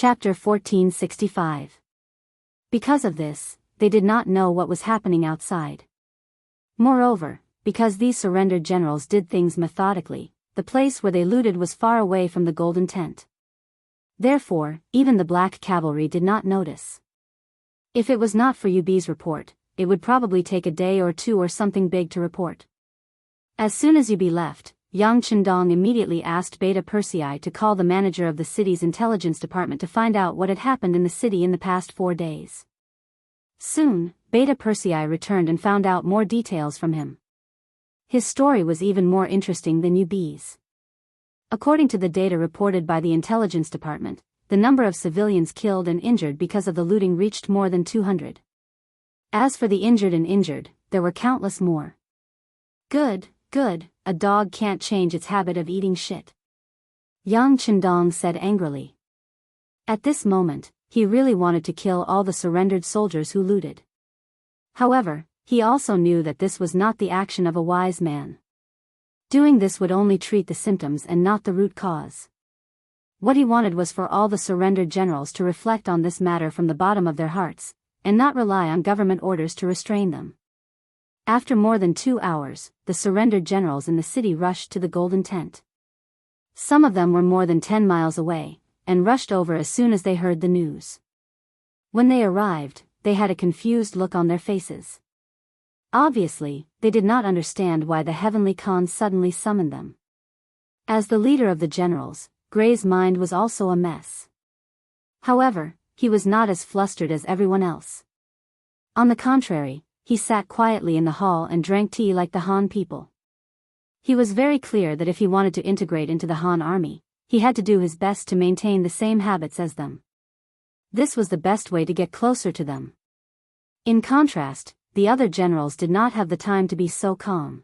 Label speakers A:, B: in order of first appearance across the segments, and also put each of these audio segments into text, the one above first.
A: Chapter 1465. Because of this, they did not know what was happening outside. Moreover, because these surrendered generals did things methodically, the place where they looted was far away from the golden tent. Therefore, even the black cavalry did not notice. If it was not for Yubi's report, it would probably take a day or two or something big to report. As soon as Yubi left, Yang Chendong immediately asked Beta Persei to call the manager of the city's intelligence department to find out what had happened in the city in the past 4 days. Soon, Beta Persei returned and found out more details from him. His story was even more interesting than Yubi's. According to the data reported by the intelligence department, the number of civilians killed and injured because of the looting reached more than 200. As for the injured, there were countless more. Good, a dog can't change its habit of eating shit. Yang Chendong said angrily. At this moment, he really wanted to kill all the surrendered soldiers who looted. However, he also knew that this was not the action of a wise man. Doing this would only treat the symptoms and not the root cause. What he wanted was for all the surrendered generals to reflect on this matter from the bottom of their hearts, and not rely on government orders to restrain them. After more than 2 hours, the surrendered generals in the city rushed to the golden tent. Some of them were more than 10 miles away, and rushed over as soon as they heard the news. When they arrived, they had a confused look on their faces. Obviously, they did not understand why the heavenly Khan suddenly summoned them. As the leader of the generals, Gray's mind was also a mess. However, he was not as flustered as everyone else. On the contrary, he sat quietly in the hall and drank tea like the Han people. He was very clear that if he wanted to integrate into the Han army, he had to do his best to maintain the same habits as them. This was the best way to get closer to them. In contrast, the other generals did not have the time to be so calm.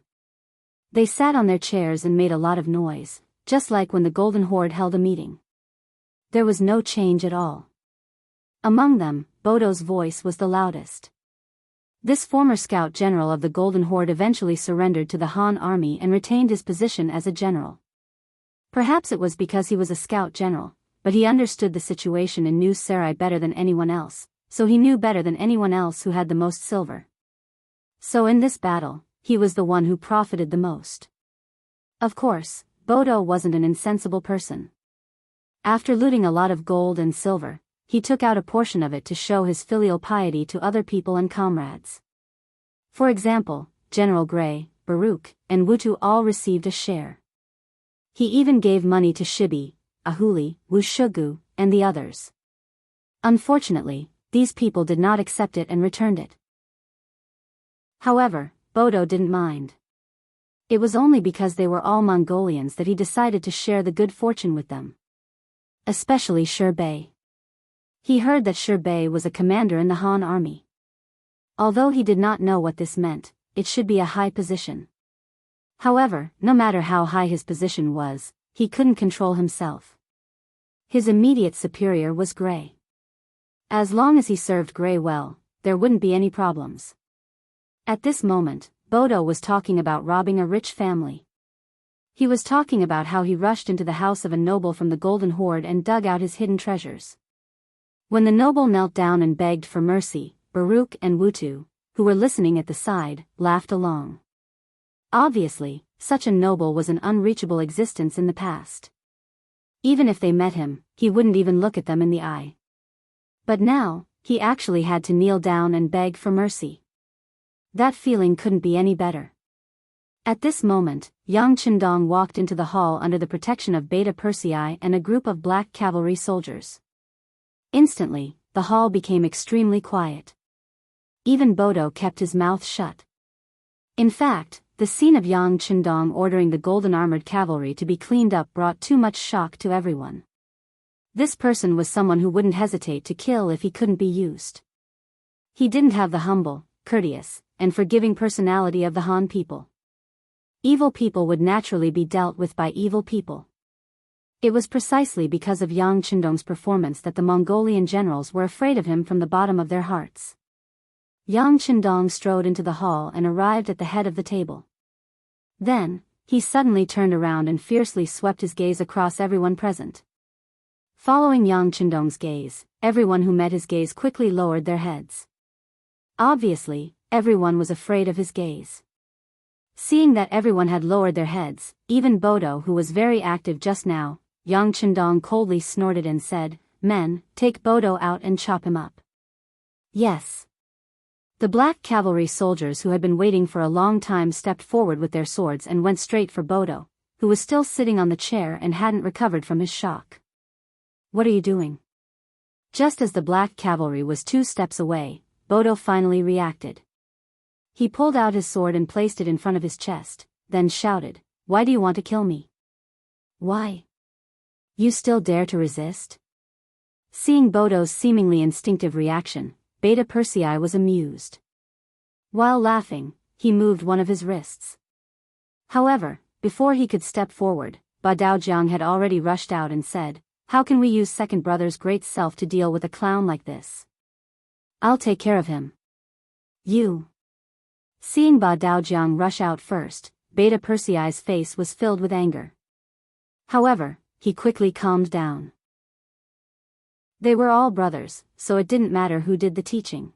A: They sat on their chairs and made a lot of noise, just like when the Golden Horde held a meeting. There was no change at all. Among them, Bodo's voice was the loudest. This former scout general of the Golden Horde eventually surrendered to the Han army and retained his position as a general. Perhaps it was because he was a scout general, but he understood the situation in New Sarai better than anyone else, so he knew better than anyone else who had the most silver. So in this battle, he was the one who profited the most. Of course, Bodo wasn't an insensible person. After looting a lot of gold and silver, he took out a portion of it to show his filial piety to other people and comrades. For example, General Gray, Baruch, and Wutu all received a share. He even gave money to Shibi, Ahuli, Wushugu, and the others. Unfortunately, these people did not accept it and returned it. However, Bodo didn't mind. It was only because they were all Mongolians that he decided to share the good fortune with them. Especially Shirbei. He heard that Shirbei was a commander in the Han army. Although he did not know what this meant, it should be a high position. However, no matter how high his position was, he couldn't control himself. His immediate superior was Gray. As long as he served Gray well, there wouldn't be any problems. At this moment, Bodo was talking about robbing a rich family. He was talking about how he rushed into the house of a noble from the Golden Horde and dug out his hidden treasures. When the noble knelt down and begged for mercy, Baruch and Wutu, who were listening at the side, laughed along. Obviously, such a noble was an unreachable existence in the past. Even if they met him, he wouldn't even look at them in the eye. But now, he actually had to kneel down and beg for mercy. That feeling couldn't be any better. At this moment, Yang Chendong walked into the hall under the protection of Beta Persei and a group of black cavalry soldiers. Instantly, the hall became extremely quiet. Even Bodo kept his mouth shut. In fact, the scene of Yang Chendong ordering the golden armored cavalry to be cleaned up brought too much shock to everyone. This person was someone who wouldn't hesitate to kill if he couldn't be used. He didn't have the humble, courteous, and forgiving personality of the Han people. Evil people would naturally be dealt with by evil people. It was precisely because of Yang Chendong's performance that the Mongolian generals were afraid of him from the bottom of their hearts. Yang Chendong strode into the hall and arrived at the head of the table. Then, he suddenly turned around and fiercely swept his gaze across everyone present. Following Yang Chendong's gaze, everyone who met his gaze quickly lowered their heads. Obviously, everyone was afraid of his gaze. Seeing that everyone had lowered their heads, even Bodo, who was very active just now, Yang Chendong coldly snorted and said, "Men, take Bodo out and chop him up." Yes. The black cavalry soldiers who had been waiting for a long time stepped forward with their swords and went straight for Bodo, who was still sitting on the chair and hadn't recovered from his shock. "What are you doing?" Just as the black cavalry was 2 steps away, Bodo finally reacted. He pulled out his sword and placed it in front of his chest, then shouted, "Why do you want to kill me? Why? You still dare to resist?" Seeing Bodo's seemingly instinctive reaction, Beta Persei was amused. While laughing, he moved one of his wrists. However, before he could step forward, Ba Daojiang had already rushed out and said, "How can we use second brother's great self to deal with a clown like this? I'll take care of him." "You." Seeing Ba Daojiang rush out first, Beta Persei's face was filled with anger. However, he quickly calmed down. They were all brothers, so it didn't matter who did the teaching.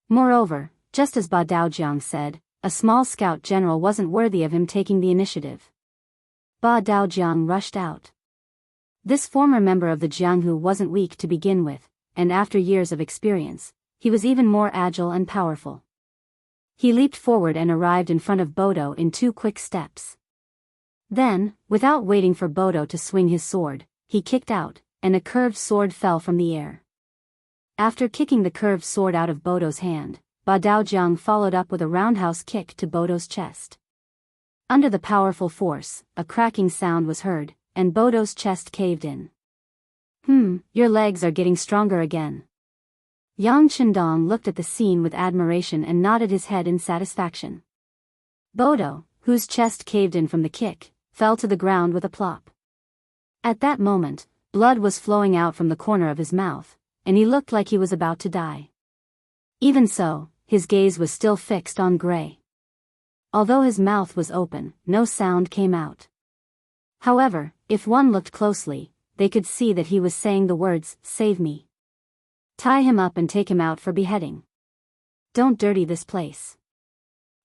A: Moreover, just as Ba Daojiang said, a small scout general wasn't worthy of him taking the initiative. Ba Daojiang rushed out. This former member of the Jianghu wasn't weak to begin with, and after years of experience, he was even more agile and powerful. He leaped forward and arrived in front of Bodo in 2 quick steps. Then, without waiting for Bodo to swing his sword, he kicked out, and a curved sword fell from the air. After kicking the curved sword out of Bodo's hand, Ba Daojiang followed up with a roundhouse kick to Bodo's chest. Under the powerful force, a cracking sound was heard, and Bodo's chest caved in. Your legs are getting stronger again." Yang Chendong looked at the scene with admiration and nodded his head in satisfaction. Bodo, whose chest caved in from the kick, fell to the ground with a plop. At that moment, blood was flowing out from the corner of his mouth, and he looked like he was about to die. Even so, his gaze was still fixed on Gray. Although his mouth was open, no sound came out. However, if one looked closely, they could see that he was saying the words, "Save me. Tie him up and take him out for beheading. Don't dirty this place."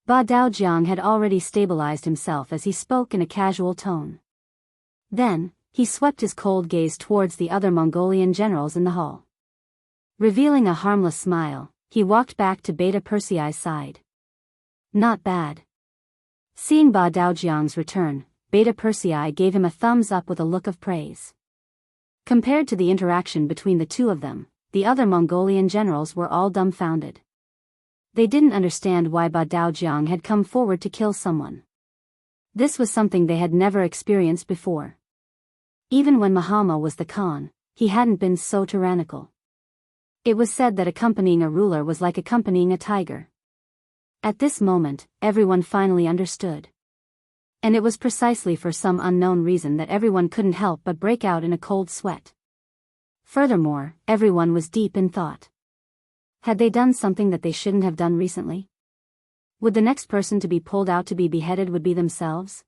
A: Ba Daojiang had already stabilized himself as he spoke in a casual tone. Then, he swept his cold gaze towards the other Mongolian generals in the hall. Revealing a harmless smile, he walked back to Beta Persei's side. "Not bad." Seeing Ba Daojiang's return, Beta Persei gave him a thumbs up with a look of praise. Compared to the interaction between the two of them, the other Mongolian generals were all dumbfounded. They didn't understand why Ba Daojiang had come forward to kill someone. This was something they had never experienced before. Even when Mahama was the Khan, he hadn't been so tyrannical. It was said that accompanying a ruler was like accompanying a tiger. At this moment, everyone finally understood. And it was precisely for some unknown reason that everyone couldn't help but break out in a cold sweat. Furthermore, everyone was deep in thought. Had they done something that they shouldn't have done recently? Would the next person to be pulled out to be beheaded would be themselves?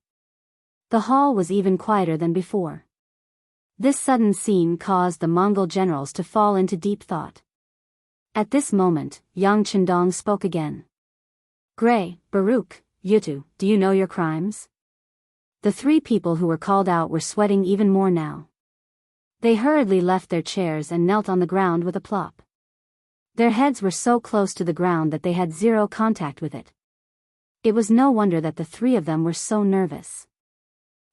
A: The hall was even quieter than before. This sudden scene caused the Mongol generals to fall into deep thought. At this moment, Yang Chendong spoke again. "Gray, Baruch, Yutu, do you know your crimes?" The 3 people who were called out were sweating even more now. They hurriedly left their chairs and knelt on the ground with a plop. Their heads were so close to the ground that they had zero contact with it. It was no wonder that the 3 of them were so nervous.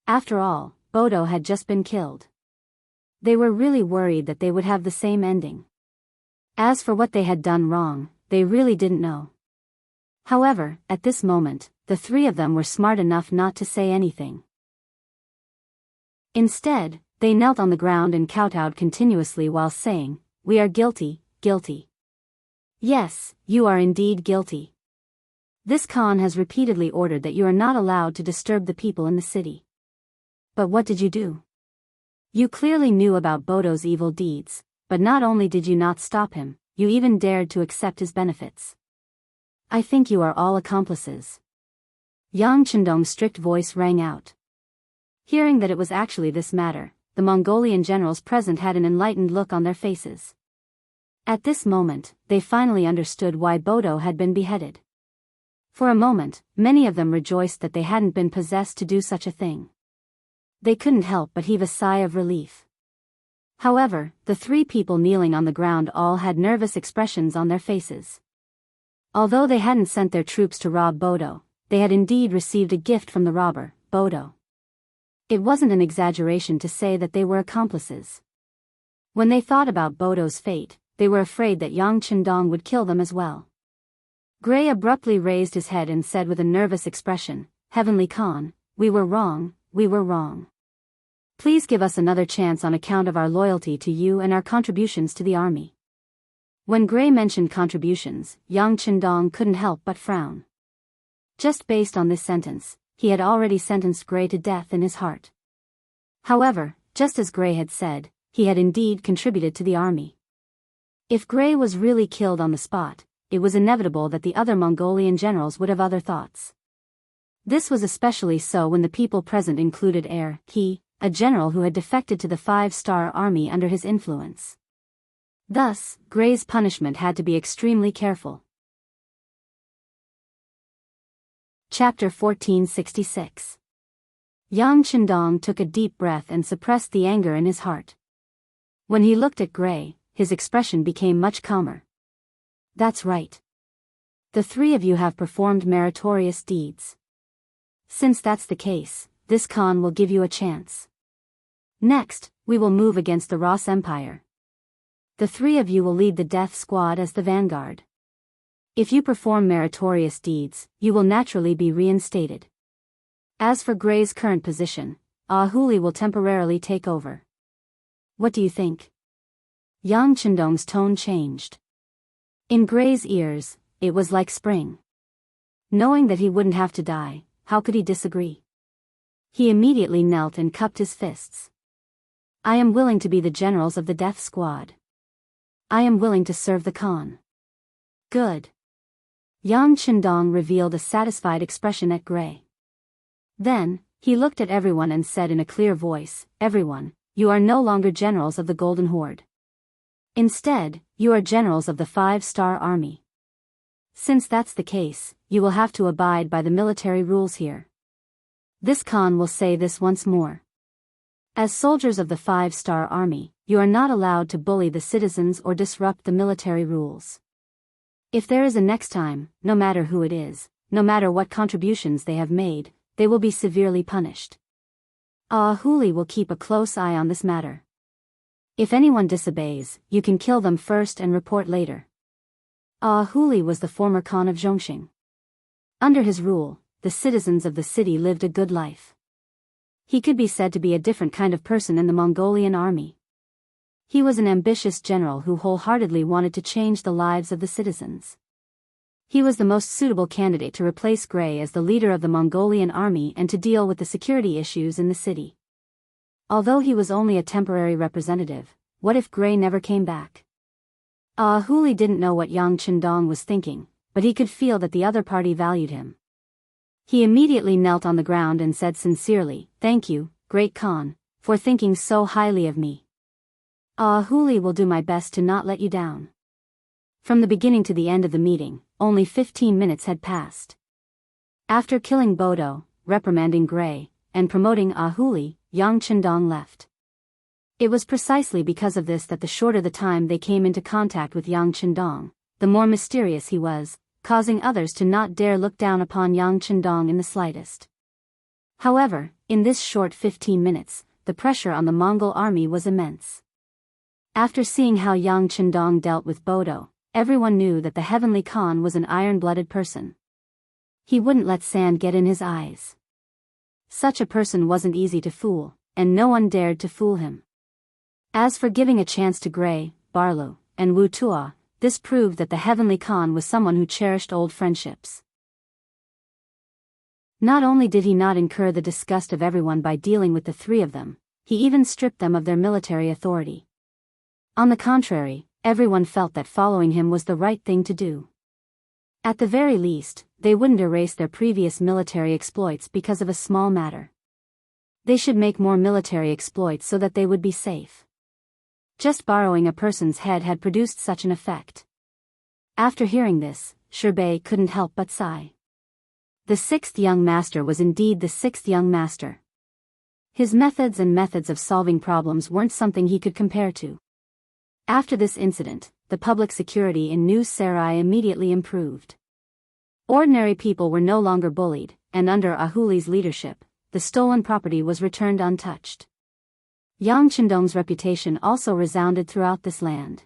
A: After all, Bodo had just been killed. They were really worried that they would have the same ending. As for what they had done wrong, they really didn't know. However, at this moment, the 3 of them were smart enough not to say anything. Instead, they knelt on the ground and kowtowed continuously while saying, "We are guilty, guilty. Yes, you are indeed guilty. This Khan has repeatedly ordered that you are not allowed to disturb the people in the city. But what did you do? You clearly knew about Bodo's evil deeds, but not only did you not stop him, you even dared to accept his benefits. I think you are all accomplices." Yang Chendong's strict voice rang out. Hearing that it was actually this matter, the Mongolian generals present had an enlightened look on their faces. At this moment, they finally understood why Bodo had been beheaded. For a moment, many of them rejoiced that they hadn't been possessed to do such a thing. They couldn't help but heave a sigh of relief. However, the three people kneeling on the ground all had nervous expressions on their faces. Although they hadn't sent their troops to rob Bodo, they had indeed received a gift from the robber, Bodo. It wasn't an exaggeration to say that they were accomplices. When they thought about Bodo's fate, they were afraid that Yang Chendong would kill them as well. Gray abruptly raised his head and said with a nervous expression, "Heavenly Khan, we were wrong, we were wrong. Please give us another chance on account of our loyalty to you and our contributions to the army." When Gray mentioned contributions, Yang Chendong couldn't help but frown. Just based on this sentence, he had already sentenced Gray to death in his heart. However, just as Gray had said, he had indeed contributed to the army. If Gray was really killed on the spot, it was inevitable that the other Mongolian generals would have other thoughts. This was especially so when the people present included He, a general who had defected to the 5-star army under his influence. Thus, Gray's punishment had to be extremely careful. Chapter 1466. Yang Chendong took a deep breath and suppressed the anger in his heart. When he looked at Gray, his expression became much calmer. "That's right. The three of you have performed meritorious deeds. Since that's the case, this Khan will give you a chance. Next, we will move against the Ross Empire. The three of you will lead the death squad as the vanguard. If you perform meritorious deeds, you will naturally be reinstated. As for Gray's current position, Ahuli will temporarily take over. What do you think?" Yang Chendong's tone changed. In Gray's ears, it was like spring. Knowing that he wouldn't have to die, how could he disagree? He immediately knelt and cupped his fists. "I am willing to be the generals of the death squad. I am willing to serve the Khan." "Good." Yang Chendong revealed a satisfied expression at Gray. Then, he looked at everyone and said in a clear voice, "Everyone, you are no longer generals of the Golden Horde. Instead, you are generals of the 5-star army. Since that's the case, you will have to abide by the military rules here. This Khan will say this once more. As soldiers of the 5-star army, you are not allowed to bully the citizens or disrupt the military rules. If there is a next time, no matter who it is, no matter what contributions they have made, they will be severely punished. Ahuli will keep a close eye on this matter. If anyone disobeys, you can kill them first and report later." Ahuli was the former Khan of Zhongxing. Under his rule, the citizens of the city lived a good life. He could be said to be a different kind of person in the Mongolian army. He was an ambitious general who wholeheartedly wanted to change the lives of the citizens. He was the most suitable candidate to replace Gray as the leader of the Mongolian army and to deal with the security issues in the city. Although he was only a temporary representative, what if Gray never came back? Ahuli didn't know what Yang Chendong was thinking, but he could feel that the other party valued him. He immediately knelt on the ground and said sincerely, "Thank you, Great Khan, for thinking so highly of me. Ahuli will do my best to not let you down." From the beginning to the end of the meeting, only 15 minutes had passed. After killing Bodo, reprimanding Gray, and promoting Ahuli, Yang Chendong left. It was precisely because of this that the shorter the time they came into contact with Yang Chendong, the more mysterious he was, causing others to not dare look down upon Yang Chendong in the slightest. However, in this short 15 minutes, the pressure on the Mongol army was immense. After seeing how Yang Chendong dealt with Bodo, everyone knew that the Heavenly Khan was an iron-blooded person. He wouldn't let sand get in his eyes. Such a person wasn't easy to fool, and no one dared to fool him. As for giving a chance to Gray, Barlow, and Wu Tua, this proved that the Heavenly Khan was someone who cherished old friendships. Not only did he not incur the disgust of everyone by dealing with the three of them, he even stripped them of their military authority. On the contrary, everyone felt that following him was the right thing to do. At the very least, they wouldn't erase their previous military exploits because of a small matter. They should make more military exploits so that they would be safe. Just borrowing a person's head had produced such an effect. After hearing this, Shirbei couldn't help but sigh. The sixth young master was indeed the sixth young master. His methods of solving problems weren't something he could compare to. After this incident, the public security in New Sarai immediately improved. Ordinary people were no longer bullied, and under Ahuli's leadership, the stolen property was returned untouched. Yang Chendong's reputation also resounded throughout this land.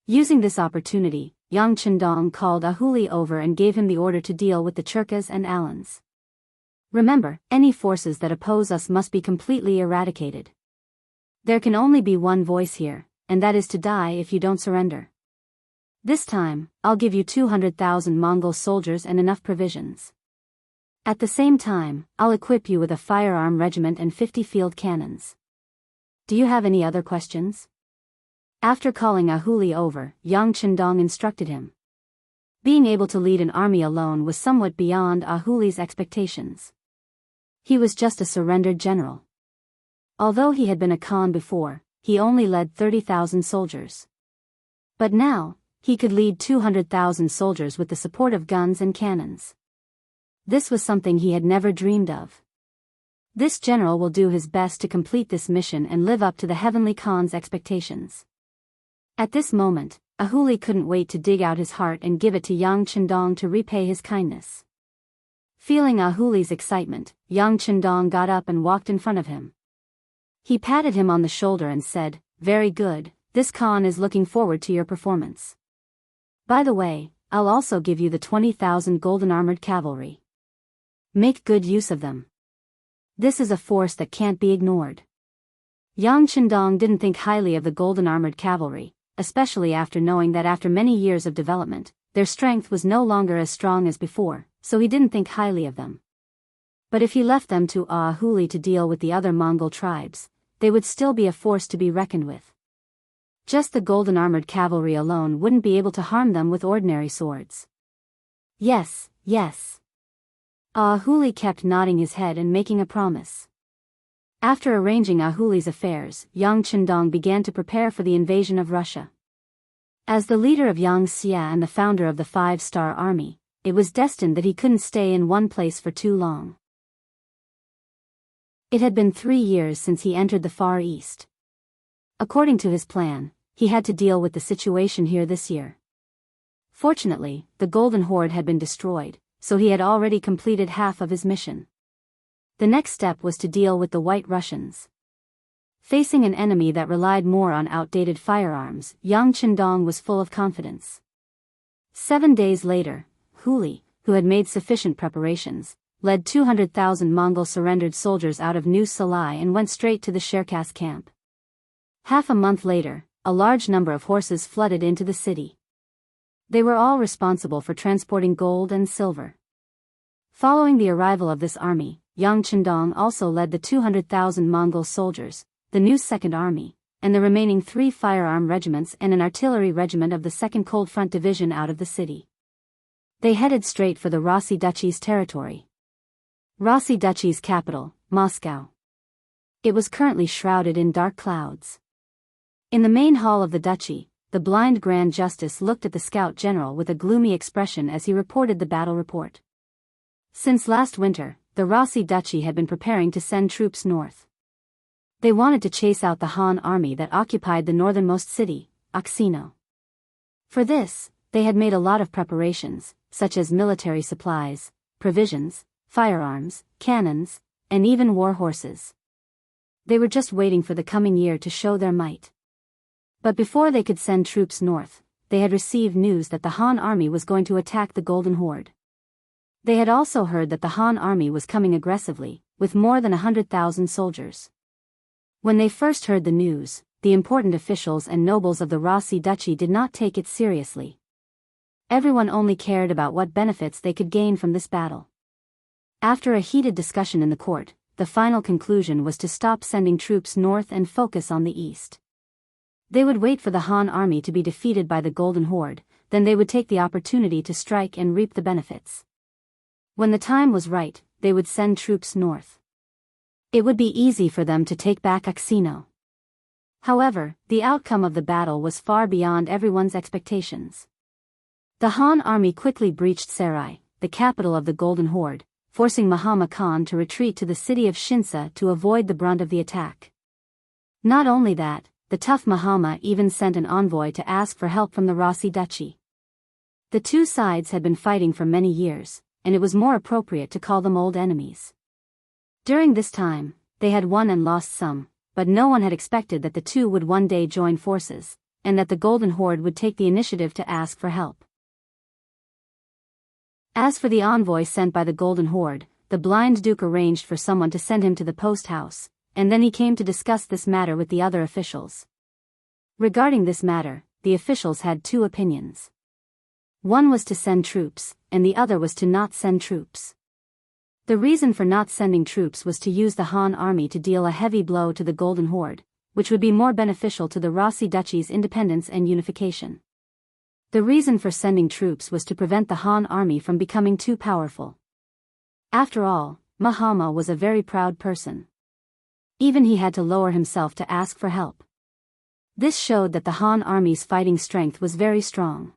A: Using this opportunity, Yang Chendong called Ahuli over and gave him the order to deal with the Churkas and Alans. Remember, any forces that oppose us must be completely eradicated. There can only be one voice here, and that is to die if you don't surrender. This time, I'll give you 200,000 Mongol soldiers and enough provisions. At the same time, I'll equip you with a firearm regiment and 50 field cannons. Do you have any other questions? After calling Ahuli over, Yang Chendong instructed him. Being able to lead an army alone was somewhat beyond Ahuli's expectations. He was just a surrendered general. Although he had been a Khan before, he only led 30,000 soldiers. But now, he could lead 200,000 soldiers with the support of guns and cannons. This was something he had never dreamed of. This general will do his best to complete this mission and live up to the heavenly Khan's expectations. At this moment, Ahuli couldn't wait to dig out his heart and give it to Yang Chendong to repay his kindness. Feeling Ahuli's excitement, Yang Chendong got up and walked in front of him. He patted him on the shoulder and said, "Very good, this Khan is looking forward to your performance. By the way, I'll also give you the 20,000 golden armored cavalry. Make good use of them. This is a force that can't be ignored." Yang Chendong didn't think highly of the golden armored cavalry, especially after knowing that after many years of development, their strength was no longer as strong as before, so he didn't think highly of them. But if he left them to Ahuli to deal with the other Mongol tribes, they would still be a force to be reckoned with. Just the golden armored cavalry alone wouldn't be able to harm them with ordinary swords. Yes, yes. Ahuli kept nodding his head and making a promise. After arranging Ahuli's affairs, Yang Chendong began to prepare for the invasion of Russia. As the leader of Yang Xia and the founder of the Five-Star Army, it was destined that he couldn't stay in one place for too long. It had been 3 years since he entered the Far East. According to his plan, he had to deal with the situation here this year. Fortunately, the Golden Horde had been destroyed, so he had already completed half of his mission. The next step was to deal with the White Russians. Facing an enemy that relied more on outdated firearms, Yang Chendong was full of confidence. 7 days later, Huli, who had made sufficient preparations, led 200,000 Mongol surrendered soldiers out of New Salai and went straight to the Cherkass camp. Half a month later, a large number of horses flooded into the city. They were all responsible for transporting gold and silver. Following the arrival of this army, Yang Chendong also led the 200,000 Mongol soldiers, the new Second Army, and the remaining 3 firearm regiments and an artillery regiment of the 2nd Cold Front Division out of the city. They headed straight for the Rossi Duchy's territory. Rossi Duchy's capital, Moscow. It was currently shrouded in dark clouds. In the main hall of the duchy, the blind Grand Justice looked at the scout general with a gloomy expression as he reported the battle report. Since last winter, the Rossi Duchy had been preparing to send troops north. They wanted to chase out the Han army that occupied the northernmost city, Oksino. For this, they had made a lot of preparations, such as military supplies, provisions, firearms, cannons, and even war horses. They were just waiting for the coming year to show their might. But before they could send troops north, they had received news that the Han army was going to attack the Golden Horde. They had also heard that the Han army was coming aggressively, with more than 100,000 soldiers. When they first heard the news, the important officials and nobles of the Rossi Duchy did not take it seriously. Everyone only cared about what benefits they could gain from this battle. After a heated discussion in the court, the final conclusion was to stop sending troops north and focus on the east. They would wait for the Han army to be defeated by the Golden Horde, then they would take the opportunity to strike and reap the benefits. When the time was right, they would send troops north. It would be easy for them to take back Oxino. However, the outcome of the battle was far beyond everyone's expectations. The Han army quickly breached Sarai, the capital of the Golden Horde, forcing Mahama Khan to retreat to the city of Shinsa to avoid the brunt of the attack. Not only that, the tough Mahama even sent an envoy to ask for help from the Rasi duchy. The two sides had been fighting for many years, and it was more appropriate to call them old enemies. During this time, they had won and lost some, but no one had expected that the two would one day join forces, and that the Golden Horde would take the initiative to ask for help. As for the envoy sent by the Golden Horde, the blind duke arranged for someone to send him to the post house, and then he came to discuss this matter with the other officials. Regarding this matter, the officials had two opinions. One was to send troops, and the other was to not send troops. The reason for not sending troops was to use the Han army to deal a heavy blow to the Golden Horde, which would be more beneficial to the Rasi duchy's independence and unification. The reason for sending troops was to prevent the Han army from becoming too powerful. After all, Mahama was a very proud person. Even he had to lower himself to ask for help. This showed that the Han army's fighting strength was very strong.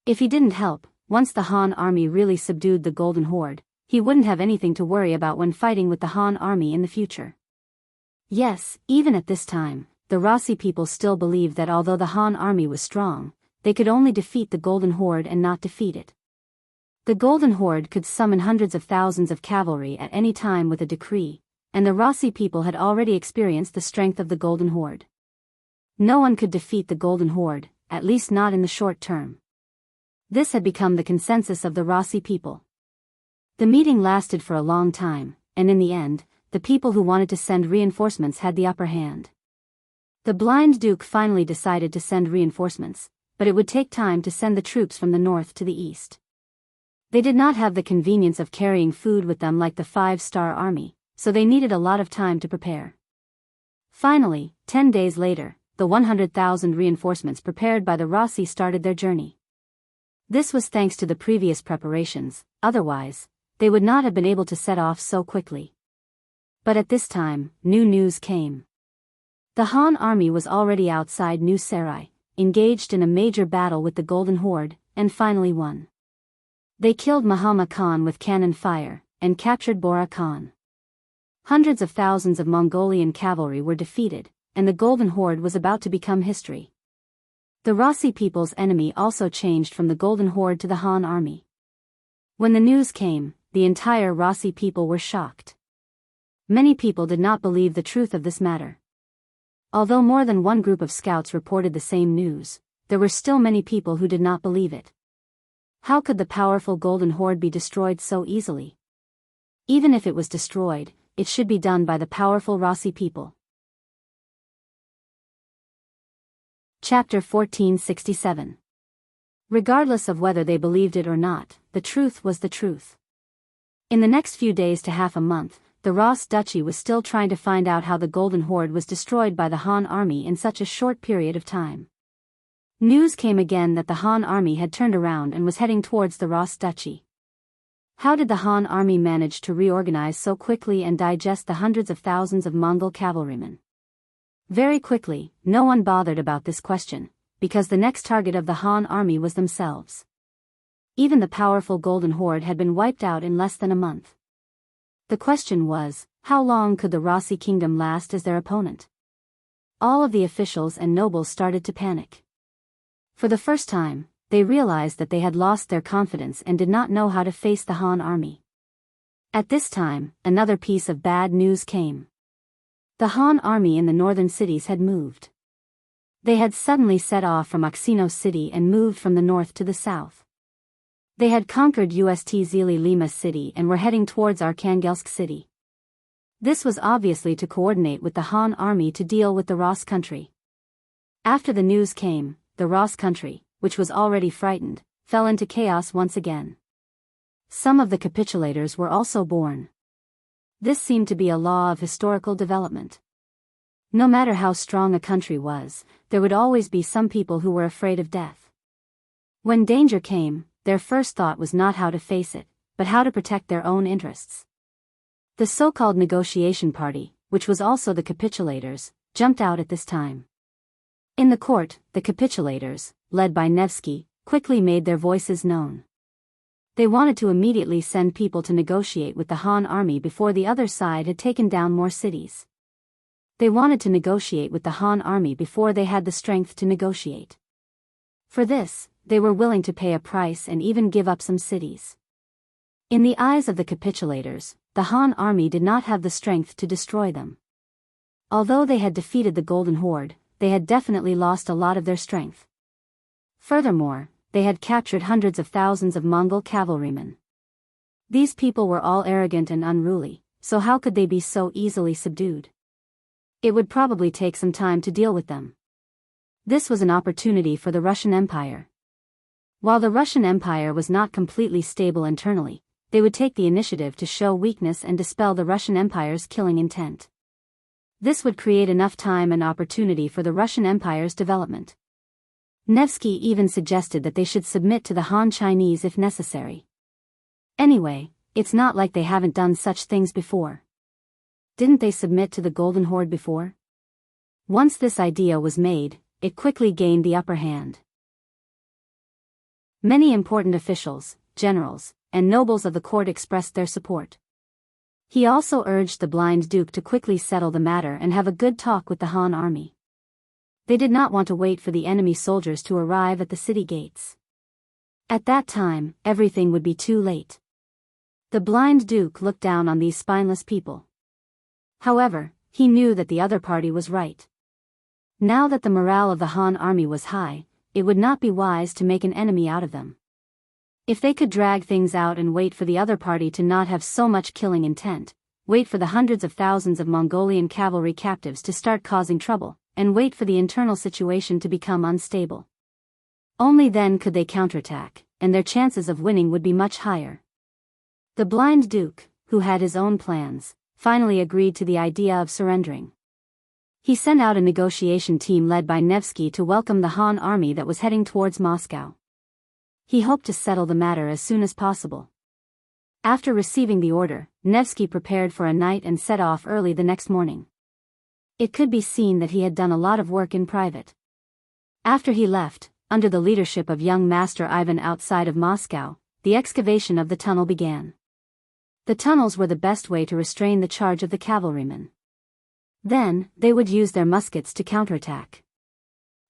A: If he didn't help, once the Han army really subdued the Golden Horde, he wouldn't have anything to worry about when fighting with the Han army in the future. Yes, even at this time, the Rasi people still believed that although the Han army was strong, they could only defeat the Golden Horde and not defeat it. The Golden Horde could summon hundreds of thousands of cavalry at any time with a decree, and the Rasi people had already experienced the strength of the Golden Horde. No one could defeat the Golden Horde, at least not in the short term. This had become the consensus of the Rasi people. The meeting lasted for a long time, and in the end, the people who wanted to send reinforcements had the upper hand. The blind duke finally decided to send reinforcements, but it would take time to send the troops from the north to the east. They did not have the convenience of carrying food with them like the 5-star army, so they needed a lot of time to prepare. Finally, 10 days later, the 100,000 reinforcements prepared by the Rasi started their journey. This was thanks to the previous preparations, otherwise, they would not have been able to set off so quickly. But at this time, new news came. The Han army was already outside New Sarai, engaged in a major battle with the Golden Horde, and finally won. They killed Mahama Khan with cannon fire, and captured Bora Khan. Hundreds of thousands of Mongolian cavalry were defeated, and the Golden Horde was about to become history. The Rasi people's enemy also changed from the Golden Horde to the Han army. When the news came, the entire Rasi people were shocked. Many people did not believe the truth of this matter. Although more than one group of scouts reported the same news, there were still many people who did not believe it. How could the powerful Golden Horde be destroyed so easily? Even if it was destroyed, it should be done by the powerful Rasi people. Chapter 1467. Regardless of whether they believed it or not, the truth was the truth. In the next few days to half a month, the Ras duchy was still trying to find out how the Golden Horde was destroyed by the Han army in such a short period of time. News came again that the Han army had turned around and was heading towards the Ras duchy. How did the Han army manage to reorganize so quickly and digest the hundreds of thousands of Mongol cavalrymen? Very quickly, no one bothered about this question, because the next target of the Han army was themselves. Even the powerful Golden Horde had been wiped out in less than a month. The question was, how long could the Rasi kingdom last as their opponent? All of the officials and nobles started to panic. For the first time, they realized that they had lost their confidence and did not know how to face the Han army. At this time, another piece of bad news came. The Han army in the northern cities had moved. They had suddenly set off from Oxino city and moved from the north to the south. They had conquered Ust Zili Lima city and were heading towards Arkhangelsk city. This was obviously to coordinate with the Han army to deal with the Ras country. After the news came, the Ras country, which was already frightened, fell into chaos once again. Some of the capitulators were also born. This seemed to be a law of historical development. No matter how strong a country was, there would always be some people who were afraid of death. When danger came, their first thought was not how to face it, but how to protect their own interests. The so-called negotiation party, which was also the capitulators, jumped out at this time. In the court, the capitulators, led by Nevsky, quickly made their voices known. They wanted to immediately send people to negotiate with the Han army before the other side had taken down more cities. They wanted to negotiate with the Han army before they had the strength to negotiate. For this, they were willing to pay a price and even give up some cities. In the eyes of the capitulators, the Han army did not have the strength to destroy them. Although they had defeated the Golden Horde, they had definitely lost a lot of their strength. Furthermore, they had captured hundreds of thousands of Mongol cavalrymen. These people were all arrogant and unruly, so how could they be so easily subdued? It would probably take some time to deal with them. This was an opportunity for the Russian Empire. While the Russian Empire was not completely stable internally, they would take the initiative to show weakness and dispel the Russian Empire's killing intent. This would create enough time and opportunity for the Russian Empire's development. Nevsky even suggested that they should submit to the Han Chinese if necessary. Anyway, it's not like they haven't done such things before. Didn't they submit to the Golden Horde before? Once this idea was made, it quickly gained the upper hand. Many important officials, generals, and nobles of the court expressed their support. He also urged the blind duke to quickly settle the matter and have a good talk with the Han army. They did not want to wait for the enemy soldiers to arrive at the city gates. At that time, everything would be too late. The blind duke looked down on these spineless people. However, he knew that the other party was right. Now that the morale of the Han army was high, it would not be wise to make an enemy out of them. If they could drag things out and wait for the other party to not have so much killing intent, wait for the hundreds of thousands of Mongolian cavalry captives to start causing trouble, and wait for the internal situation to become unstable. Only then could they counterattack, and their chances of winning would be much higher. The blind duke, who had his own plans, finally agreed to the idea of surrendering. He sent out a negotiation team led by Nevsky to welcome the Han army that was heading towards Moscow. He hoped to settle the matter as soon as possible. After receiving the order, Nevsky prepared for a night and set off early the next morning. It could be seen that he had done a lot of work in private. After he left, under the leadership of young Master Ivan outside of Moscow, the excavation of the tunnel began. The tunnels were the best way to restrain the charge of the cavalrymen. Then, they would use their muskets to counterattack.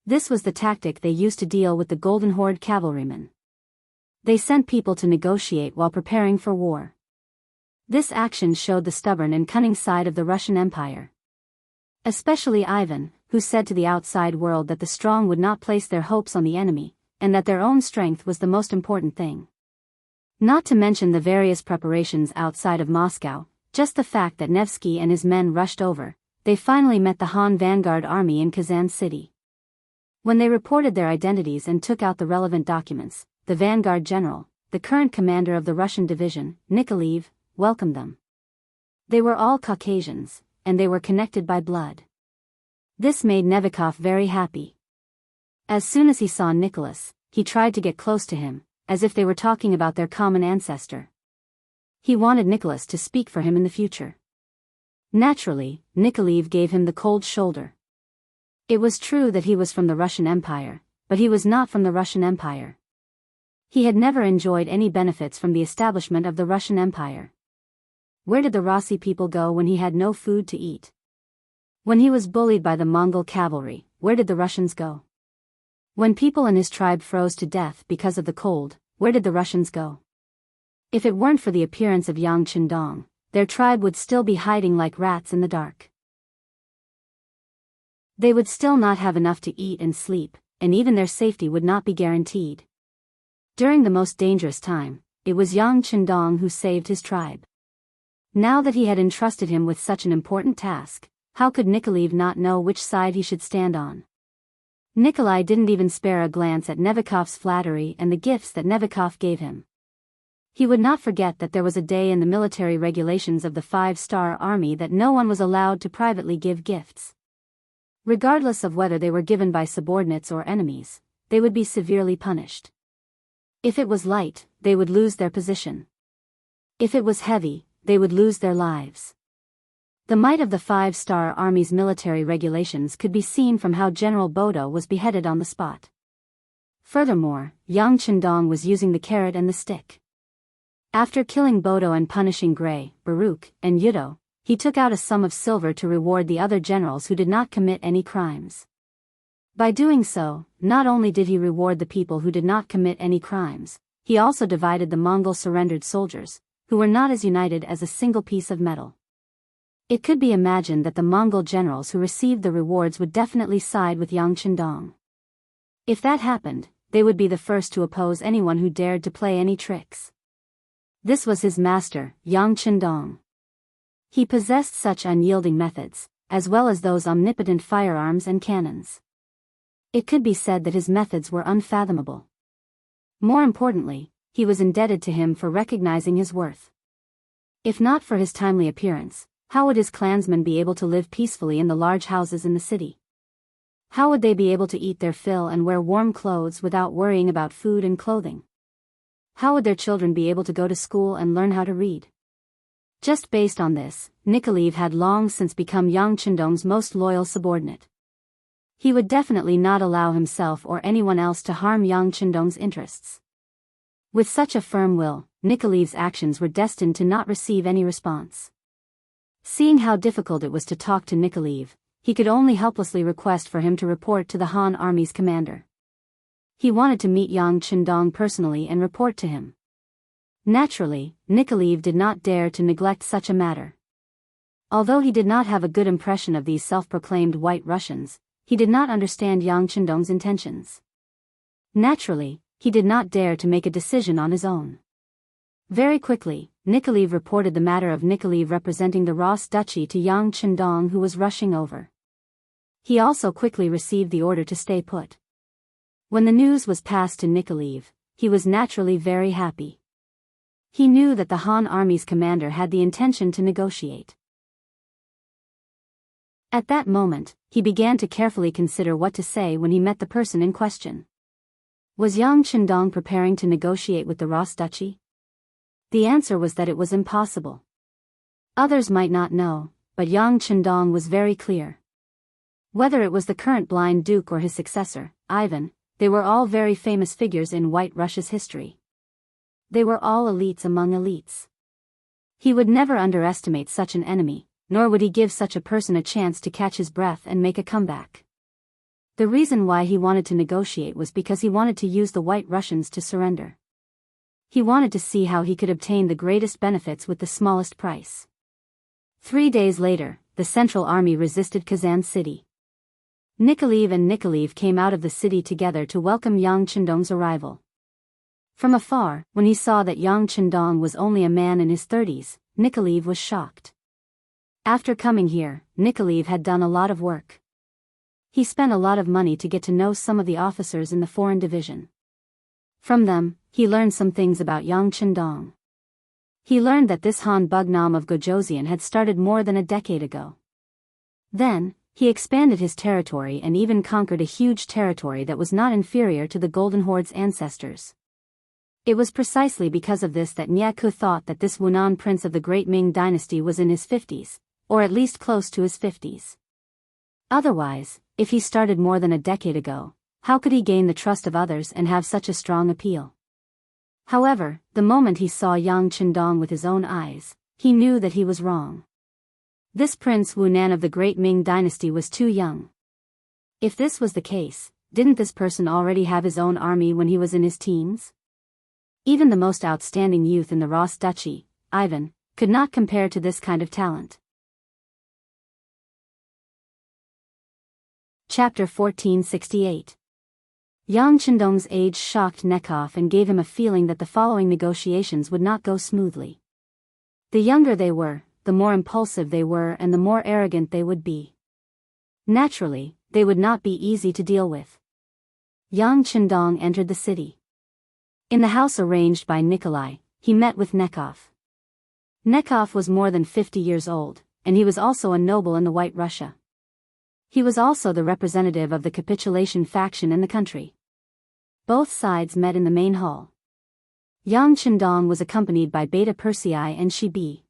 A: This was the tactic they used to deal with the Golden Horde cavalrymen. They sent people to negotiate while preparing for war. This action showed the stubborn and cunning side of the Russian Empire. Especially Ivan, who said to the outside world that the strong would not place their hopes on the enemy, and that their own strength was the most important thing. Not to mention the various preparations outside of Moscow, just the fact that Nevsky and his men rushed over, they finally met the Han vanguard army in Kazan City. When they reported their identities and took out the relevant documents, the vanguard general, the current commander of the Russian division, Nikolaev, welcomed them. They were all Caucasians, and they were connected by blood. This made Nevikov very happy. As soon as he saw Nicholas, he tried to get close to him, as if they were talking about their common ancestor. He wanted Nicholas to speak for him in the future. Naturally, Nikolaev gave him the cold shoulder. It was true that he was from the Russian Empire, but he was not from the Russian Empire. He had never enjoyed any benefits from the establishment of the Russian Empire. Where did the Rossi people go when he had no food to eat? When he was bullied by the Mongol cavalry, where did the Russians go? When people in his tribe froze to death because of the cold, where did the Russians go? If it weren't for the appearance of Yang Qindong, their tribe would still be hiding like rats in the dark. They would still not have enough to eat and sleep, and even their safety would not be guaranteed. During the most dangerous time, it was Yang Qindong who saved his tribe. Now that he had entrusted him with such an important task, how could Nikolaev not know which side he should stand on? Nikolai didn't even spare a glance at Nevikov's flattery and the gifts that Nevikov gave him. He would not forget that there was a day in the military regulations of the 5-star army that no one was allowed to privately give gifts. Regardless of whether they were given by subordinates or enemies, they would be severely punished. If it was light, they would lose their position. If it was heavy, they would lose their lives. The might of the Five-Star Army's military regulations could be seen from how General Bodo was beheaded on the spot. Furthermore, Yang Chendong was using the carrot and the stick. After killing Bodo and punishing Gray, Baruch, and Yudo, he took out a sum of silver to reward the other generals who did not commit any crimes. By doing so, not only did he reward the people who did not commit any crimes, he also divided the Mongol surrendered soldiers, who were not as united as a single piece of metal. It could be imagined that the Mongol generals who received the rewards would definitely side with Yang Chendong. If that happened, they would be the first to oppose anyone who dared to play any tricks. This was his master, Yang Chendong. He possessed such unyielding methods, as well as those omnipotent firearms and cannons. It could be said that his methods were unfathomable. More importantly, he was indebted to him for recognizing his worth. If not for his timely appearance, how would his clansmen be able to live peacefully in the large houses in the city? How would they be able to eat their fill and wear warm clothes without worrying about food and clothing? How would their children be able to go to school and learn how to read? Just based on this, Nikolaev had long since become Yang Chendong's most loyal subordinate. He would definitely not allow himself or anyone else to harm Yang Chendong's interests. With such a firm will, Nikolaev's actions were destined to not receive any response. Seeing how difficult it was to talk to Nikolaev, he could only helplessly request for him to report to the Han army's commander. He wanted to meet Yang Chendong personally and report to him. Naturally, Nikolaev did not dare to neglect such a matter. Although he did not have a good impression of these self-proclaimed White Russians, he did not understand Yang Chendong's intentions. Naturally, he did not dare to make a decision on his own. Very quickly, Nikolaev reported the matter of Nikolaev representing the Ross Duchy to Yang Chendong, who was rushing over. He also quickly received the order to stay put. When the news was passed to Nikolaev, he was naturally very happy. He knew that the Han army's commander had the intention to negotiate. At that moment, he began to carefully consider what to say when he met the person in question. Was Yang Chendong preparing to negotiate with the Ross Duchy? The answer was that it was impossible. Others might not know, but Yang Chendong was very clear. Whether it was the current blind duke or his successor, Ivan, they were all very famous figures in White Russia's history. They were all elites among elites. He would never underestimate such an enemy, nor would he give such a person a chance to catch his breath and make a comeback. The reason why he wanted to negotiate was because he wanted to use the White Russians to surrender. He wanted to see how he could obtain the greatest benefits with the smallest price. 3 days later, the Central Army resisted Kazan City. Nikolaev and Nikolaev came out of the city together to welcome Yang Chendong's arrival. From afar, when he saw that Yang Chendong was only a man in his 30s, Nikolaev was shocked. After coming here, Nikolaev had done a lot of work. He spent a lot of money to get to know some of the officers in the foreign division. From them, he learned some things about Yang Chendong. He learned that this Han Bugnam of Gojoseon had started more than a decade ago. Then, he expanded his territory and even conquered a huge territory that was not inferior to the Golden Horde's ancestors. It was precisely because of this that Nyaku thought that this Wunan prince of the Great Ming dynasty was in his 50s, or at least close to his 50s. Otherwise, if he started more than a decade ago, how could he gain the trust of others and have such a strong appeal? However, the moment he saw Yang Chendong with his own eyes, he knew that he was wrong. This Prince Wunan of the Great Ming dynasty was too young. If this was the case, didn't this person already have his own army when he was in his teens? Even the most outstanding youth in the Ross Duchy, Ivan, could not compare to this kind of talent. Chapter 1468. Yang Chendong's age shocked Nekov and gave him a feeling that the following negotiations would not go smoothly. The younger they were, the more impulsive they were and the more arrogant they would be. Naturally, they would not be easy to deal with. Yang Chendong entered the city. In the house arranged by Nikolai, he met with Nekov. Nekov was more than 50 years old, and he was also a noble in the White Russia. He was also the representative of the capitulation faction in the country. Both sides met in the main hall. Yang Chendong was accompanied by Beta Persei and Shibi.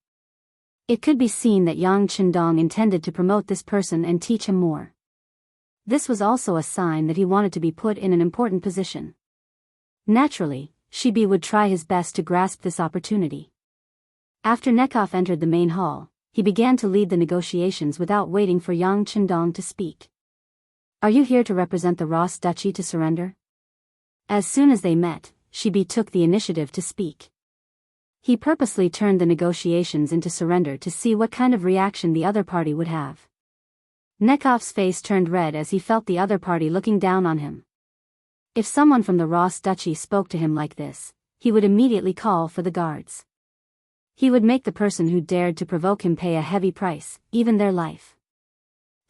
A: It could be seen that Yang Chendong intended to promote this person and teach him more. This was also a sign that he wanted to be put in an important position. Naturally, Shibi would try his best to grasp this opportunity. After Nekov entered the main hall, he began to lead the negotiations without waiting for Yang Chendong to speak. "Are you here to represent the Ross Duchy to surrender?" As soon as they met, Shibi took the initiative to speak. He purposely turned the negotiations into surrender to see what kind of reaction the other party would have. Nekov's face turned red as he felt the other party looking down on him. If someone from the Ross Duchy spoke to him like this, he would immediately call for the guards. He would make the person who dared to provoke him pay a heavy price, even their life.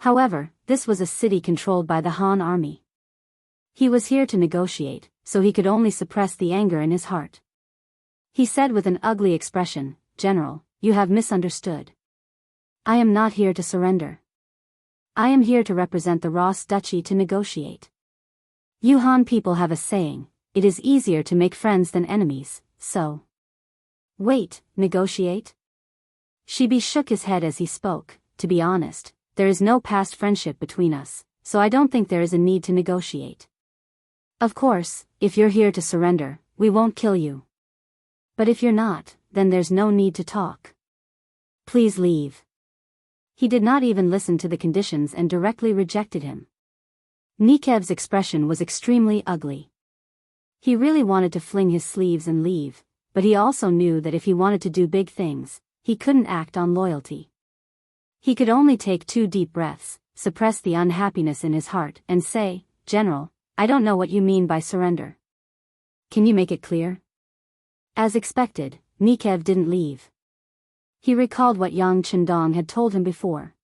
A: However, this was a city controlled by the Han army. He was here to negotiate, so he could only suppress the anger in his heart. He said with an ugly expression, "General, you have misunderstood. I am not here to surrender. I am here to represent the Ross Duchy to negotiate. You Han people have a saying, it is easier to make friends than enemies, so..." "Wait, negotiate?" Shibi shook his head as he spoke. "To be honest, there is no past friendship between us, so I don't think there is a need to negotiate. Of course, if you're here to surrender, we won't kill you. But if you're not, then there's no need to talk. Please leave." He did not even listen to the conditions and directly rejected him. Nikev's expression was extremely ugly. He really wanted to fling his sleeves and leave, but he also knew that if he wanted to do big things, he couldn't act on loyalty. He could only take 2 deep breaths, suppress the unhappiness in his heart, and say, "General, I don't know what you mean by surrender. Can you make it clear?" As expected, Nikev didn't leave. He recalled what Yang Chendong had told him before.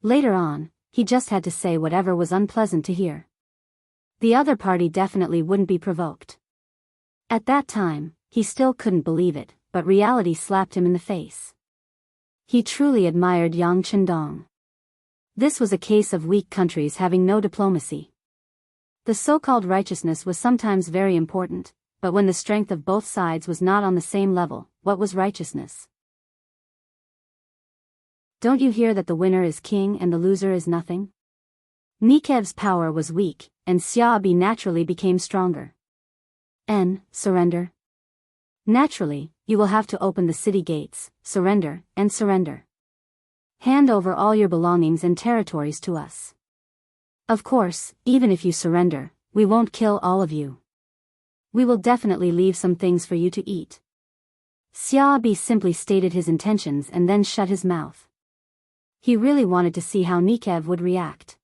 A: Later on, he just had to say whatever was unpleasant to hear. The other party definitely wouldn't be provoked. At that time, he still couldn't believe it, but reality slapped him in the face. He truly admired Yang Chendong. This was a case of weak countries having no diplomacy. The so-called righteousness was sometimes very important, but when the strength of both sides was not on the same level, what was righteousness? Don't you hear that the winner is king and the loser is nothing? Nikev's power was weak, and Xiaobi naturally became stronger. Surrender? Naturally, you will have to open the city gates, surrender, and surrender. Hand over all your belongings and territories to us. Of course, even if you surrender, we won't kill all of you. We will definitely leave some things for you to eat." Xiaobi simply stated his intentions and then shut his mouth. He really wanted to see how Nikev would react.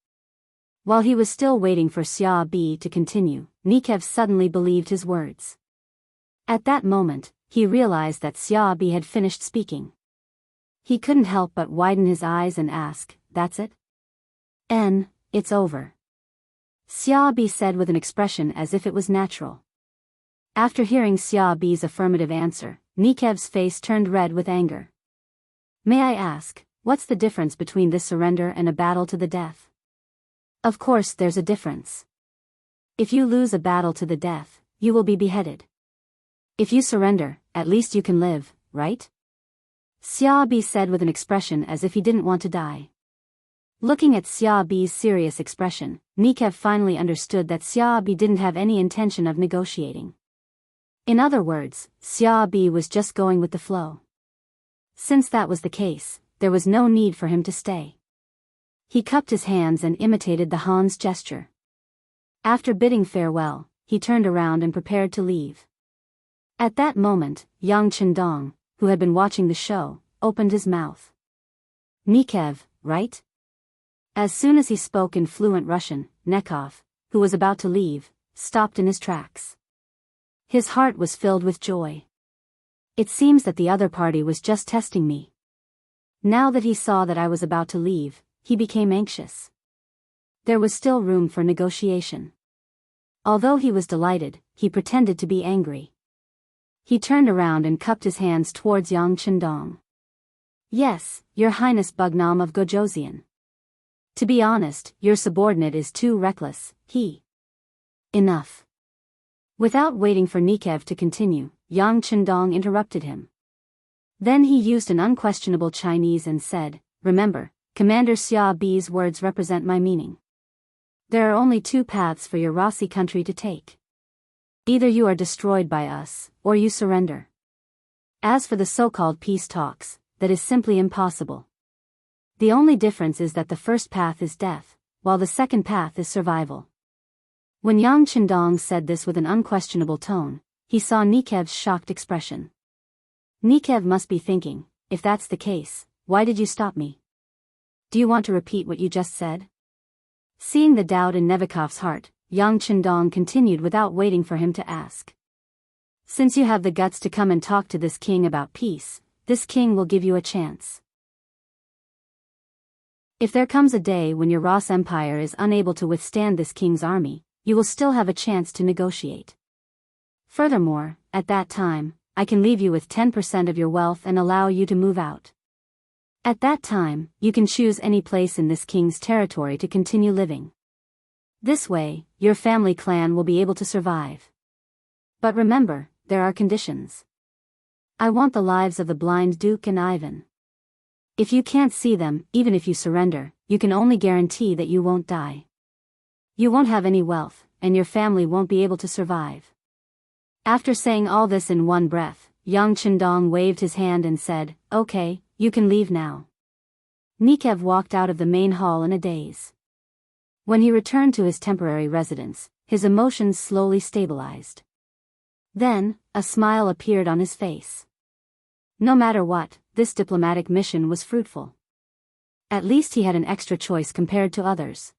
A: While he was still waiting for Xiaobi to continue, Nikev suddenly believed his words. At that moment, he realized that Xiaobi had finished speaking. He couldn't help but widen his eyes and ask, "That's it? It's over." Xiaobi said with an expression as if it was natural. After hearing Xiaobi's affirmative answer, Nikev's face turned red with anger. "May I ask, what's the difference between this surrender and a battle to the death?" "Of course there's a difference. If you lose a battle to the death, you will be beheaded. If you surrender, at least you can live, right?" Xiaobi said with an expression as if he didn't want to die. Looking at Xiaobi's serious expression, Nikev finally understood that Xiaobi didn't have any intention of negotiating. In other words, Xiaobi was just going with the flow. Since that was the case, there was no need for him to stay. He cupped his hands and imitated the Han's gesture. After bidding farewell, he turned around and prepared to leave. At that moment, Yang Chendong, who had been watching the show, opened his mouth. "Nikev, right?" As soon as he spoke in fluent Russian, Nekov, who was about to leave, stopped in his tracks. His heart was filled with joy. It seems that the other party was just testing me. Now that he saw that I was about to leave, he became anxious. There was still room for negotiation. Although he was delighted, he pretended to be angry. He turned around and cupped his hands towards Yang Chendong. "Yes, Your Highness Bugnam of Gojoseon. To be honest, your subordinate is too reckless, he..." "Enough." Without waiting for Nikev to continue, Yang Chendong interrupted him. Then he used an unquestionable Chinese and said, "Remember, Commander Xia Bi's words represent my meaning. There are only two paths for your Rossi country to take. Either you are destroyed by us, or you surrender. As for the so-called peace talks, that is simply impossible. The only difference is that the first path is death, while the second path is survival." When Yang Qindong said this with an unquestionable tone, he saw Nikev's shocked expression. Nikev must be thinking, if that's the case, why did you stop me? Do you want to repeat what you just said? Seeing the doubt in Nevikov's heart, Yang Qindong continued without waiting for him to ask. "Since you have the guts to come and talk to this king about peace, this king will give you a chance. If there comes a day when your Ross Empire is unable to withstand this king's army, you will still have a chance to negotiate. Furthermore, at that time, I can leave you with 10% of your wealth and allow you to move out. At that time, you can choose any place in this king's territory to continue living. This way, your family clan will be able to survive. But remember, there are conditions. I want the lives of the blind Duke and Ivan. If you can't see them, even if you surrender, you can only guarantee that you won't die. You won't have any wealth, and your family won't be able to survive." After saying all this in one breath, Yang Qindong waved his hand and said, "Okay, you can leave now." Nikev walked out of the main hall in a daze. When he returned to his temporary residence, his emotions slowly stabilized. Then, a smile appeared on his face. No matter what, this diplomatic mission was fruitful. At least he had an extra choice compared to others.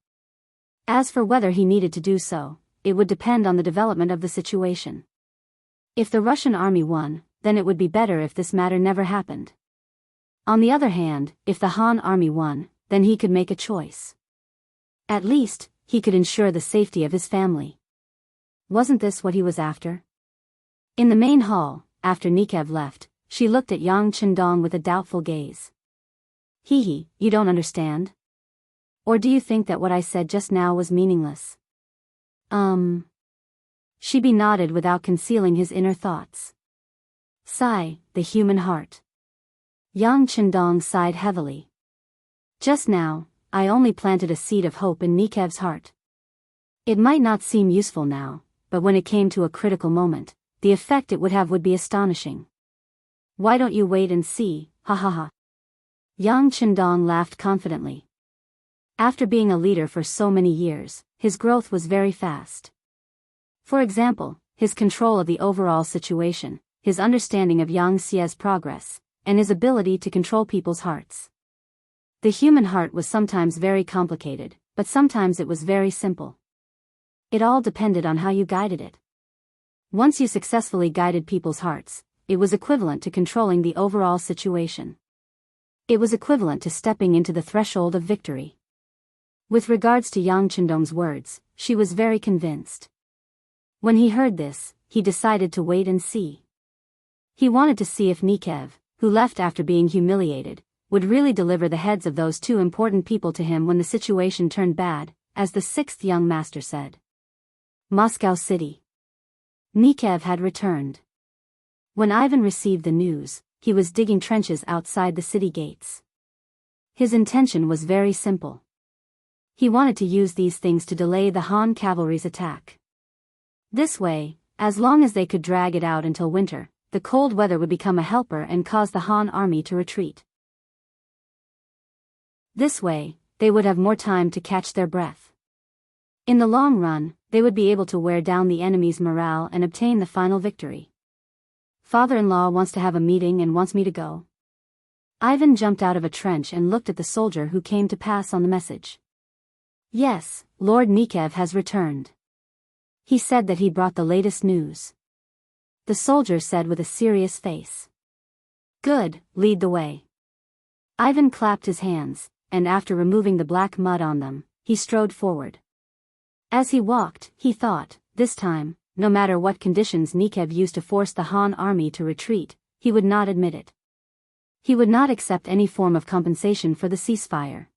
A: As for whether he needed to do so, it would depend on the development of the situation. If the Russian army won, then it would be better if this matter never happened. On the other hand, if the Han army won, then he could make a choice. At least, he could ensure the safety of his family. Wasn't this what he was after? In the main hall, after Nikev left, she looked at Yang Qindong with a doubtful gaze. "Hee, you don't understand? Or do you think that what I said just now was meaningless?" Shibi nodded without concealing his inner thoughts. Sigh, the human heart. Yang Qindong sighed heavily. Just now, I only planted a seed of hope in Nikev's heart. It might not seem useful now, but when it came to a critical moment, the effect it would have would be astonishing. Why don't you wait and see, ha ha ha. Yang Qindong laughed confidently. After being a leader for so many years, his growth was very fast. For example, his control of the overall situation, his understanding of Yang Xie's progress, and his ability to control people's hearts. The human heart was sometimes very complicated, but sometimes it was very simple. It all depended on how you guided it. Once you successfully guided people's hearts, it was equivalent to controlling the overall situation. It was equivalent to stepping into the threshold of victory. With regards to Yang Qindong's words, she was very convinced. When he heard this, he decided to wait and see. He wanted to see if Nikev, who left after being humiliated, would really deliver the heads of those two important people to him when the situation turned bad, as the sixth young master said. Moscow City. Nikev had returned. When Ivan received the news, he was digging trenches outside the city gates. His intention was very simple. He wanted to use these things to delay the Han cavalry's attack. This way, as long as they could drag it out until winter, the cold weather would become a helper and cause the Han army to retreat. This way, they would have more time to catch their breath. In the long run, they would be able to wear down the enemy's morale and obtain the final victory. Father-in-law wants to have a meeting and wants me to go. Ivan jumped out of a trench and looked at the soldier who came to pass on the message. Yes, Lord Nikev has returned. He said that he brought the latest news. The soldier said with a serious face. Good, lead the way. Ivan clapped his hands, and after removing the black mud on them, he strode forward. As he walked, he thought, this time, no matter what conditions Nikev used to force the Han army to retreat, he would not admit it. He would not accept any form of compensation for the ceasefire.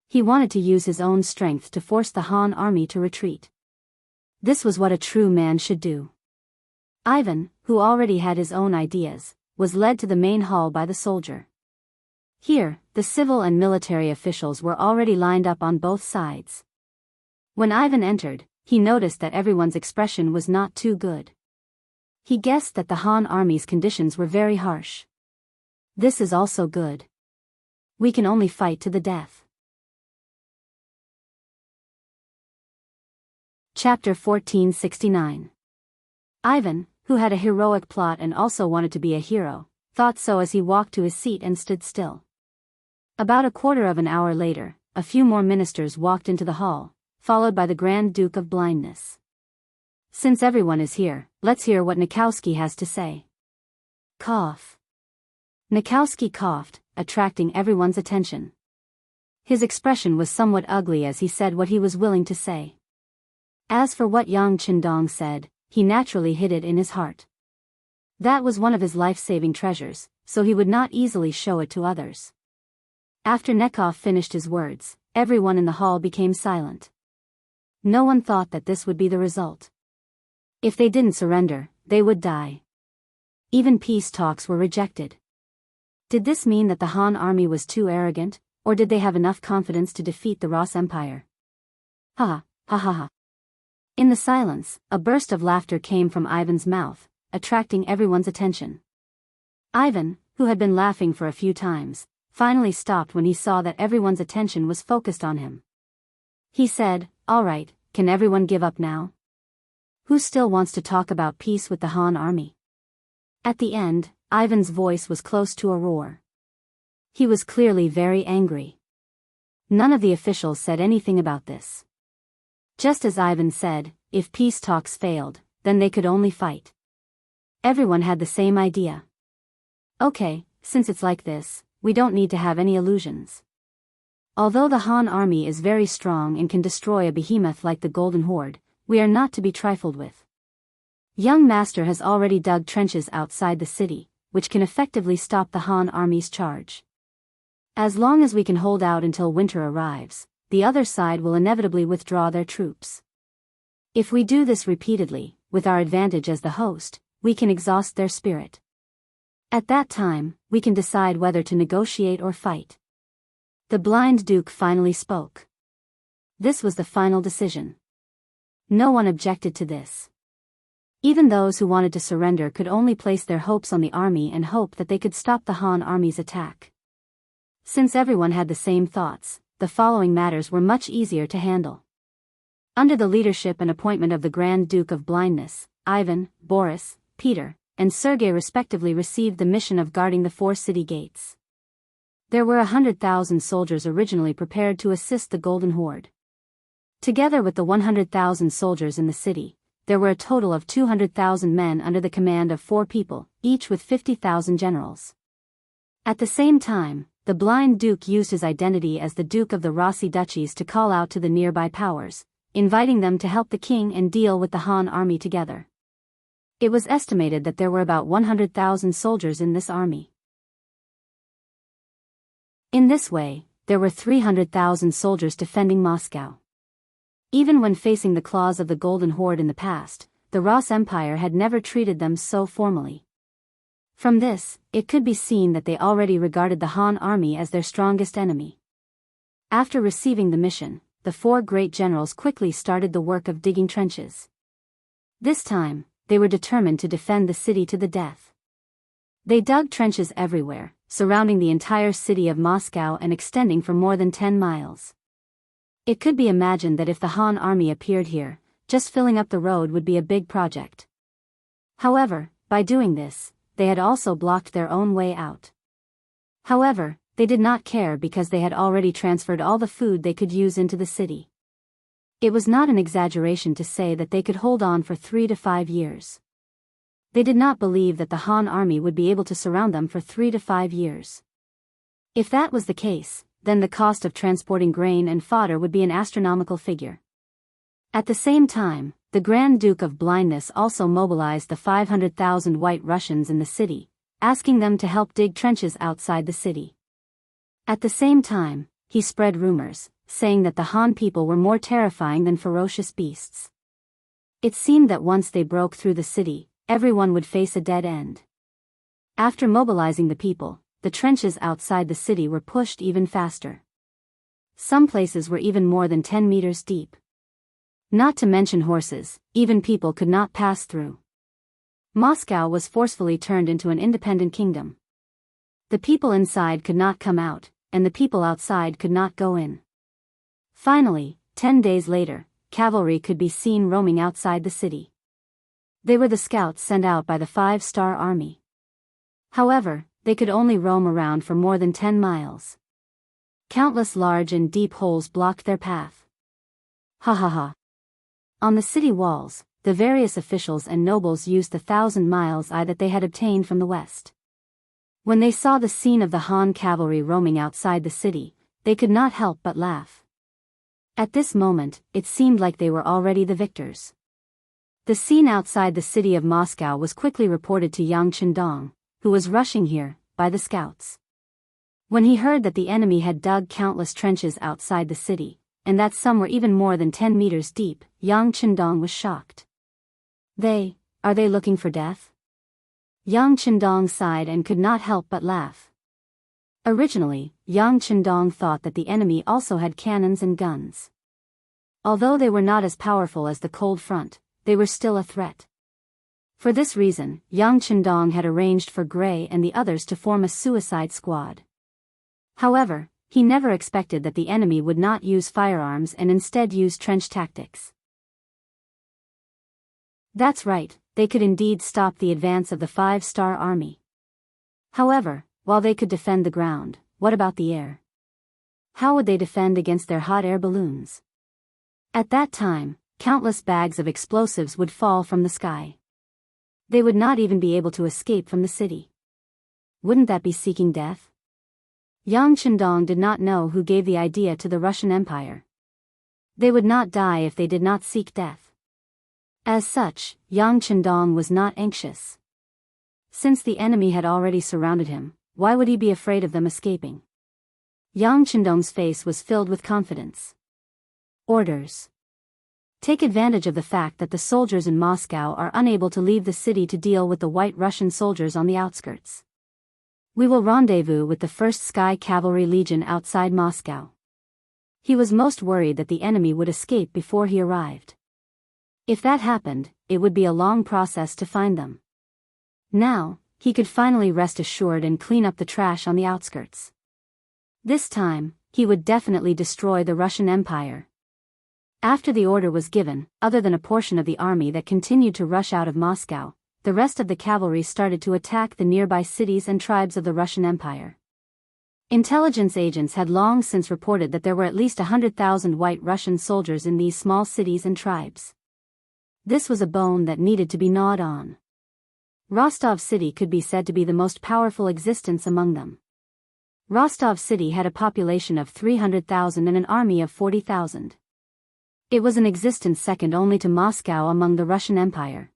A: He wanted to use his own strength to force the Han army to retreat. This was what a true man should do. Ivan, who already had his own ideas, was led to the main hall by the soldier. Here, the civil and military officials were already lined up on both sides. When Ivan entered, he noticed that everyone's expression was not too good. He guessed that the Han army's conditions were very harsh. This is also good. We can only fight to the death. Chapter 1469. Ivan, who had a heroic plot and also wanted to be a hero, thought so as he walked to his seat and stood still. About a quarter of an hour later, a few more ministers walked into the hall, followed by the Grand Duke of Blindness. Since everyone is here, let's hear what Nikowski has to say. Cough. Nikowski coughed, attracting everyone's attention. His expression was somewhat ugly as he said what he was willing to say. As for what Yang Qindong said, he naturally hid it in his heart. That was one of his life-saving treasures, so he would not easily show it to others. After Nekov finished his words, everyone in the hall became silent. No one thought that this would be the result. If they didn't surrender, they would die. Even peace talks were rejected. Did this mean that the Han army was too arrogant, or did they have enough confidence to defeat the Ross Empire? Ha ha ha ha. In the silence, a burst of laughter came from Ivan's mouth, attracting everyone's attention. Ivan, who had been laughing for a few times, finally stopped when he saw that everyone's attention was focused on him. He said, "All right, can everyone give up now? Who still wants to talk about peace with the Han army?" At the end, Ivan's voice was close to a roar. He was clearly very angry. None of the officials said anything about this. Just as Ivan said, if peace talks failed, then they could only fight. Everyone had the same idea. Okay, since it's like this, we don't need to have any illusions. Although the Han army is very strong and can destroy a behemoth like the Golden Horde, we are not to be trifled with. Young Master has already dug trenches outside the city, which can effectively stop the Han army's charge. As long as we can hold out until winter arrives, the other side will inevitably withdraw their troops. If we do this repeatedly, with our advantage as the host, we can exhaust their spirit. At that time, we can decide whether to negotiate or fight. The blind Duke finally spoke. This was the final decision. No one objected to this. Even those who wanted to surrender could only place their hopes on the army and hope that they could stop the Han army's attack. Since everyone had the same thoughts, the following matters were much easier to handle. Under the leadership and appointment of the Grand Duke of Blindness, Ivan, Boris, Peter, and Sergei respectively received the mission of guarding the 4 city gates. There were 100,000 soldiers originally prepared to assist the Golden Horde. Together with the 100,000 soldiers in the city, there were a total of 200,000 men under the command of 4 people, each with 50,000 generals. At the same time, the blind Duke used his identity as the Duke of the Rossi Duchies to call out to the nearby powers, inviting them to help the king and deal with the Han army together. It was estimated that there were about 100,000 soldiers in this army. In this way, there were 300,000 soldiers defending Moscow. Even when facing the claws of the Golden Horde in the past, the Ross Empire had never treated them so formally. From this, it could be seen that they already regarded the Han army as their strongest enemy. After receiving the mission, the 4 great generals quickly started the work of digging trenches. This time, they were determined to defend the city to the death. They dug trenches everywhere, surrounding the entire city of Moscow and extending for more than 10 miles. It could be imagined that if the Han army appeared here, just filling up the road would be a big project. However, by doing this, they had also blocked their own way out. However, they did not care because they had already transferred all the food they could use into the city. It was not an exaggeration to say that they could hold on for 3 to 5 years. They did not believe that the Han army would be able to surround them for 3 to 5 years. If that was the case, then the cost of transporting grain and fodder would be an astronomical figure. At the same time, the Grand Duke of Blindness also mobilized the 500,000 White Russians in the city, asking them to help dig trenches outside the city. At the same time, he spread rumors, saying that the Han people were more terrifying than ferocious beasts. It seemed that once they broke through the city, everyone would face a dead end. After mobilizing the people, the trenches outside the city were pushed even faster. Some places were even more than 10 meters deep. Not to mention horses, even people could not pass through. Moscow was forcefully turned into an independent kingdom. The people inside could not come out, and the people outside could not go in. Finally, 10 days later, cavalry could be seen roaming outside the city. They were the scouts sent out by the 5-star army. However, they could only roam around for more than 10 miles. Countless large and deep holes blocked their path. Ha ha ha. On the city walls, the various officials and nobles used the 1,000 miles eye that they had obtained from the west. When they saw the scene of the Han cavalry roaming outside the city, they could not help but laugh. At this moment, it seemed like they were already the victors. The scene outside the city of Moscow was quickly reported to Yang Chendong, who was rushing here, by the scouts. When he heard that the enemy had dug countless trenches outside the city, and that some were even more than 10 meters deep, Yang Chendong was shocked. Are they looking for death? Yang Chendong sighed and could not help but laugh. Originally, Yang Chendong thought that the enemy also had cannons and guns. Although they were not as powerful as the Cold Front, they were still a threat. For this reason, Yang Chendong had arranged for Gray and the others to form a suicide squad. However, he never expected that the enemy would not use firearms and instead use trench tactics. That's right, they could indeed stop the advance of the 5-star army. However, while they could defend the ground, what about the air? How would they defend against their hot air balloons? At that time, countless bags of explosives would fall from the sky. They would not even be able to escape from the city. Wouldn't that be seeking death? Yang Chendong did not know who gave the idea to the Russian Empire. They would not die if they did not seek death. As such, Yang Chendong was not anxious. Since the enemy had already surrounded him, why would he be afraid of them escaping? Yang Chendong's face was filled with confidence. Orders. Take advantage of the fact that the soldiers in Moscow are unable to leave the city to deal with the White Russian soldiers on the outskirts. We will rendezvous with the 1st Sky Cavalry Legion outside Moscow. He was most worried that the enemy would escape before he arrived. If that happened, it would be a long process to find them. Now, he could finally rest assured and clean up the trash on the outskirts. This time, he would definitely destroy the Russian Empire. After the order was given, other than a portion of the army that continued to rush out of Moscow, the rest of the cavalry started to attack the nearby cities and tribes of the Russian Empire. Intelligence agents had long since reported that there were at least 100,000 White Russian soldiers in these small cities and tribes. This was a bone that needed to be gnawed on. Rostov City could be said to be the most powerful existence among them. Rostov City had a population of 300,000 and an army of 40,000. It was an existence second only to Moscow among the Russian Empire.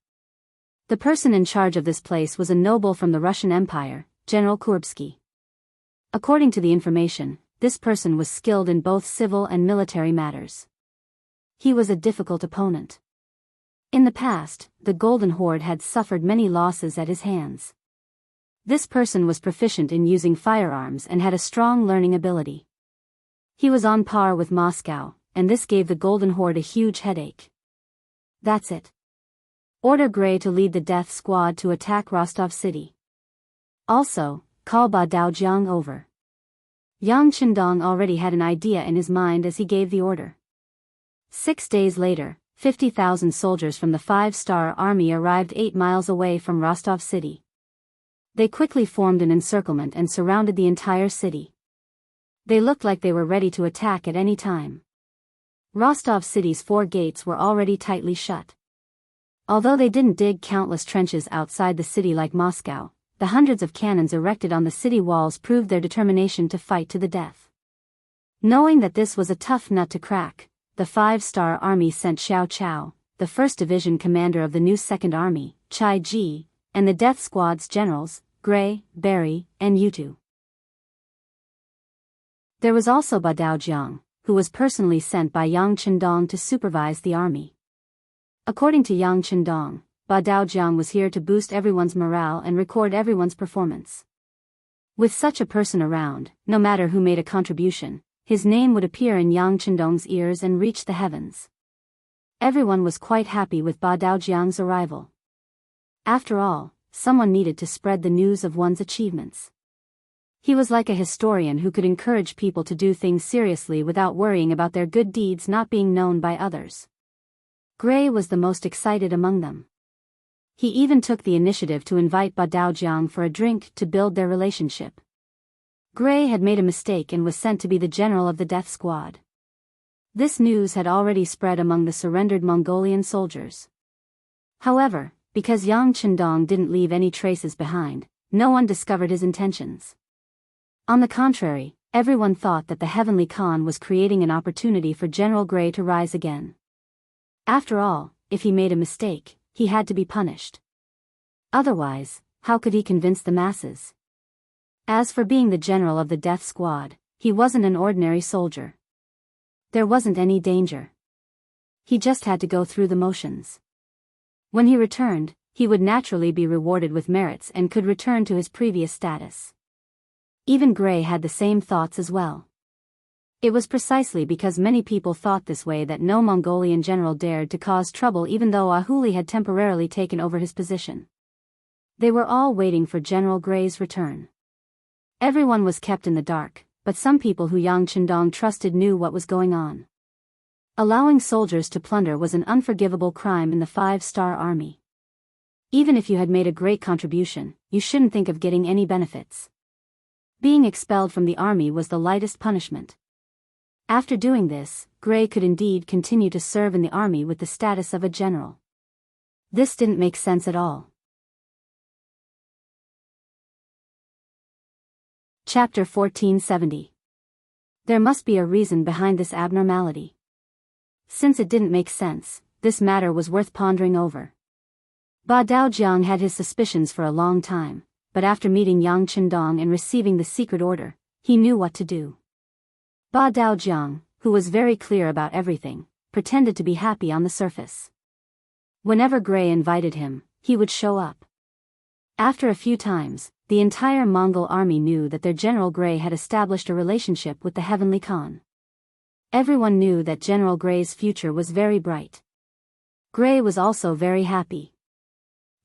A: The person in charge of this place was a noble from the Russian Empire, General Kurbsky. According to the information, this person was skilled in both civil and military matters. He was a difficult opponent. In the past, the Golden Horde had suffered many losses at his hands. This person was proficient in using firearms and had a strong learning ability. He was on par with Moscow, and this gave the Golden Horde a huge headache. That's it. Order Gray to lead the Death Squad to attack Rostov City. Also, call Daojiang over. Yang Chendong already had an idea in his mind as he gave the order. 6 days later, 50,000 soldiers from the 5-star army arrived 8 miles away from Rostov City. They quickly formed an encirclement and surrounded the entire city. They looked like they were ready to attack at any time. Rostov City's 4 gates were already tightly shut. Although they didn't dig countless trenches outside the city like Moscow, the hundreds of cannons erected on the city walls proved their determination to fight to the death. Knowing that this was a tough nut to crack, the 5-star army sent Xiao Chao, the 1st Division commander of the new 2nd Army, Chai Ji, and the Death Squad's generals, Gray, Barry, and Yutu. There was also Daojiang, who was personally sent by Yang Chendong to supervise the army. According to Yang Chendong, Ba Daojiang was here to boost everyone's morale and record everyone's performance. With such a person around, no matter who made a contribution, his name would appear in Yang Chendong's ears and reach the heavens. Everyone was quite happy with Ba Daojiang's arrival. After all, someone needed to spread the news of one's achievements. He was like a historian who could encourage people to do things seriously without worrying about their good deeds not being known by others. Gray was the most excited among them. He even took the initiative to invite Ba Daojiang for a drink to build their relationship. Gray had made a mistake and was sent to be the general of the death squad. This news had already spread among the surrendered Mongolian soldiers. However, because Yang Chendong didn't leave any traces behind, no one discovered his intentions. On the contrary, everyone thought that the Heavenly Khan was creating an opportunity for General Gray to rise again. After all, if he made a mistake, he had to be punished. Otherwise, how could he convince the masses? As for being the general of the death squad, he wasn't an ordinary soldier. There wasn't any danger. He just had to go through the motions. When he returned, he would naturally be rewarded with merits and could return to his previous status. Even Gray had the same thoughts as well. It was precisely because many people thought this way that no Mongolian general dared to cause trouble even though Ahuli had temporarily taken over his position. They were all waiting for General Gray's return. Everyone was kept in the dark, but some people who Yang Chendong trusted knew what was going on. Allowing soldiers to plunder was an unforgivable crime in the 5-star army. Even if you had made a great contribution, you shouldn't think of getting any benefits. Being expelled from the army was the lightest punishment. After doing this, Gray could indeed continue to serve in the army with the status of a general. This didn't make sense at all. Chapter 1470. There must be a reason behind this abnormality. Since it didn't make sense, this matter was worth pondering over. Ba Daojiang had his suspicions for a long time, but after meeting Yang Chendong and receiving the secret order, he knew what to do. Ba Daojiang, who was very clear about everything, pretended to be happy on the surface. Whenever Gray invited him, he would show up. After a few times, the entire Mongol army knew that their General Gray had established a relationship with the Heavenly Khan. Everyone knew that General Gray's future was very bright. Gray was also very happy.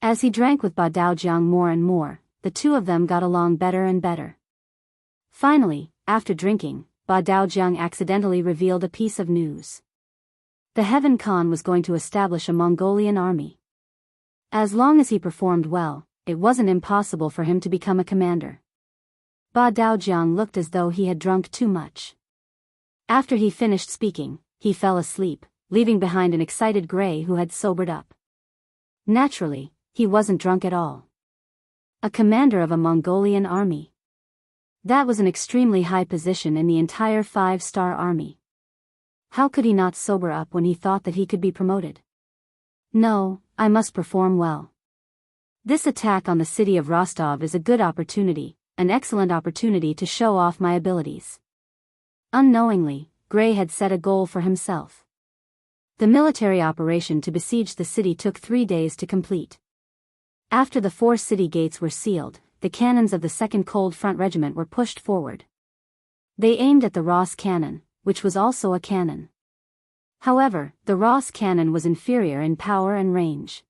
A: As he drank with Ba Daojiang more and more, the two of them got along better and better. Finally, after drinking, Ba Daojiang accidentally revealed a piece of news. The Heaven Khan was going to establish a Mongolian army. As long as he performed well, it wasn't impossible for him to become a commander. Ba Daojiang looked as though he had drunk too much. After he finished speaking, he fell asleep, leaving behind an excited Gray who had sobered up. Naturally, he wasn't drunk at all. A commander of a Mongolian army. That was an extremely high position in the entire 5-star army. How could he not sober up when he thought that he could be promoted? No, I must perform well. This attack on the city of Rostov is a good opportunity, an excellent opportunity to show off my abilities. Unknowingly, Gray had set a goal for himself. The military operation to besiege the city took 3 days to complete. After the 4 city gates were sealed, the cannons of the 2nd Cold Front Regiment were pushed forward. They aimed at the Ross cannon, which was also a cannon. However, the Ross cannon was inferior in power and range.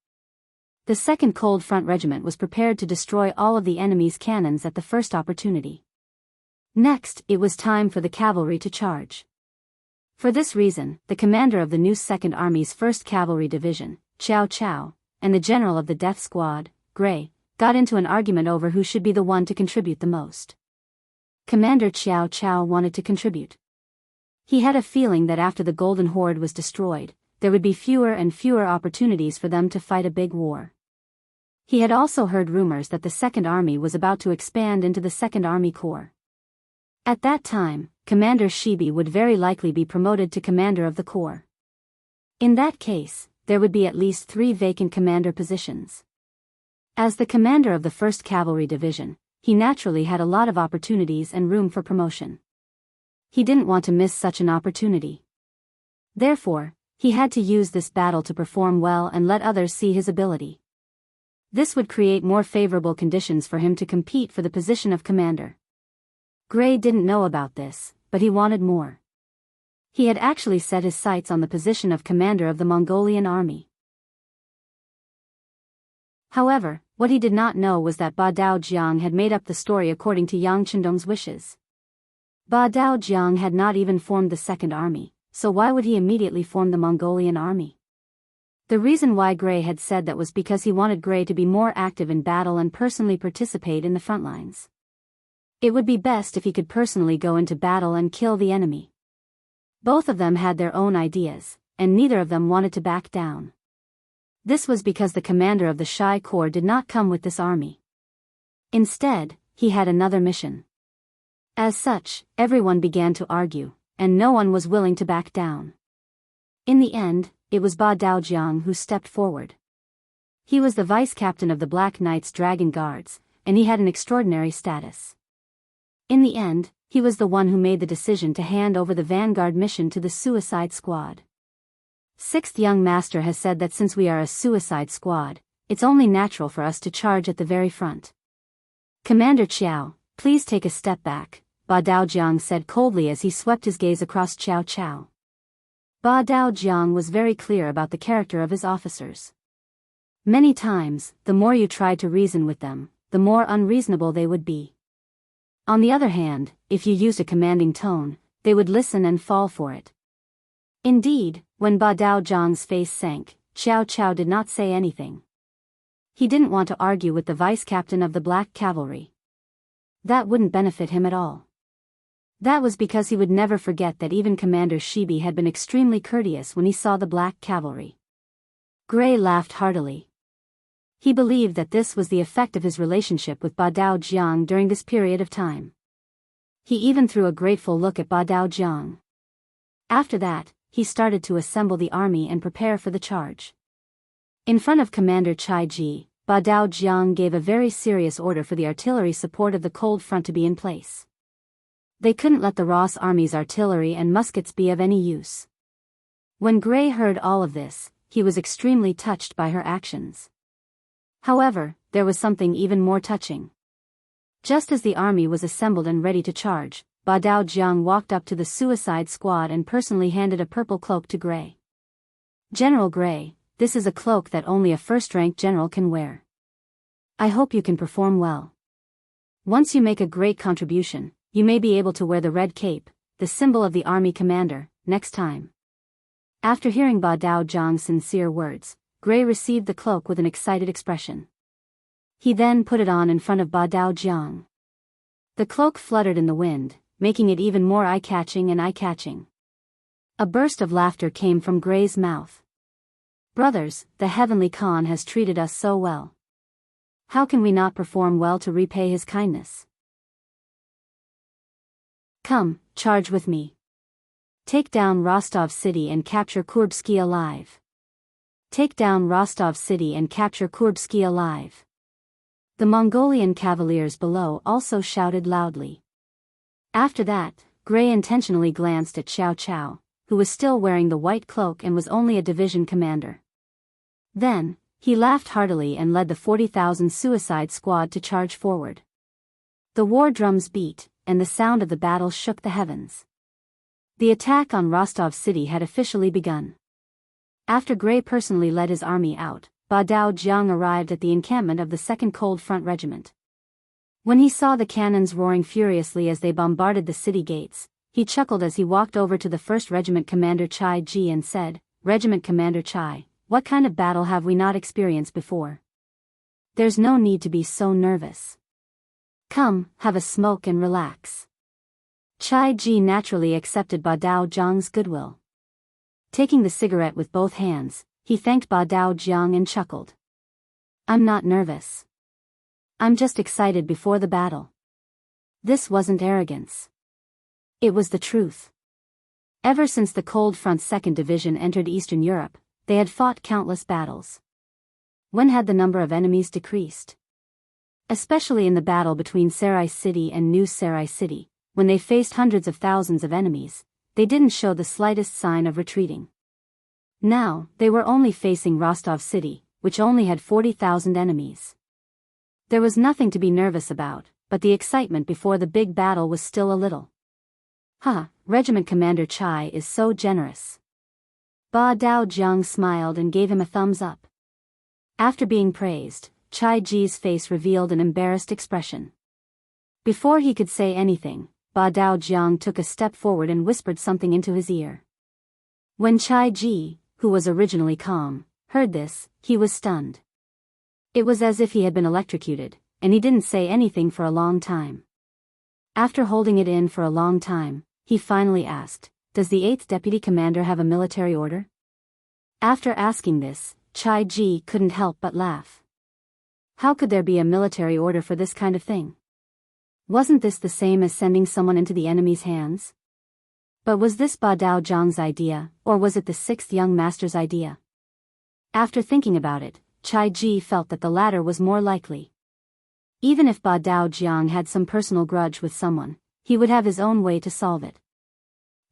A: The 2nd Cold Front Regiment was prepared to destroy all of the enemy's cannons at the first opportunity. Next, it was time for the cavalry to charge. For this reason, the commander of the new 2nd Army's 1st Cavalry Division, Chow Chow, and the general of the death squad, Gray, got into an argument over who should be the one to contribute the most. Commander Chow Chow wanted to contribute. He had a feeling that after the Golden Horde was destroyed, there would be fewer and fewer opportunities for them to fight a big war. He had also heard rumors that the 2nd Army was about to expand into the 2nd Army Corps. At that time, Commander Shibi would very likely be promoted to commander of the corps. In that case, there would be at least 3 vacant commander positions. As the commander of the 1st Cavalry Division, he naturally had a lot of opportunities and room for promotion. He didn't want to miss such an opportunity. Therefore, he had to use this battle to perform well and let others see his ability. This would create more favorable conditions for him to compete for the position of commander. Gray didn't know about this, but he wanted more. He had actually set his sights on the position of commander of the Mongolian army. However, what he did not know was that Ba Daojiang had made up the story according to Yang Chendong's wishes. Ba Daojiang had not even formed the second army, so why would he immediately form the Mongolian army? The reason why Gray had said that was because he wanted Gray to be more active in battle and personally participate in the front lines. It would be best if he could personally go into battle and kill the enemy. Both of them had their own ideas, and neither of them wanted to back down. This was because the commander of the Shai Corps did not come with this army. Instead, he had another mission. As such, everyone began to argue, and no one was willing to back down. In the end, it was Ba Daojiang who stepped forward. He was the vice captain of the Black Knight's Dragon Guards, and he had an extraordinary status. In the end, he was the one who made the decision to hand over the Vanguard mission to the Suicide Squad. Sixth Young Master has said that since we are a Suicide Squad, it's only natural for us to charge at the very front. Commander Qiao, please take a step back, Ba Daojiang said coldly as he swept his gaze across Qiao Qiao. Ba Daojiang was very clear about the character of his officers. Many times, the more you tried to reason with them, the more unreasonable they would be. On the other hand, if you used a commanding tone, they would listen and fall for it. Indeed, when Ba Daojiang's face sank, Qiao Qiao did not say anything. He didn't want to argue with the vice captain of the Black Cavalry. That wouldn't benefit him at all. That was because he would never forget that even Commander Shibi had been extremely courteous when he saw the Black Cavalry. Gray laughed heartily. He believed that this was the effect of his relationship with Ba Daojiang during this period of time. He even threw a grateful look at Ba Daojiang. After that, he started to assemble the army and prepare for the charge. In front of Commander Chai Ji, Ba Daojiang gave a very serious order for the artillery support of the cold front to be in place. They couldn't let the Ross army's artillery and muskets be of any use. When Gray heard all of this, he was extremely touched by her actions. However, there was something even more touching. Just as the army was assembled and ready to charge, Ba Daojiang walked up to the Suicide Squad and personally handed a purple cloak to Gray. General Gray, this is a cloak that only a first-rank general can wear. I hope you can perform well. Once you make a great contribution, you may be able to wear the red cape, the symbol of the army commander, next time. After hearing Ba Daojiang's sincere words, Gray received the cloak with an excited expression. He then put it on in front of Ba Daojiang. The cloak fluttered in the wind, making it even more eye-catching and eye-catching. A burst of laughter came from Gray's mouth. Brothers, the Heavenly Khan has treated us so well. How can we not perform well to repay his kindness? Come, charge with me. Take down Rostov City and capture Kurbsky alive. Take down Rostov City and capture Kurbsky alive. The Mongolian cavaliers below also shouted loudly. After that, Gray intentionally glanced at Qiao Qiao, who was still wearing the white cloak and was only a division commander. Then, he laughed heartily and led the 40,000 Suicide Squad to charge forward. The war drums beat, and the sound of the battle shook the heavens. The attack on Rostov City had officially begun. After Gray personally led his army out, Ba Daojiang arrived at the encampment of the 2nd Cold Front Regiment. When he saw the cannons roaring furiously as they bombarded the city gates, he chuckled as he walked over to the 1st Regiment Commander Chai Ji and said, "Regiment Commander Chai, what kind of battle have we not experienced before? There's no need to be so nervous. Come, have a smoke and relax." Chai Ji naturally accepted Ba Daojiang's goodwill. Taking the cigarette with both hands, he thanked Ba Daojiang and chuckled. "I'm not nervous. I'm just excited before the battle." This wasn't arrogance. It was the truth. Ever since the Cold Front 2nd Division entered Eastern Europe, they had fought countless battles. When had the number of enemies decreased? Especially in the battle between Sarai City and New Sarai City, when they faced hundreds of thousands of enemies, they didn't show the slightest sign of retreating. Now, they were only facing Rostov City, which only had 40,000 enemies. There was nothing to be nervous about, but the excitement before the big battle was still a little. Regiment Commander Chai is so generous. Ba Dao Jiang smiled and gave him a thumbs up. After being praised, Chai Ji's face revealed an embarrassed expression. Before he could say anything, Ba Dao Jiang took a step forward and whispered something into his ear. When Chai Ji, who was originally calm, heard this, he was stunned. It was as if he had been electrocuted, and he didn't say anything for a long time. After holding it in for a long time, he finally asked, "Does the 8th Deputy Commander have a military order?" After asking this, Chai Ji couldn't help but laugh. How could there be a military order for this kind of thing? Wasn't this the same as sending someone into the enemy's hands? But was this Ba Dao Jiang's idea, or was it the 6th young master's idea? After thinking about it, Chai Ji felt that the latter was more likely. Even if Ba Dao Jiang had some personal grudge with someone, he would have his own way to solve it.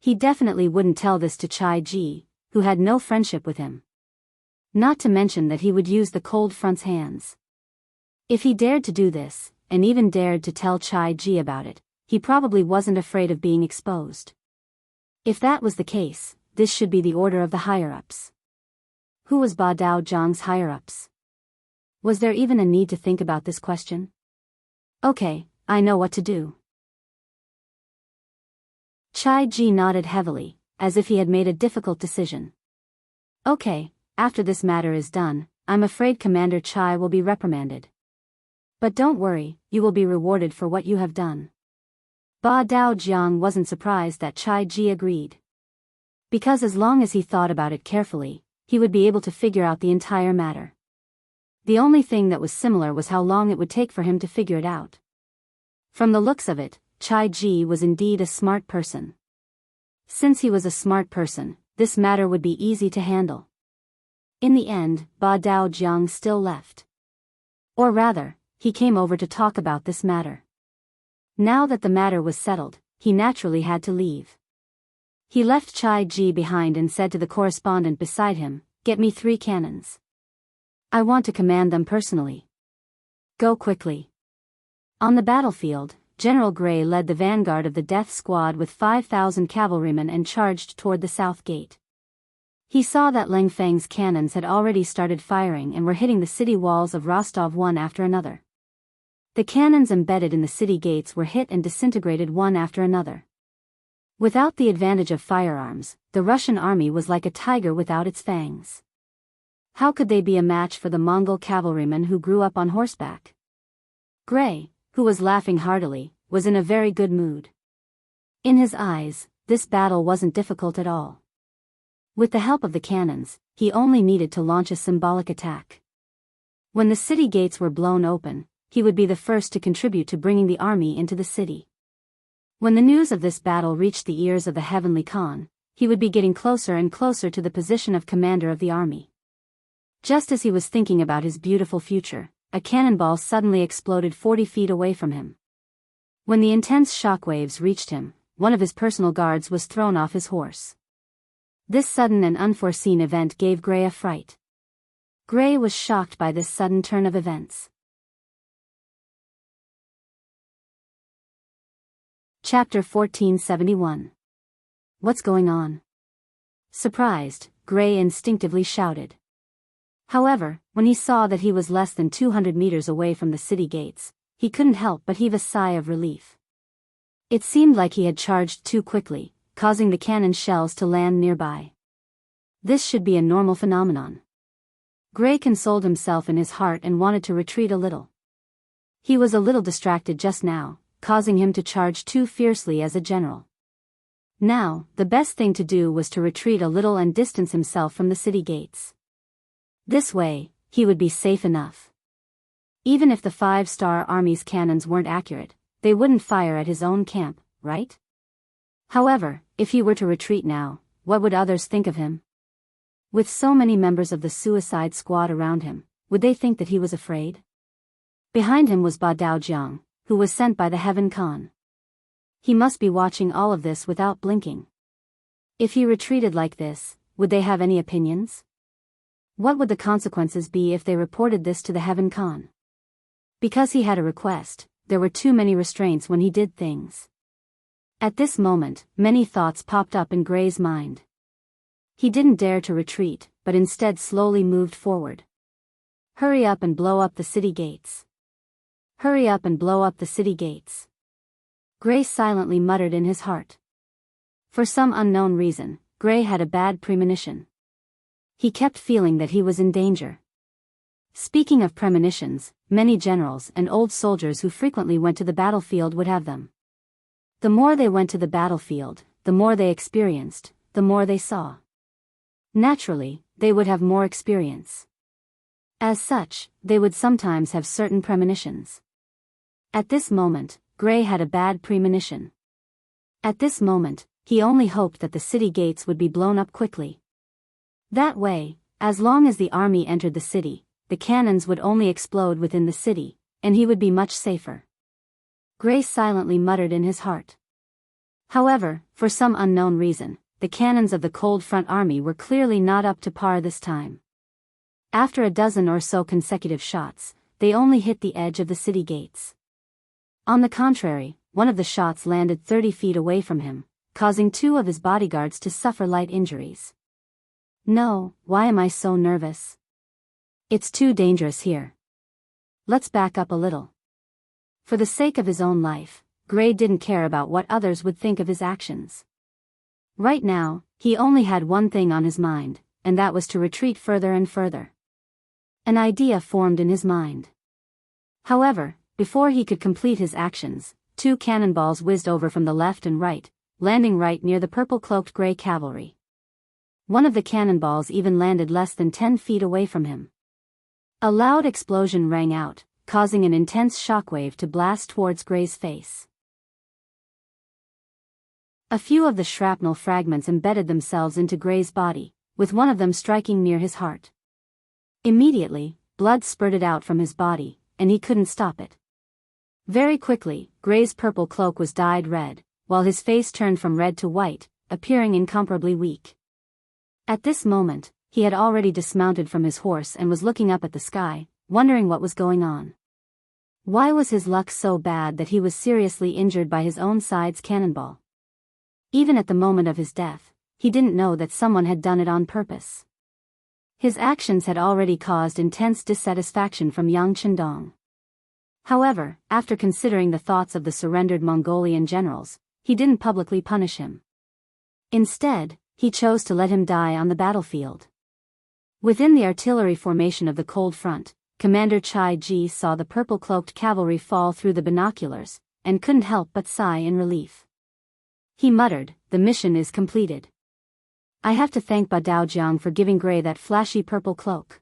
A: He definitely wouldn't tell this to Chai Ji, who had no friendship with him. Not to mention that he would use the cold front's hands. If he dared to do this, and even dared to tell Chai Ji about it, he probably wasn't afraid of being exposed. If that was the case, this should be the order of the higher-ups. Who was Ba Dao Jiang's higher-ups? Was there even a need to think about this question? Okay, I know what to do. Chai Ji nodded heavily, as if he had made a difficult decision. Okay, after this matter is done, I'm afraid Commander Chai will be reprimanded. But don't worry, you will be rewarded for what you have done. Ba Dao Jiang wasn't surprised that Chai Ji agreed. Because as long as he thought about it carefully, he would be able to figure out the entire matter. The only thing that was similar was how long it would take for him to figure it out. From the looks of it, Chai Ji was indeed a smart person. Since he was a smart person, this matter would be easy to handle. In the end, Ba Dao Jiang still left. Or rather, he came over to talk about this matter. Now that the matter was settled, he naturally had to leave. He left Chai Ji behind and said to the correspondent beside him, "Get me 3 cannons. I want to command them personally. Go quickly." On the battlefield, General Gray led the vanguard of the death squad with 5,000 cavalrymen and charged toward the south gate. He saw that Leng Feng's cannons had already started firing and were hitting the city walls of Rostov one after another. The cannons embedded in the city gates were hit and disintegrated one after another. Without the advantage of firearms, the Russian army was like a tiger without its fangs. How could they be a match for the Mongol cavalrymen who grew up on horseback? Gray, who was laughing heartily, was in a very good mood. In his eyes, this battle wasn't difficult at all. With the help of the cannons, he only needed to launch a symbolic attack. When the city gates were blown open, he would be the first to contribute to bringing the army into the city. When the news of this battle reached the ears of the Heavenly Khan, he would be getting closer and closer to the position of commander of the army. Just as he was thinking about his beautiful future, a cannonball suddenly exploded 40 feet away from him. When the intense shockwaves reached him, one of his personal guards was thrown off his horse. This sudden and unforeseen event gave Gray a fright. Gray was shocked by this sudden turn of events. Chapter 1471. What's going on? Surprised, Gray instinctively shouted. However, when he saw that he was less than 200 meters away from the city gates, he couldn't help but heave a sigh of relief. It seemed like he had charged too quickly, causing the cannon shells to land nearby. This should be a normal phenomenon. Gray consoled himself in his heart and wanted to retreat a little. He was a little distracted just now, causing him to charge too fiercely as a general. Now, the best thing to do was to retreat a little and distance himself from the city gates. This way, he would be safe enough. Even if the 5-star army's cannons weren't accurate, they wouldn't fire at his own camp, right? However, if he were to retreat now, what would others think of him? With so many members of the suicide squad around him, would they think that he was afraid? Behind him was Ba Dao Jiang, who was sent by the Heaven Khan. He must be watching all of this without blinking. If he retreated like this, would they have any opinions? What would the consequences be if they reported this to the Heaven Khan? Because he had a request, there were too many restraints when he did things. At this moment, many thoughts popped up in Gray's mind. He didn't dare to retreat, but instead slowly moved forward. Hurry up and blow up the city gates. Hurry up and blow up the city gates. Gray silently muttered in his heart. For some unknown reason, Gray had a bad premonition. He kept feeling that he was in danger. Speaking of premonitions, many generals and old soldiers who frequently went to the battlefield would have them. The more they went to the battlefield, the more they experienced, the more they saw. Naturally, they would have more experience. As such, they would sometimes have certain premonitions. At this moment, Gray had a bad premonition. At this moment, he only hoped that the city gates would be blown up quickly. That way, as long as the army entered the city, the cannons would only explode within the city, and he would be much safer. Gray silently muttered in his heart. However, for some unknown reason, the cannons of the Cold Front Army were clearly not up to par this time. After a dozen or so consecutive shots, they only hit the edge of the city gates. On the contrary, one of the shots landed 30 feet away from him, causing 2 of his bodyguards to suffer light injuries. No, why am I so nervous? It's too dangerous here. Let's back up a little. For the sake of his own life, Gray didn't care about what others would think of his actions. Right now, he only had one thing on his mind, and that was to retreat further and further. An idea formed in his mind. However, before he could complete his actions, 2 cannonballs whizzed over from the left and right, landing right near the purple-cloaked Gray cavalry. One of the cannonballs even landed less than 10 feet away from him. A loud explosion rang out, causing an intense shockwave to blast towards Gray's face. A few of the shrapnel fragments embedded themselves into Gray's body, with one of them striking near his heart. Immediately, blood spurted out from his body, and he couldn't stop it. Very quickly, Gray's purple cloak was dyed red, while his face turned from red to white, appearing incomparably weak. At this moment, he had already dismounted from his horse and was looking up at the sky, wondering what was going on. Why was his luck so bad that he was seriously injured by his own side's cannonball? Even at the moment of his death, he didn't know that someone had done it on purpose. His actions had already caused intense dissatisfaction from Yang Chendong. However, after considering the thoughts of the surrendered Mongolian generals, he didn't publicly punish him. Instead, he chose to let him die on the battlefield. Within the artillery formation of the Cold Front, Commander Chai Ji saw the purple-cloaked cavalry fall through the binoculars, and couldn't help but sigh in relief. He muttered, "The mission is completed. I have to thank Biyao Jiang for giving Gray that flashy purple cloak.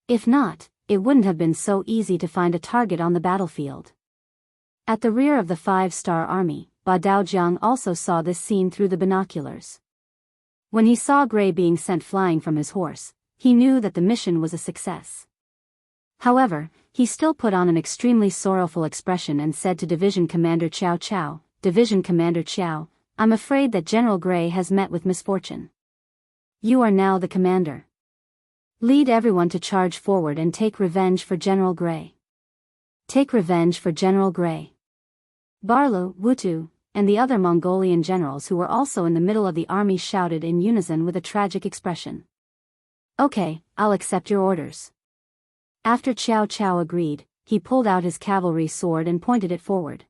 A: If not, it wouldn't have been so easy to find a target on the battlefield." At the rear of the 5-star army, Biyao Jiang also saw this scene through the binoculars. When he saw Gray being sent flying from his horse, he knew that the mission was a success. However, he still put on an extremely sorrowful expression and said to Division Commander Chow Chow, "Division Commander Chow, I'm afraid that General Gray has met with misfortune. You are now the commander. Lead everyone to charge forward and take revenge for General Gray. Take revenge for General Gray." Barlow, Wutu, and the other Mongolian generals who were also in the middle of the army shouted in unison with a tragic expression. "Okay, I'll accept your orders." After Chow Chow agreed, he pulled out his cavalry sword and pointed it forward.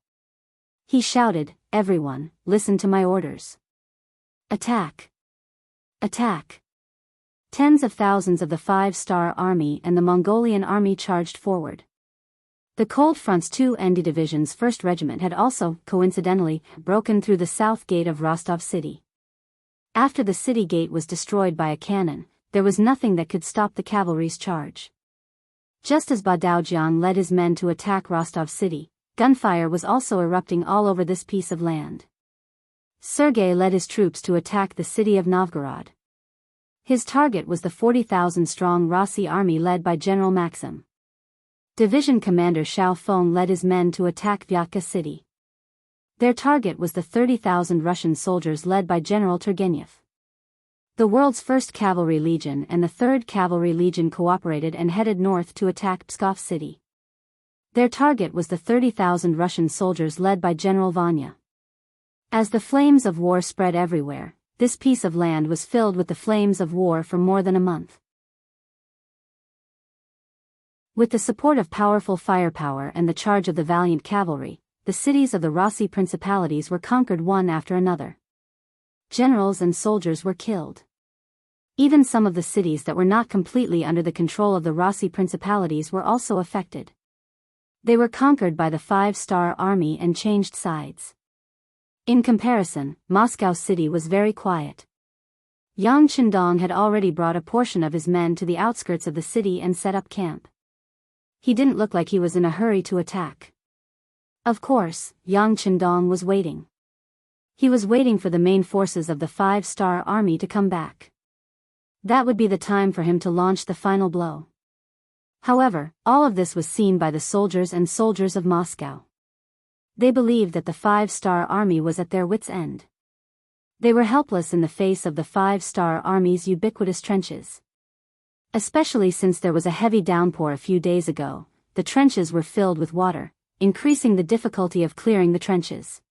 A: He shouted, "Everyone, listen to my orders. Attack! Attack!" Tens of thousands of the 5-star army and the Mongolian army charged forward. The Cold Front's 2 ND Division's 1st Regiment had also, coincidentally, broken through the south gate of Rostov City. After the city gate was destroyed by a cannon, there was nothing that could stop the cavalry's charge. Just as Biyao Jiang led his men to attack Rostov City, gunfire was also erupting all over this piece of land. Sergei led his troops to attack the city of Novgorod. His target was the 40,000-strong Rossi army led by General Maxim. Division Commander Xiao Feng led his men to attack Vyatka City. Their target was the 30,000 Russian soldiers led by General Turgenev. The world's 1st Cavalry Legion and the 3rd Cavalry Legion cooperated and headed north to attack Pskov city. Their target was the 30,000 Russian soldiers led by General Vanya. As the flames of war spread everywhere, this piece of land was filled with the flames of war for more than a month. With the support of powerful firepower and the charge of the valiant cavalry, the cities of the Rossi principalities were conquered one after another. Generals and soldiers were killed. Even some of the cities that were not completely under the control of the Rossi principalities were also affected. They were conquered by the 5-star army and changed sides. In comparison, Moscow city was very quiet. Yang Qindong had already brought a portion of his men to the outskirts of the city and set up camp. He didn't look like he was in a hurry to attack. Of course, Yang Qindong was waiting. He was waiting for the main forces of the 5-star army to come back. That would be the time for him to launch the final blow. However, all of this was seen by the soldiers and soldiers of Moscow. They believed that the 5-star army was at their wits' end. They were helpless in the face of the 5-star army's ubiquitous trenches. Especially since there was a heavy downpour a few days ago, the trenches were filled with water, increasing the difficulty of clearing the trenches.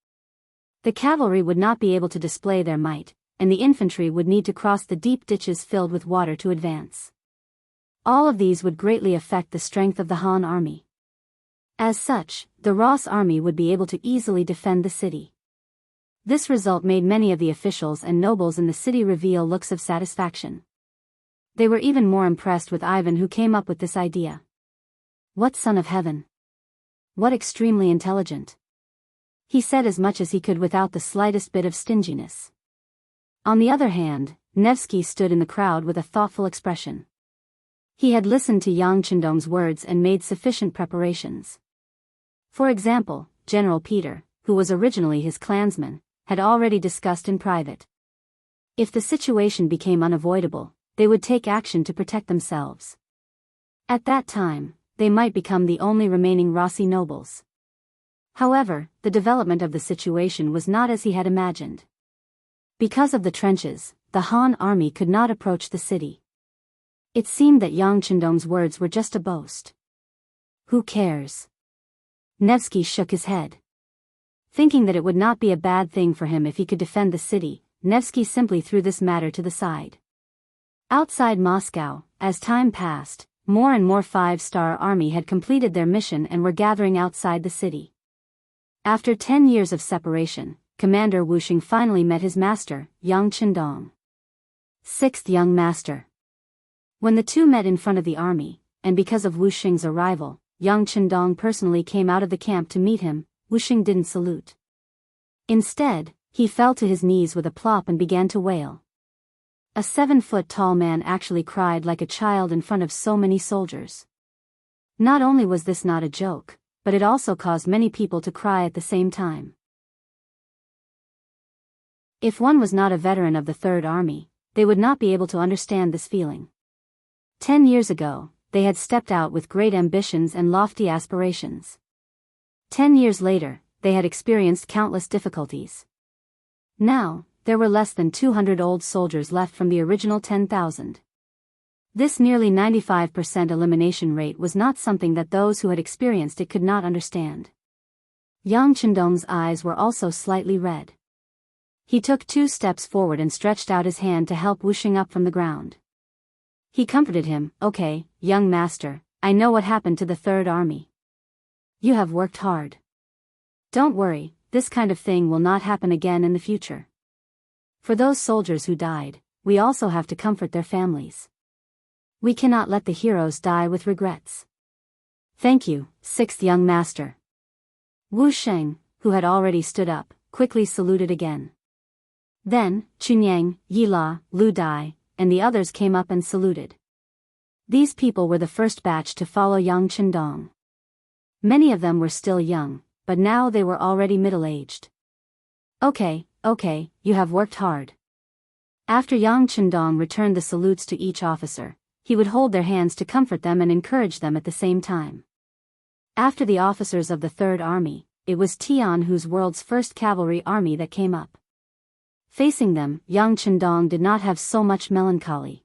A: The cavalry would not be able to display their might, and the infantry would need to cross the deep ditches filled with water to advance. All of these would greatly affect the strength of the Han army. As such, the Ross army would be able to easily defend the city. This result made many of the officials and nobles in the city reveal looks of satisfaction. They were even more impressed with Ivan, who came up with this idea. What son of heaven! What extremely intelligent! He said as much as he could without the slightest bit of stinginess. On the other hand, Nevsky stood in the crowd with a thoughtful expression. He had listened to Yang Qindong's words and made sufficient preparations. For example, General Peter, who was originally his clansman, had already discussed in private. If the situation became unavoidable, they would take action to protect themselves. At that time, they might become the only remaining Rossi nobles. However, the development of the situation was not as he had imagined. Because of the trenches, the Han army could not approach the city. It seemed that Yang Qindong's words were just a boast. Who cares? Nevsky shook his head. Thinking that it would not be a bad thing for him if he could defend the city, Nevsky simply threw this matter to the side. Outside Moscow, as time passed, more and more 5-star army had completed their mission and were gathering outside the city. After 10 years of separation, Commander Wuxia finally met his master, Yang Qindong. 6th Young Master. When the two met in front of the army, and because of Wuxia's arrival, Yang Qindong personally came out of the camp to meet him. Wuxia didn't salute. Instead, he fell to his knees with a plop and began to wail. A 7-foot-tall man actually cried like a child in front of so many soldiers. Not only was this not a joke, but it also caused many people to cry at the same time. If one was not a veteran of the Third Army, they would not be able to understand this feeling. 10 years ago, they had stepped out with great ambitions and lofty aspirations. 10 years later, they had experienced countless difficulties. Now, there were less than 200 old soldiers left from the original 10,000. This nearly 95% elimination rate was not something that those who had experienced it could not understand. Yang Qindong's eyes were also slightly red. He took 2 steps forward and stretched out his hand to help Wuxia up from the ground. He comforted him. Okay, young master, I know what happened to the Third Army. You have worked hard. Don't worry, this kind of thing will not happen again in the future. For those soldiers who died, we also have to comfort their families. We cannot let the heroes die with regrets. Thank you, 6th Young Master. Wuxia, who had already stood up, quickly saluted again. Then, Chunyang, Yila, Lu Dai, and the others came up and saluted. These people were the first batch to follow Yang Qindong. Many of them were still young, but now they were already middle-aged. Okay, you have worked hard. After Yang Qindong returned the salutes to each officer, he would hold their hands to comfort them and encourage them at the same time. After the officers of the Third Army, it was Tianhu's world's first cavalry army that came up. Facing them, young Chendong did not have so much melancholy.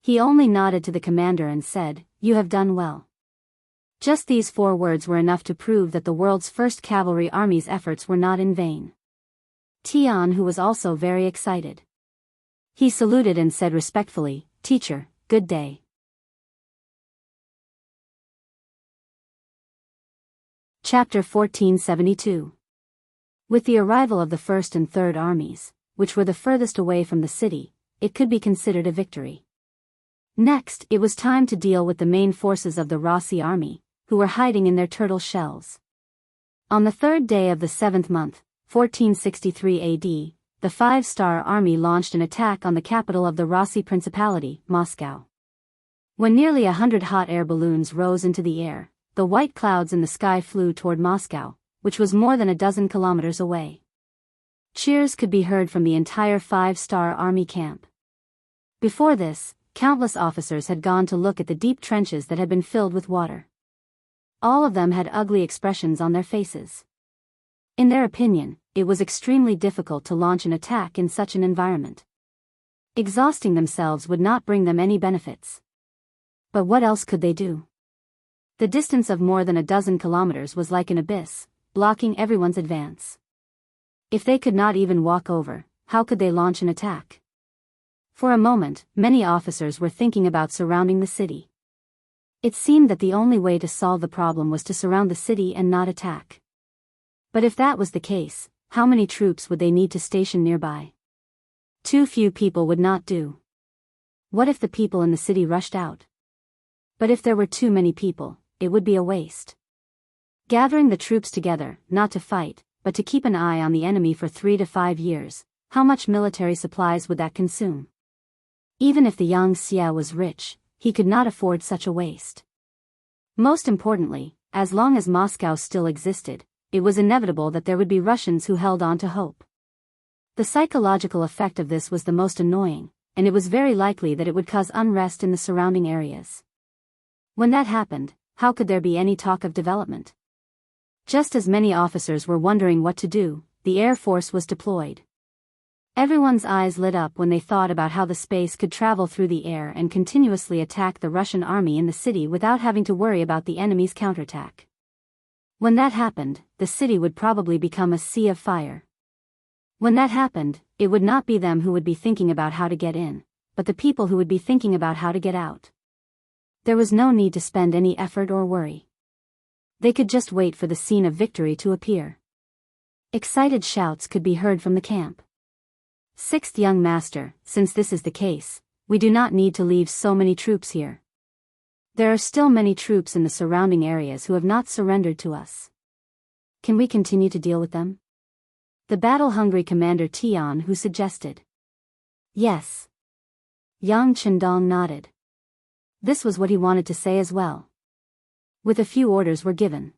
A: He only nodded to the commander and said, "You have done well." Just these 4 words were enough to prove that the world's first cavalry army's efforts were not in vain. Tian, who was also very excited. He saluted and said respectfully, "Teacher, good day." Chapter 1472. With the arrival of the First and Third Armies, which were the furthest away from the city, it could be considered a victory. Next, it was time to deal with the main forces of the Rossi army, who were hiding in their turtle shells. On the 3rd day of the 7th month, 1463 AD, the 5-star army launched an attack on the capital of the Rossi Principality, Moscow. When nearly 100 hot air balloons rose into the air, the white clouds in the sky flew toward Moscow, which was more than a dozen kilometers away. Cheers could be heard from the entire 5-star army camp. Before this, countless officers had gone to look at the deep trenches that had been filled with water. All of them had ugly expressions on their faces. In their opinion, it was extremely difficult to launch an attack in such an environment. Exhausting themselves would not bring them any benefits. But what else could they do? The distance of more than a dozen kilometers was like an abyss, blocking everyone's advance. If they could not even walk over, how could they launch an attack? For a moment, many officers were thinking about surrounding the city. It seemed that the only way to solve the problem was to surround the city and not attack. But if that was the case, how many troops would they need to station nearby? Too few people would not do. What if the people in the city rushed out? But if there were too many people, it would be a waste. Gathering the troops together, not to fight, but to keep an eye on the enemy for 3 to 5 years, how much military supplies would that consume? Even if the young Xia was rich, he could not afford such a waste. Most importantly, as long as Moscow still existed, it was inevitable that there would be Russians who held on to hope. The psychological effect of this was the most annoying, and it was very likely that it would cause unrest in the surrounding areas. When that happened, how could there be any talk of development? Just as many officers were wondering what to do, the Air Force was deployed. Everyone's eyes lit up when they thought about how the space could travel through the air and continuously attack the Russian army in the city without having to worry about the enemy's counterattack. When that happened, the city would probably become a sea of fire. When that happened, it would not be them who would be thinking about how to get in, but the people who would be thinking about how to get out. There was no need to spend any effort or worry. They could just wait for the scene of victory to appear. Excited shouts could be heard from the camp. "Sixth young master, since this is the case, we do not need to leave so many troops here. There are still many troops in the surrounding areas who have not surrendered to us. Can we continue to deal with them?" The battle-hungry commander Tian who suggested. Yes. Young Chendong nodded. This was what he wanted to say as well. With a few orders were given.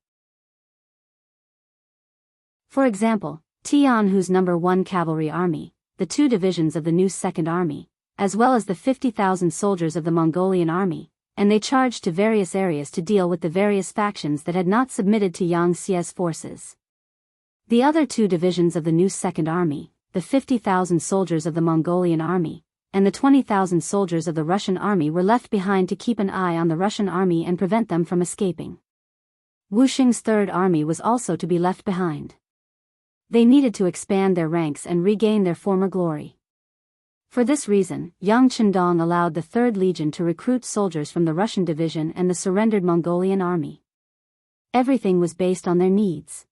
A: For example, Tianhu's No. 1 Cavalry Army, the 2 divisions of the new Second Army, as well as the 50,000 soldiers of the Mongolian Army, and they charged to various areas to deal with the various factions that had not submitted to Yang Xia's forces. The other 2 divisions of the new Second Army, the 50,000 soldiers of the Mongolian Army, and the 20,000 soldiers of the Russian army were left behind to keep an eye on the Russian army and prevent them from escaping. Wuxing's Third Army was also to be left behind. They needed to expand their ranks and regain their former glory. For this reason, young Chendong allowed the 3rd Legion to recruit soldiers from the Russian division and the surrendered Mongolian army. Everything was based on their needs.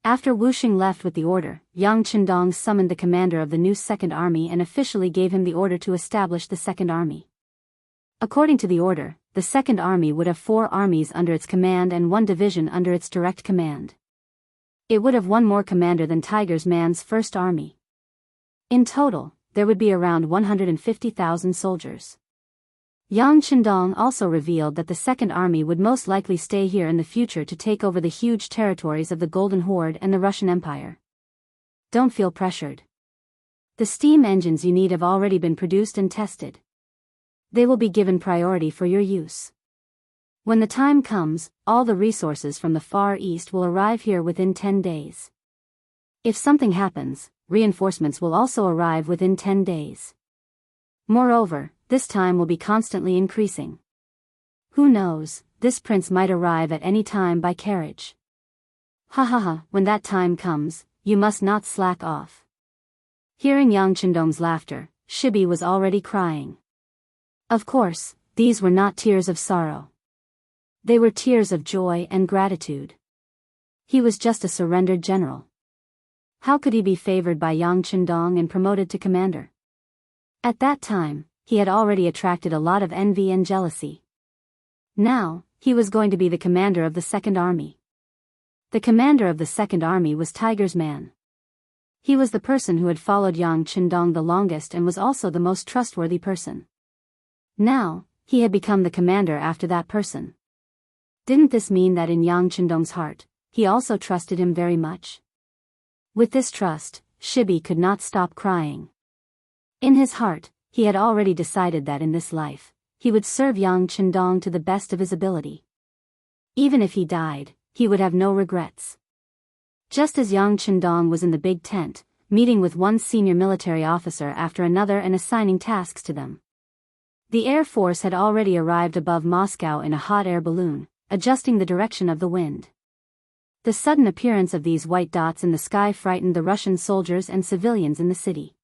A: After Wuxing left with the order, young Chendong summoned the commander of the new Second Army and officially gave him the order to establish the Second Army. According to the order, the Second Army would have 4 armies under its command and 1 division under its direct command. It would have 1 more commander than Tiger's Man's First Army. In total, there would be around 150,000 soldiers. Yang Chendong also revealed that the Second Army would most likely stay here in the future to take over the huge territories of the Golden Horde and the Russian Empire. Don't feel pressured. The steam engines you need have already been produced and tested. They will be given priority for your use. When the time comes, all the resources from the Far East will arrive here within 10 days. If something happens, reinforcements will also arrive within 10 days. Moreover, this time will be constantly increasing. Who knows, this prince might arrive at any time by carriage. Ha ha ha, when that time comes, you must not slack off. Hearing Yang Chendong's laughter, Shibi was already crying. Of course, these were not tears of sorrow. They were tears of joy and gratitude. He was just a surrendered general. How could he be favored by Yang Chendong and promoted to commander? At that time, he had already attracted a lot of envy and jealousy. Now, he was going to be the commander of the Second Army. The commander of the Second Army was Tiger's man. He was the person who had followed Yang Chendong the longest and was also the most trustworthy person. Now, he had become the commander after that person. Didn't this mean that in Yang Chendong's heart, he also trusted him very much? With this trust, Shibi could not stop crying. In his heart, he had already decided that in this life, he would serve Yang Chendong to the best of his ability. Even if he died, he would have no regrets. Just as Yang Chendong was in the big tent, meeting with one senior military officer after another and assigning tasks to them. The Air Force had already arrived above Moscow in a hot air balloon, adjusting the direction of the wind. The sudden appearance of these white dots in the sky frightened the Russian soldiers and civilians in the city.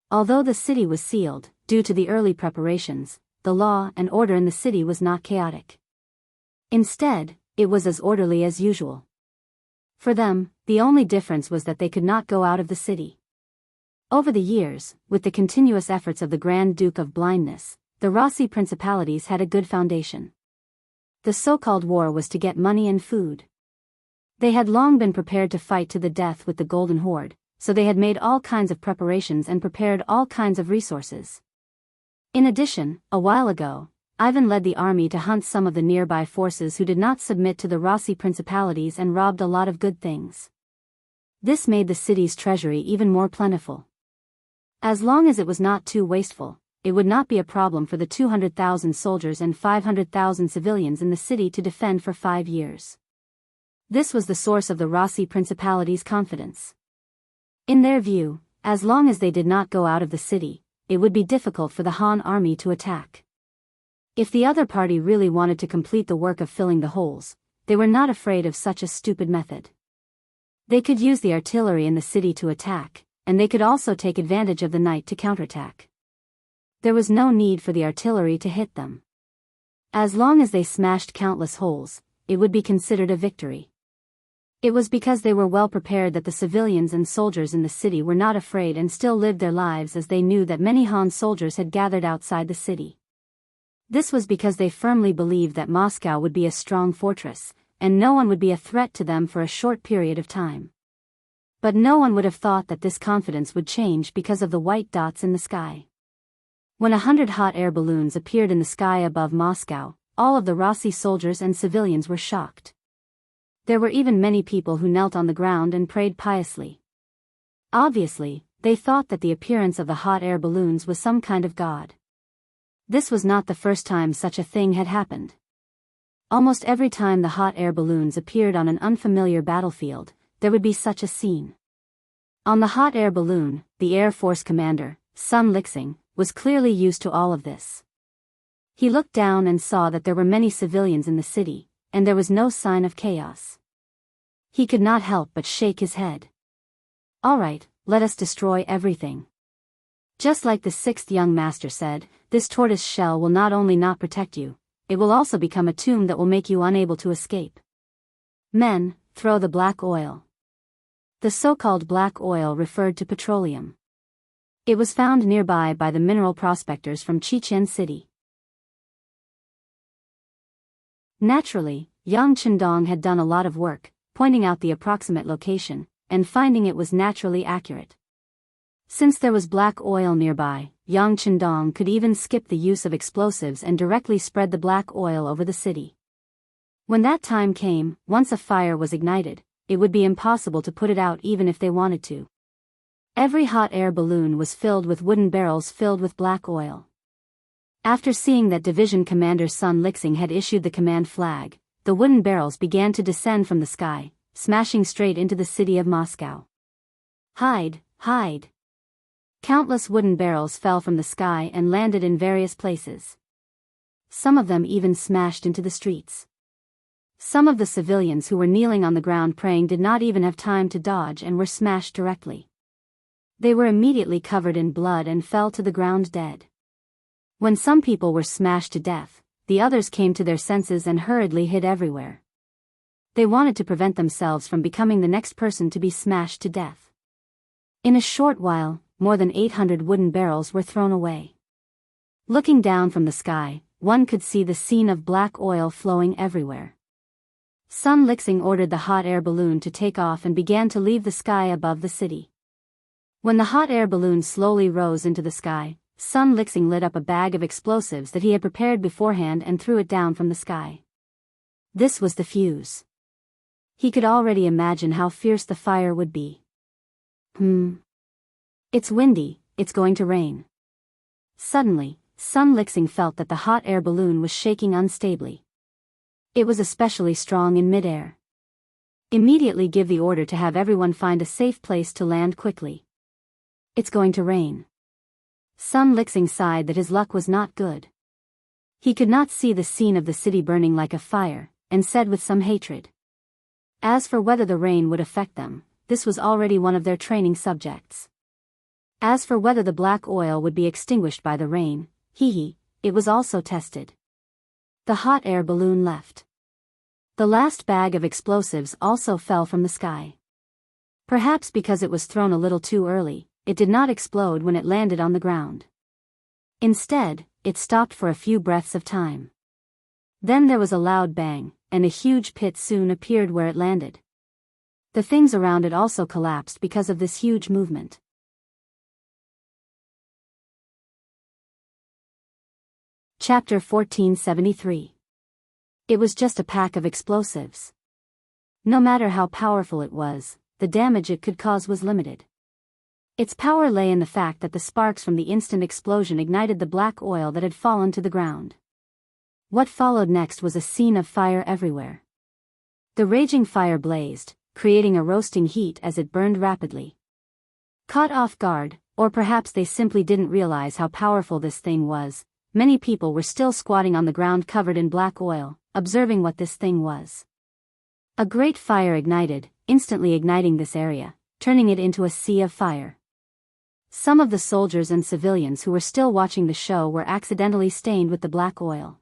A: Although the city was sealed, due to the early preparations, the law and order in the city was not chaotic. Instead, it was as orderly as usual. For them, the only difference was that they could not go out of the city. Over the years, with the continuous efforts of the Grand Duke of Blindness, the Rossi principalities had a good foundation. The so-called war was to get money and food. They had long been prepared to fight to the death with the Golden Horde, so they had made all kinds of preparations and prepared all kinds of resources. In addition, a while ago, Ivan led the army to hunt some of the nearby forces who did not submit to the Rossi principalities and robbed a lot of good things. This made the city's treasury even more plentiful. As long as it was not too wasteful, it would not be a problem for the 200,000 soldiers and 500,000 civilians in the city to defend for 5 years. This was the source of the Rossi principality's confidence. In their view, as long as they did not go out of the city, it would be difficult for the Han army to attack. If the other party really wanted to complete the work of filling the holes, they were not afraid of such a stupid method. They could use the artillery in the city to attack, and they could also take advantage of the night to counterattack. There was no need for the artillery to hit them. As long as they smashed countless holes, it would be considered a victory. It was because they were well prepared that the civilians and soldiers in the city were not afraid and still lived their lives, as they knew that many Han soldiers had gathered outside the city. This was because they firmly believed that Moscow would be a strong fortress, and no one would be a threat to them for a short period of time. But no one would have thought that this confidence would change because of the white dots in the sky. When 100 hot air balloons appeared in the sky above Moscow, all of the Rossi soldiers and civilians were shocked. There were even many people who knelt on the ground and prayed piously. Obviously, they thought that the appearance of the hot air balloons was some kind of god. This was not the first time such a thing had happened. Almost every time the hot air balloons appeared on an unfamiliar battlefield, there would be such a scene. On the hot air balloon, the Air Force commander, Sun Lixing, was clearly used to all of this. He looked down and saw that there were many civilians in the city, and there was no sign of chaos. He could not help but shake his head. All right, let us destroy everything. Just like the sixth young master said, this tortoise shell will not only not protect you, it will also become a tomb that will make you unable to escape. Men, throw the black oil. The so-called black oil referred to petroleum. It was found nearby by the mineral prospectors from Chichen City. Naturally, Yang Chendong had done a lot of work, pointing out the approximate location, and finding it was naturally accurate. Since there was black oil nearby, Yang Chendong could even skip the use of explosives and directly spread the black oil over the city. When that time came, once a fire was ignited, it would be impossible to put it out even if they wanted to. Every hot air balloon was filled with wooden barrels filled with black oil. After seeing that Division Commander Sun Lixing had issued the command flag, the wooden barrels began to descend from the sky, smashing straight into the city of Moscow. Hide, hide! Countless wooden barrels fell from the sky and landed in various places. Some of them even smashed into the streets. Some of the civilians who were kneeling on the ground praying did not even have time to dodge and were smashed directly. They were immediately covered in blood and fell to the ground dead. When some people were smashed to death, the others came to their senses and hurriedly hid everywhere. They wanted to prevent themselves from becoming the next person to be smashed to death. In a short while, more than 800 wooden barrels were thrown away. Looking down from the sky, one could see the scene of black oil flowing everywhere. Sun Lixing ordered the hot air balloon to take off and began to leave the sky above the city. When the hot air balloon slowly rose into the sky, Sun Lixing lit up a bag of explosives that he had prepared beforehand and threw it down from the sky. This was the fuse. He could already imagine how fierce the fire would be. It's windy, it's going to rain. Suddenly, Sun Lixing felt that the hot air balloon was shaking unstably. It was especially strong in midair. Immediately give the order to have everyone find a safe place to land quickly. It's going to rain. Sun Lixing sighed that his luck was not good. He could not see the scene of the city burning like a fire, and said with some hatred. As for whether the rain would affect them, this was already one of their training subjects. As for whether the black oil would be extinguished by the rain, it was also tested. The hot air balloon left. The last bag of explosives also fell from the sky. Perhaps because it was thrown a little too early, it did not explode when it landed on the ground. Instead, it stopped for a few breaths of time. Then there was a loud bang, and a huge pit soon appeared where it landed. The things around it also collapsed because of this huge movement. Chapter 1473. It was just a pack of explosives. No matter how powerful it was, the damage it could cause was limited. Its power lay in the fact that the sparks from the instant explosion ignited the black oil that had fallen to the ground. What followed next was a scene of fire everywhere. The raging fire blazed, creating a roasting heat as it burned rapidly. Caught off guard, or perhaps they simply didn't realize how powerful this thing was, many people were still squatting on the ground covered in black oil, observing what this thing was. A great fire ignited, instantly igniting this area, turning it into a sea of fire. Some of the soldiers and civilians who were still watching the show were accidentally stained with the black oil.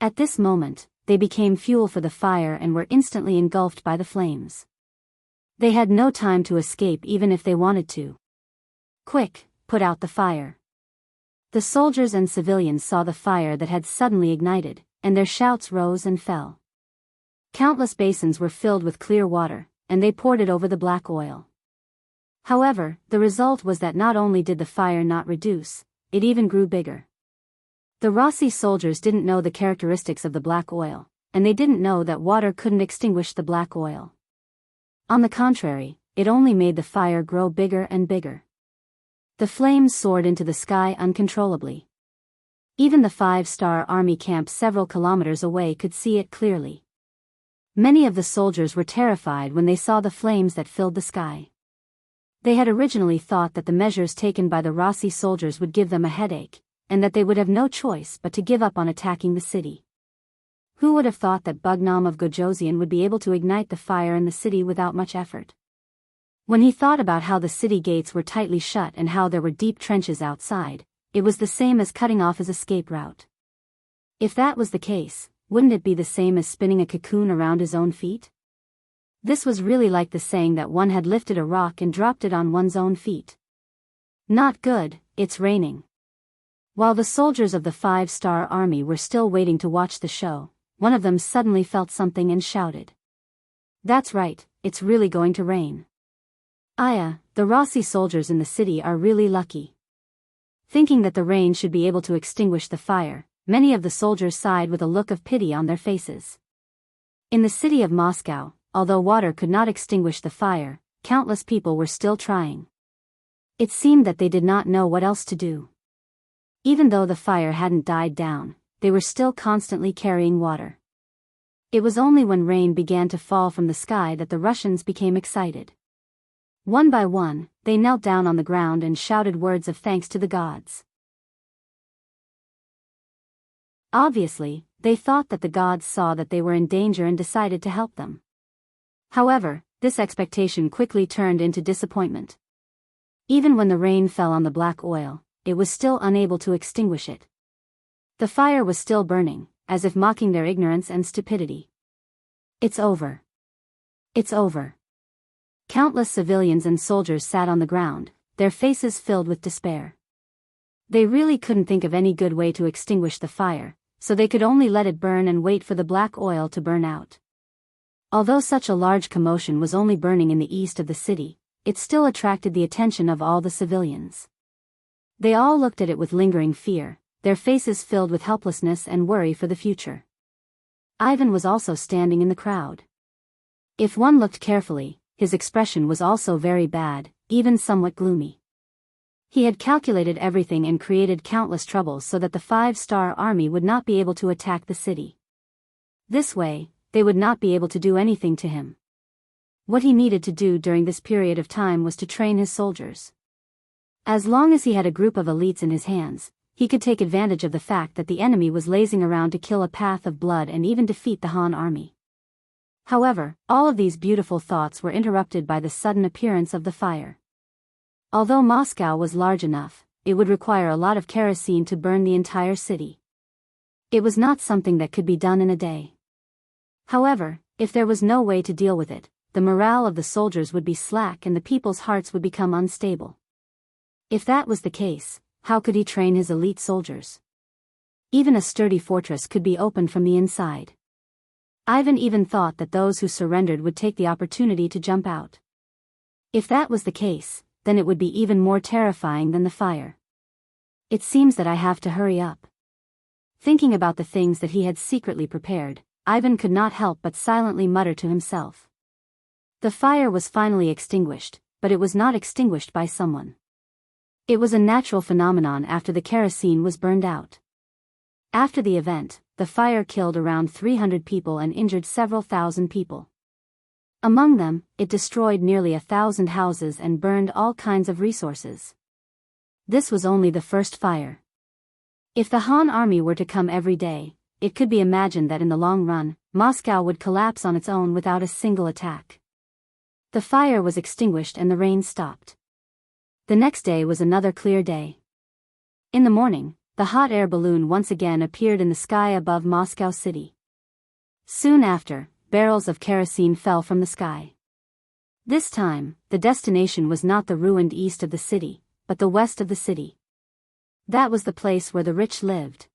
A: At this moment, they became fuel for the fire and were instantly engulfed by the flames. They had no time to escape even if they wanted to. Quick, put out the fire. The soldiers and civilians saw the fire that had suddenly ignited, and their shouts rose and fell. Countless basins were filled with clear water, and they poured it over the black oil. However, the result was that not only did the fire not reduce, it even grew bigger. The Rossi soldiers didn't know the characteristics of the black oil, and they didn't know that water couldn't extinguish the black oil. On the contrary, it only made the fire grow bigger and bigger. The flames soared into the sky uncontrollably. Even the 5-star army camp several kilometers away could see it clearly. Many of the soldiers were terrified when they saw the flames that filled the sky. They had originally thought that the measures taken by the Rossi soldiers would give them a headache, and that they would have no choice but to give up on attacking the city. Who would have thought that Bugnam of Gojosian would be able to ignite the fire in the city without much effort? When he thought about how the city gates were tightly shut and how there were deep trenches outside, it was the same as cutting off his escape route. If that was the case, wouldn't it be the same as spinning a cocoon around his own feet? This was really like the saying that one had lifted a rock and dropped it on one's own feet. Not good, it's raining. While the soldiers of the 5-star army were still waiting to watch the show, one of them suddenly felt something and shouted. That's right, it's really going to rain. Aya, the Rossi soldiers in the city are really lucky. Thinking that the rain should be able to extinguish the fire, many of the soldiers sighed with a look of pity on their faces. In the city of Moscow, although water could not extinguish the fire, countless people were still trying. It seemed that they did not know what else to do. Even though the fire hadn't died down, they were still constantly carrying water. It was only when rain began to fall from the sky that the Russians became excited. One by one, they knelt down on the ground and shouted words of thanks to the gods. Obviously, they thought that the gods saw that they were in danger and decided to help them. However, this expectation quickly turned into disappointment. Even when the rain fell on the black oil, it was still unable to extinguish it. The fire was still burning, as if mocking their ignorance and stupidity. It's over. It's over. Countless civilians and soldiers sat on the ground, their faces filled with despair. They really couldn't think of any good way to extinguish the fire, so they could only let it burn and wait for the black oil to burn out. Although such a large commotion was only burning in the east of the city, it still attracted the attention of all the civilians. They all looked at it with lingering fear, their faces filled with helplessness and worry for the future. Ivan was also standing in the crowd. If one looked carefully, his expression was also very bad, even somewhat gloomy. He had calculated everything and created countless troubles so that the 5-star army would not be able to attack the city. This way, they would not be able to do anything to him. What he needed to do during this period of time was to train his soldiers. As long as he had a group of elites in his hands, he could take advantage of the fact that the enemy was lazing around to kill a path of blood and even defeat the Han army. However, all of these beautiful thoughts were interrupted by the sudden appearance of the fire. Although Moscow was large enough, it would require a lot of kerosene to burn the entire city. It was not something that could be done in a day. However, if there was no way to deal with it, the morale of the soldiers would be slack and the people's hearts would become unstable. If that was the case, how could he train his elite soldiers? Even a sturdy fortress could be opened from the inside. Ivan even thought that those who surrendered would take the opportunity to jump out. If that was the case, then it would be even more terrifying than the fire. It seems that I have to hurry up. Thinking about the things that he had secretly prepared, Ivan could not help but silently mutter to himself. The fire was finally extinguished, but it was not extinguished by someone. It was a natural phenomenon after the kerosene was burned out. After the event, the fire killed around 300 people and injured several thousand people. Among them, it destroyed nearly 1,000 houses and burned all kinds of resources. This was only the first fire. If the Han army were to come every day, it could be imagined that in the long run, Moscow would collapse on its own without a single attack. The fire was extinguished and the rain stopped. The next day was another clear day. In the morning, the hot air balloon once again appeared in the sky above Moscow city. Soon after, barrels of kerosene fell from the sky. This time, the destination was not the ruined east of the city, but the west of the city. That was the place where the rich lived.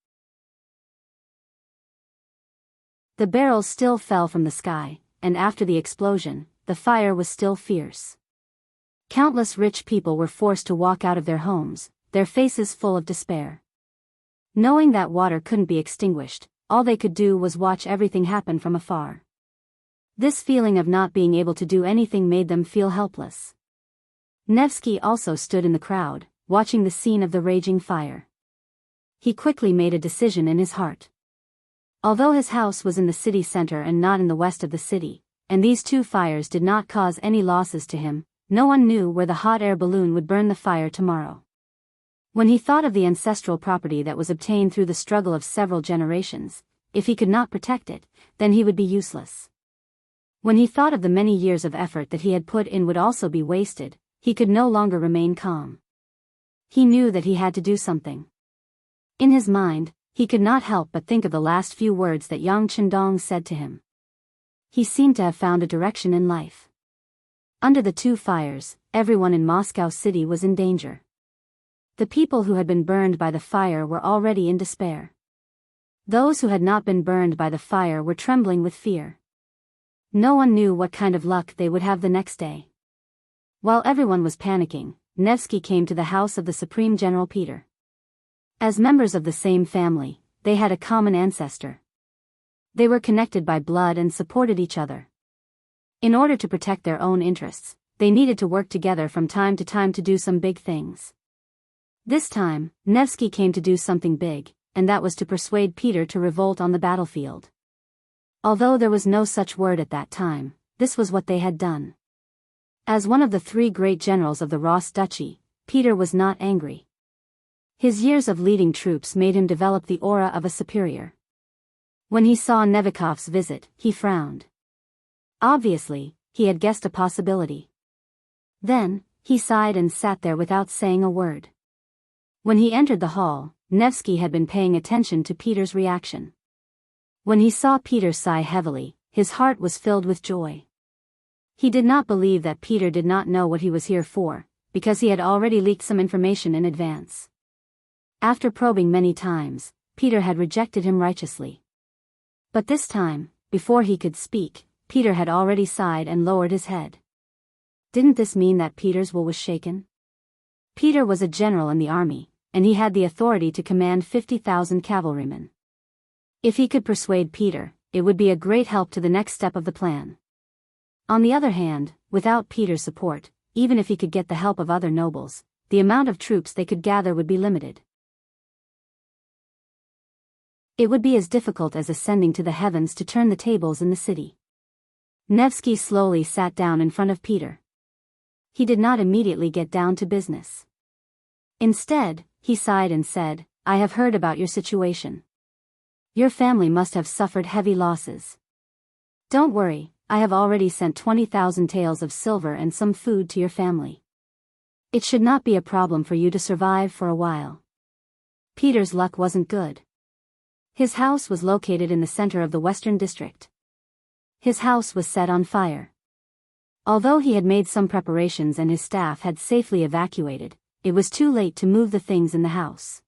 A: The barrels still fell from the sky, and after the explosion, the fire was still fierce. Countless rich people were forced to walk out of their homes, their faces full of despair. Knowing that water couldn't be extinguished, all they could do was watch everything happen from afar. This feeling of not being able to do anything made them feel helpless. Nevsky also stood in the crowd, watching the scene of the raging fire. He quickly made a decision in his heart. Although his house was in the city center and not in the west of the city, and these two fires did not cause any losses to him, no one knew where the hot air balloon would burn the fire tomorrow. When he thought of the ancestral property that was obtained through the struggle of several generations, if he could not protect it, then he would be useless. When he thought of the many years of effort that he had put in would also be wasted, he could no longer remain calm. He knew that he had to do something. In his mind, he could not help but think of the last few words that Yang Chendong said to him. He seemed to have found a direction in life. Under the two fires, everyone in Moscow city was in danger. The people who had been burned by the fire were already in despair. Those who had not been burned by the fire were trembling with fear. No one knew what kind of luck they would have the next day. While everyone was panicking, Nevsky came to the house of the Supreme General Peter. As members of the same family, they had a common ancestor. They were connected by blood and supported each other. In order to protect their own interests, they needed to work together from time to time to do some big things. This time, Nevsky came to do something big, and that was to persuade Peter to revolt on the battlefield. Although there was no such word at that time, this was what they had done. As one of the 3 great generals of the Ross Duchy, Peter was not angry. His years of leading troops made him develop the aura of a superior. When he saw Novikov's visit, he frowned. Obviously, he had guessed a possibility. Then, he sighed and sat there without saying a word. When he entered the hall, Nevsky had been paying attention to Peter's reaction. When he saw Peter sigh heavily, his heart was filled with joy. He did not believe that Peter did not know what he was here for, because he had already leaked some information in advance. After probing many times, Peter had rejected him righteously. But this time, before he could speak, Peter had already sighed and lowered his head. Didn't this mean that Peter's will was shaken? Peter was a general in the army, and he had the authority to command 50,000 cavalrymen. If he could persuade Peter, it would be a great help to the next step of the plan. On the other hand, without Peter's support, even if he could get the help of other nobles, the amount of troops they could gather would be limited. It would be as difficult as ascending to the heavens to turn the tables in the city. Nevsky slowly sat down in front of Peter. He did not immediately get down to business. Instead, he sighed and said, "I have heard about your situation. Your family must have suffered heavy losses. Don't worry, I have already sent 20,000 taels of silver and some food to your family. It should not be a problem for you to survive for a while." Peter's luck wasn't good. His house was located in the center of the Western District. His house was set on fire. Although he had made some preparations and his staff had safely evacuated, it was too late to move the things in the house.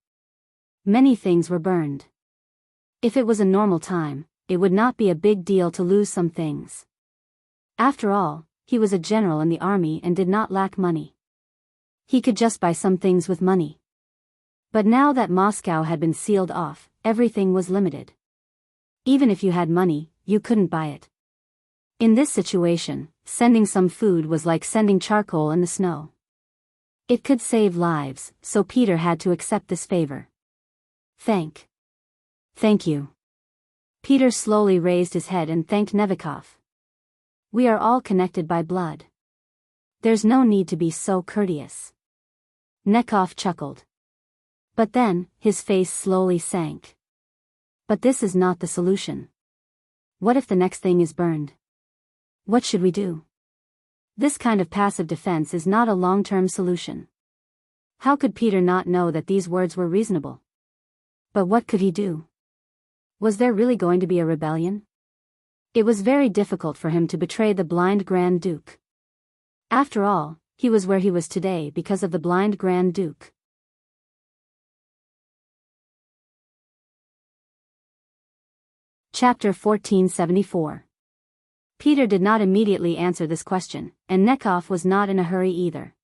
A: Many things were burned. If it was a normal time, it would not be a big deal to lose some things. After all, he was a general in the army and did not lack money. He could just buy some things with money. But now that Moscow had been sealed off, everything was limited. Even if you had money, you couldn't buy it. In this situation, sending some food was like sending charcoal in the snow. It could save lives, so Peter had to accept this favor. Thank you. Peter slowly raised his head and thanked Novikov. We are all connected by blood. There's no need to be so courteous. Nekov chuckled. But then, his face slowly sank. But this is not the solution. What if the next thing is burned? What should we do? This kind of passive defense is not a long-term solution. How could Peter not know that these words were reasonable? But what could he do? Was there really going to be a rebellion? It was very difficult for him to betray the blind Grand Duke. After all, he was where he was today because of the blind Grand Duke. Chapter 1474. Peter did not immediately answer this question, and Nekov was not in a hurry either.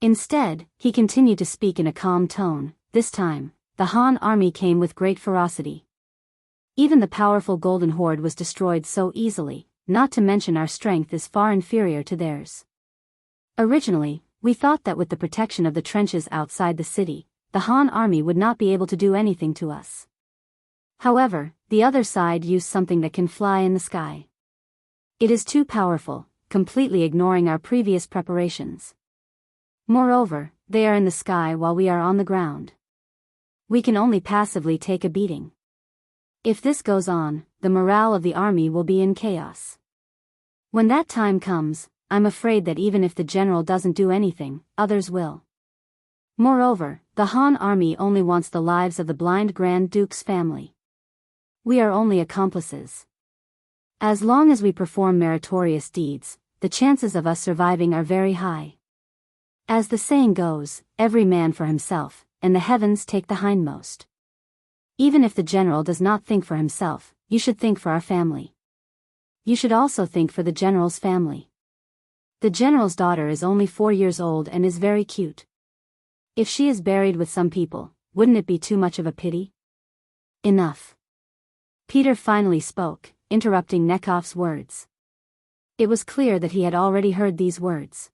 A: Instead, he continued to speak in a calm tone. This time, the Han army came with great ferocity. Even the powerful Golden Horde was destroyed so easily, not to mention our strength is far inferior to theirs. Originally, we thought that with the protection of the trenches outside the city, the Han army would not be able to do anything to us. However, the other side used something that can fly in the sky. It is too powerful, completely ignoring our previous preparations. Moreover, they are in the sky while we are on the ground. We can only passively take a beating. If this goes on, the morale of the army will be in chaos. When that time comes, I'm afraid that even if the general doesn't do anything, others will. Moreover, the Han army only wants the lives of the blind Grand Duke's family. We are only accomplices. As long as we perform meritorious deeds, the chances of us surviving are very high. As the saying goes, every man for himself, and the heavens take the hindmost. Even if the general does not think for himself, you should think for our family. You should also think for the general's family. The general's daughter is only 4 years old and is very cute. If she is buried with some people, wouldn't it be too much of a pity? Enough. Peter finally spoke, interrupting Nekov's words. It was clear that he had already heard these words.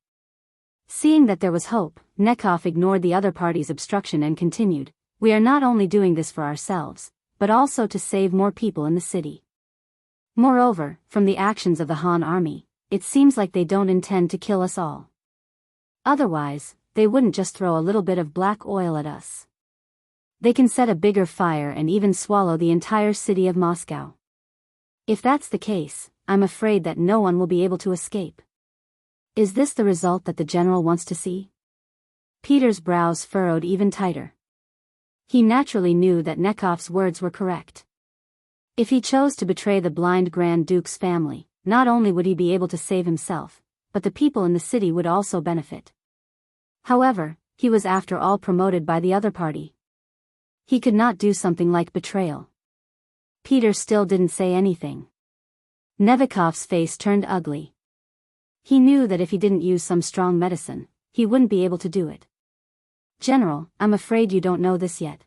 A: Seeing that there was hope, Nekov ignored the other party's obstruction and continued, "We are not only doing this for ourselves, but also to save more people in the city. Moreover, from the actions of the Han army, it seems like they don't intend to kill us all. Otherwise, they wouldn't just throw a little bit of black oil at us. They can set a bigger fire and even swallow the entire city of Moscow. If that's the case, I'm afraid that no one will be able to escape. Is this the result that the general wants to see? Peter's brows furrowed even tighter. He naturally knew that Nekhov's words were correct. If he chose to betray the blind Grand Duke's family, not only would he be able to save himself, but the people in the city would also benefit. However, he was after all promoted by the other party. He could not do something like betrayal. Peter still didn't say anything. Nevikov's face turned ugly. He knew that if he didn't use some strong medicine, he wouldn't be able to do it. General, I'm afraid you don't know this yet.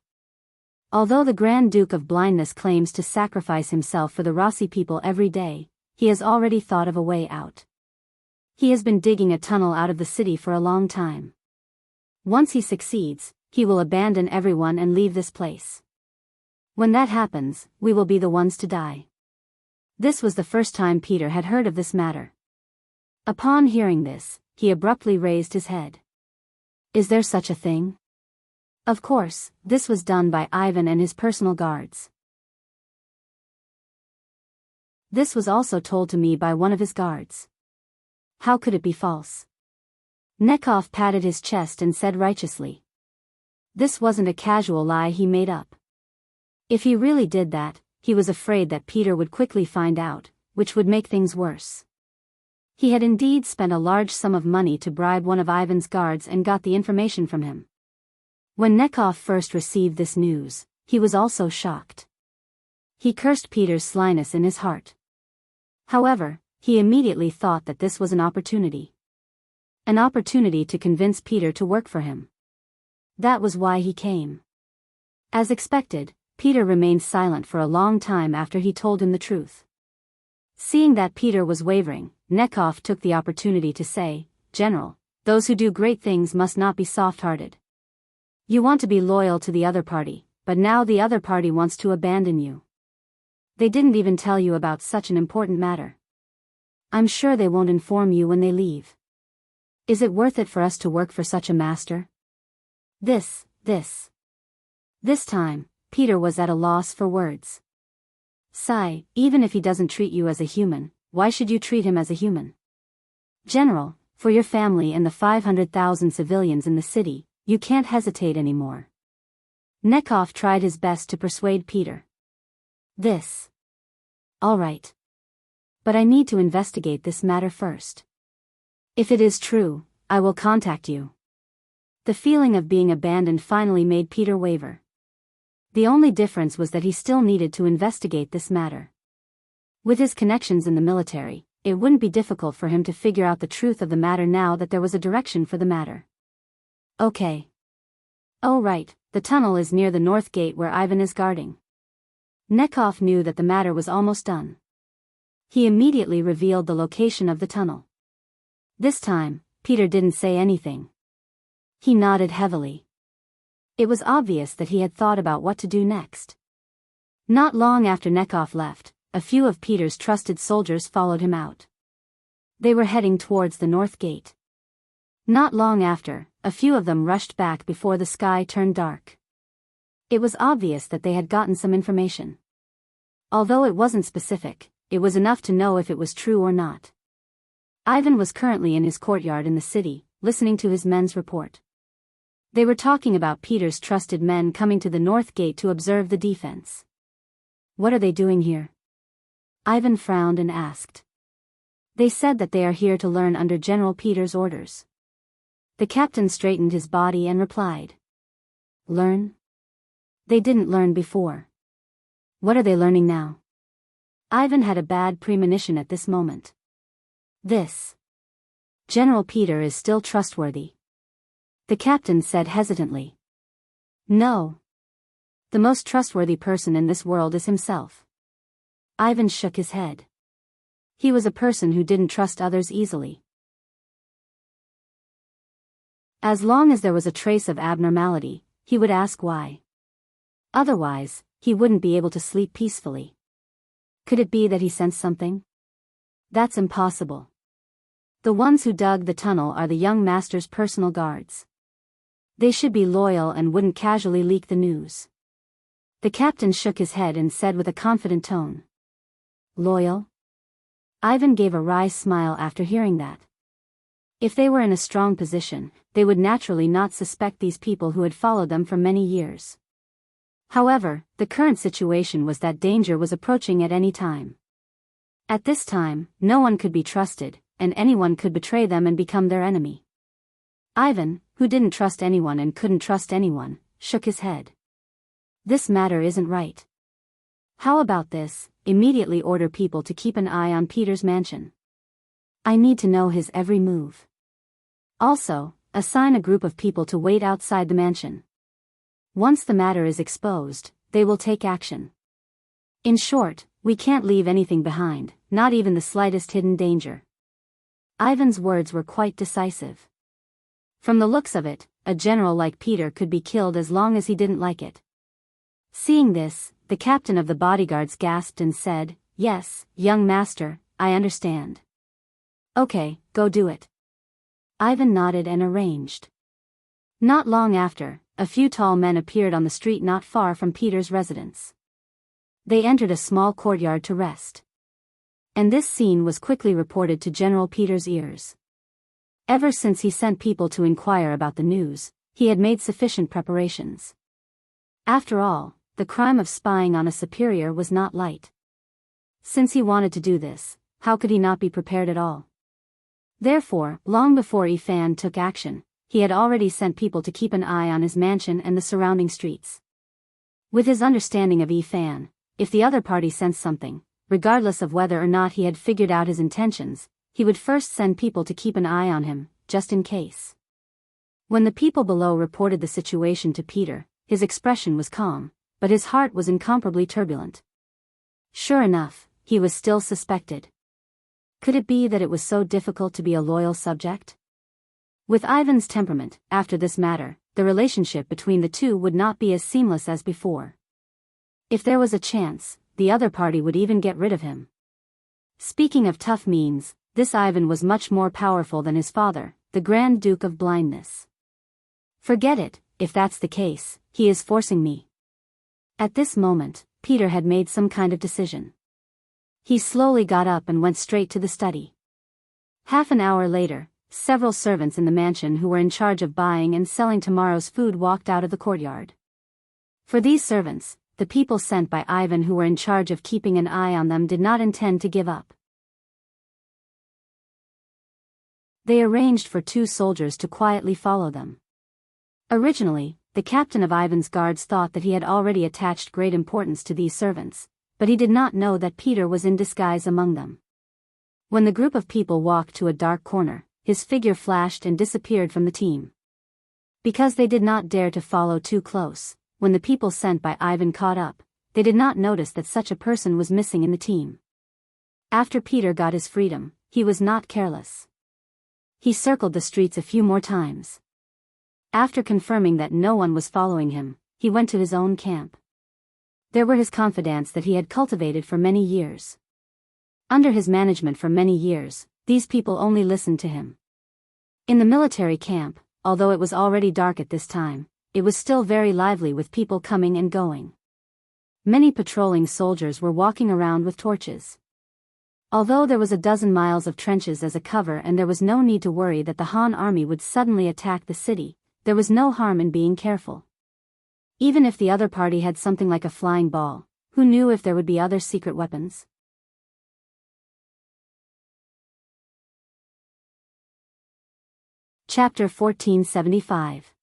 A: Although the Grand Duke of Blindness claims to sacrifice himself for the Rossi people every day, he has already thought of a way out. He has been digging a tunnel out of the city for a long time. Once he succeeds, he will abandon everyone and leave this place. When that happens, we will be the ones to die. This was the first time Peter had heard of this matter. Upon hearing this, he abruptly raised his head. Is there such a thing? Of course, this was done by Ivan and his personal guards. This was also told to me by one of his guards. How could it be false? Nekhov patted his chest and said righteously. This wasn't a casual lie he made up. If he really did that, he was afraid that Peter would quickly find out, which would make things worse. He had indeed spent a large sum of money to bribe one of Ivan's guards and got the information from him. When Nekhov first received this news, he was also shocked. He cursed Peter's slyness in his heart. However, he immediately thought that this was an opportunity. An opportunity to convince Peter to work for him. That was why he came. As expected, Peter remained silent for a long time after he told him the truth. Seeing that Peter was wavering, Nekhov took the opportunity to say, General, those who do great things must not be soft-hearted. You want to be loyal to the other party, but now the other party wants to abandon you. They didn't even tell you about such an important matter. I'm sure they won't inform you when they leave. Is it worth it for us to work for such a master? This time, Peter was at a loss for words. Sigh, even if he doesn't treat you as a human, why should you treat him as a human? General, for your family and the 500,000 civilians in the city, you can't hesitate anymore. Nekhov tried his best to persuade Peter. All right. But I need to investigate this matter first. If it is true, I will contact you. The feeling of being abandoned finally made Peter waver. The only difference was that he still needed to investigate this matter. With his connections in the military, it wouldn't be difficult for him to figure out the truth of the matter now that there was a direction for the matter. Okay. Oh right, the tunnel is near the north gate where Ivan is guarding. Nekhov knew that the matter was almost done. He immediately revealed the location of the tunnel. This time, Peter didn't say anything. He nodded heavily. It was obvious that he had thought about what to do next. Not long after Nekhov left, a few of Peter's trusted soldiers followed him out. They were heading towards the north gate. Not long after, a few of them rushed back before the sky turned dark. It was obvious that they had gotten some information. Although it wasn't specific, it was enough to know if it was true or not. Ivan was currently in his courtyard in the city, listening to his men's report. They were talking about Peter's trusted men coming to the north gate to observe the defense. What are they doing here? Ivan frowned and asked. They said that they are here to learn under General Peter's orders. The captain straightened his body and replied. Learn? They didn't learn before. What are they learning now? Ivan had a bad premonition at this moment. General Peter is still trustworthy. The captain said hesitantly. No. The most trustworthy person in this world is himself. Ivan shook his head. He was a person who didn't trust others easily. As long as there was a trace of abnormality, he would ask why. Otherwise, he wouldn't be able to sleep peacefully. Could it be that he sensed something? That's impossible. The ones who dug the tunnel are the young master's personal guards. They should be loyal and wouldn't casually leak the news. The captain shook his head and said with a confident tone. Loyal? Ivan gave a wry smile after hearing that. If they were in a strong position, they would naturally not suspect these people who had followed them for many years. However, the current situation was that danger was approaching at any time. At this time, no one could be trusted, and anyone could betray them and become their enemy. Ivan, who didn't trust anyone and couldn't trust anyone, shook his head. This matter isn't right. How about this? Immediately order people to keep an eye on Peter's mansion. I need to know his every move. Also, assign a group of people to wait outside the mansion. Once the matter is exposed, they will take action. In short, we can't leave anything behind, not even the slightest hidden danger. Ivan's words were quite decisive. From the looks of it, a general like Peter could be killed as long as he didn't like it. Seeing this, the captain of the bodyguards gasped and said, Yes, young master, I understand. Okay, go do it. Ivan nodded and arranged. Not long after, a few tall men appeared on the street not far from Peter's residence. They entered a small courtyard to rest. And this scene was quickly reported to General Peter's ears. Ever since he sent people to inquire about the news, he had made sufficient preparations. After all, the crime of spying on a superior was not light. Since he wanted to do this, how could he not be prepared at all? Therefore, long before Ifan took action, he had already sent people to keep an eye on his mansion and the surrounding streets. With his understanding of Ifan, if the other party sensed something, regardless of whether or not he had figured out his intentions, he would first send people to keep an eye on him, just in case. When the people below reported the situation to Peter, his expression was calm, but his heart was incomparably turbulent. Sure enough, he was still suspected. Could it be that it was so difficult to be a loyal subject? With Ivan's temperament, after this matter, the relationship between the two would not be as seamless as before. If there was a chance, the other party would even get rid of him. Speaking of tough means, this Ivan was much more powerful than his father, the Grand Duke of Blindness. Forget it, if that's the case, he is forcing me. At this moment, Peter had made some kind of decision. He slowly got up and went straight to the study. Half an hour later, several servants in the mansion who were in charge of buying and selling tomorrow's food walked out of the courtyard. For these servants, the people sent by Ivan who were in charge of keeping an eye on them did not intend to give up. They arranged for 2 soldiers to quietly follow them. Originally, the captain of Ivan's guards thought that he had already attached great importance to these servants, but he did not know that Peter was in disguise among them. When the group of people walked to a dark corner, his figure flashed and disappeared from the team. Because they did not dare to follow too close, when the people sent by Ivan caught up, they did not notice that such a person was missing in the team. After Peter got his freedom, he was not careless. He circled the streets a few more times. After confirming that no one was following him, he went to his own camp. There were his confidants that he had cultivated for many years. Under his management for many years, these people only listened to him. In the military camp, although it was already dark at this time, it was still very lively with people coming and going. Many patrolling soldiers were walking around with torches. Although there was a dozen miles of trenches as a cover and there was no need to worry that the Han army would suddenly attack the city, there was no harm in being careful. Even if the other party had something like a flying ball, who knew if there would be other secret weapons? Chapter 1475.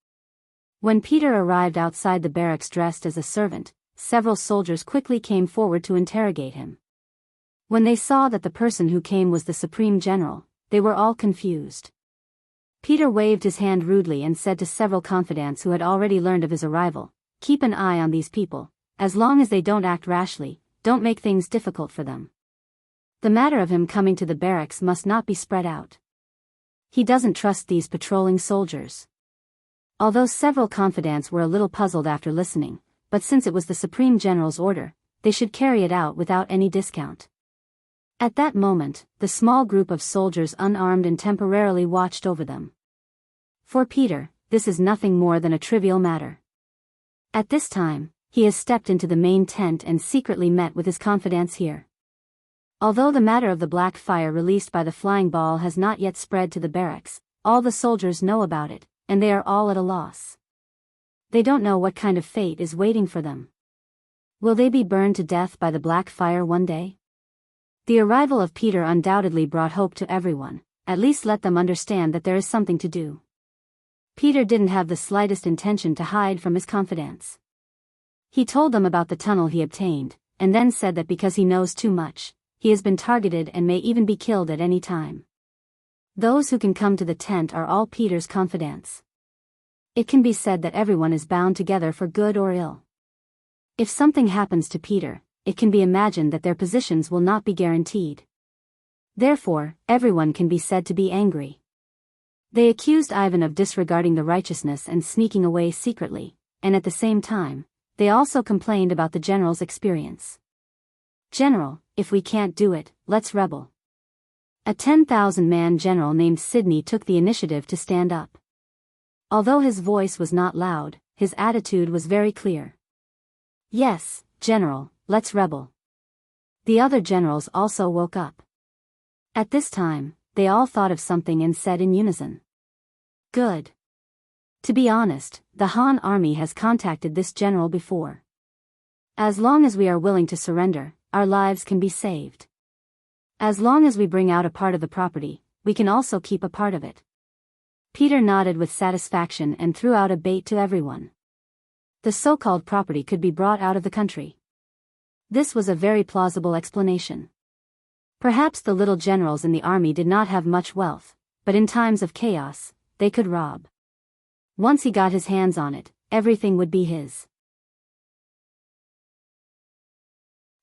A: When Peter arrived outside the barracks dressed as a servant, several soldiers quickly came forward to interrogate him. When they saw that the person who came was the Supreme General, they were all confused. Peter waved his hand rudely and said to several confidants who had already learned of his arrival, "Keep an eye on these people, as long as they don't act rashly, don't make things difficult for them. The matter of him coming to the barracks must not be spread out. He doesn't trust these patrolling soldiers." Although several confidants were a little puzzled after listening, but since it was the Supreme General's order, they should carry it out without any discount. At that moment, the small group of soldiers unarmed and temporarily watched over them. For Peter, this is nothing more than a trivial matter. At this time, he has stepped into the main tent and secretly met with his confidants here. Although the matter of the black fire released by the flying ball has not yet spread to the barracks, all the soldiers know about it, and they are all at a loss. They don't know what kind of fate is waiting for them. Will they be burned to death by the black fire one day? The arrival of Peter undoubtedly brought hope to everyone, at least let them understand that there is something to do. Peter didn't have the slightest intention to hide from his confidants. He told them about the tunnel he obtained, and then said that because he knows too much, he has been targeted and may even be killed at any time. Those who can come to the tent are all Peter's confidants. It can be said that everyone is bound together for good or ill. If something happens to Peter, it can be imagined that their positions will not be guaranteed. Therefore, everyone can be said to be angry. They accused Ivan of disregarding the righteousness and sneaking away secretly, and at the same time, they also complained about the general's experience. "General, if we can't do it, let's rebel." A 10,000-man general named Sidney took the initiative to stand up. Although his voice was not loud, his attitude was very clear. "Yes, General, let's rebel." The other generals also woke up. At this time, they all thought of something and said in unison, "Good." To be honest, the Han army has contacted this general before. As long as we are willing to surrender, our lives can be saved. As long as we bring out a part of the property, we can also keep a part of it. Peter nodded with satisfaction and threw out a bait to everyone. The so-called property could be brought out of the country. This was a very plausible explanation. Perhaps the little generals in the army did not have much wealth, but in times of chaos, they could rob. Once he got his hands on it, everything would be his.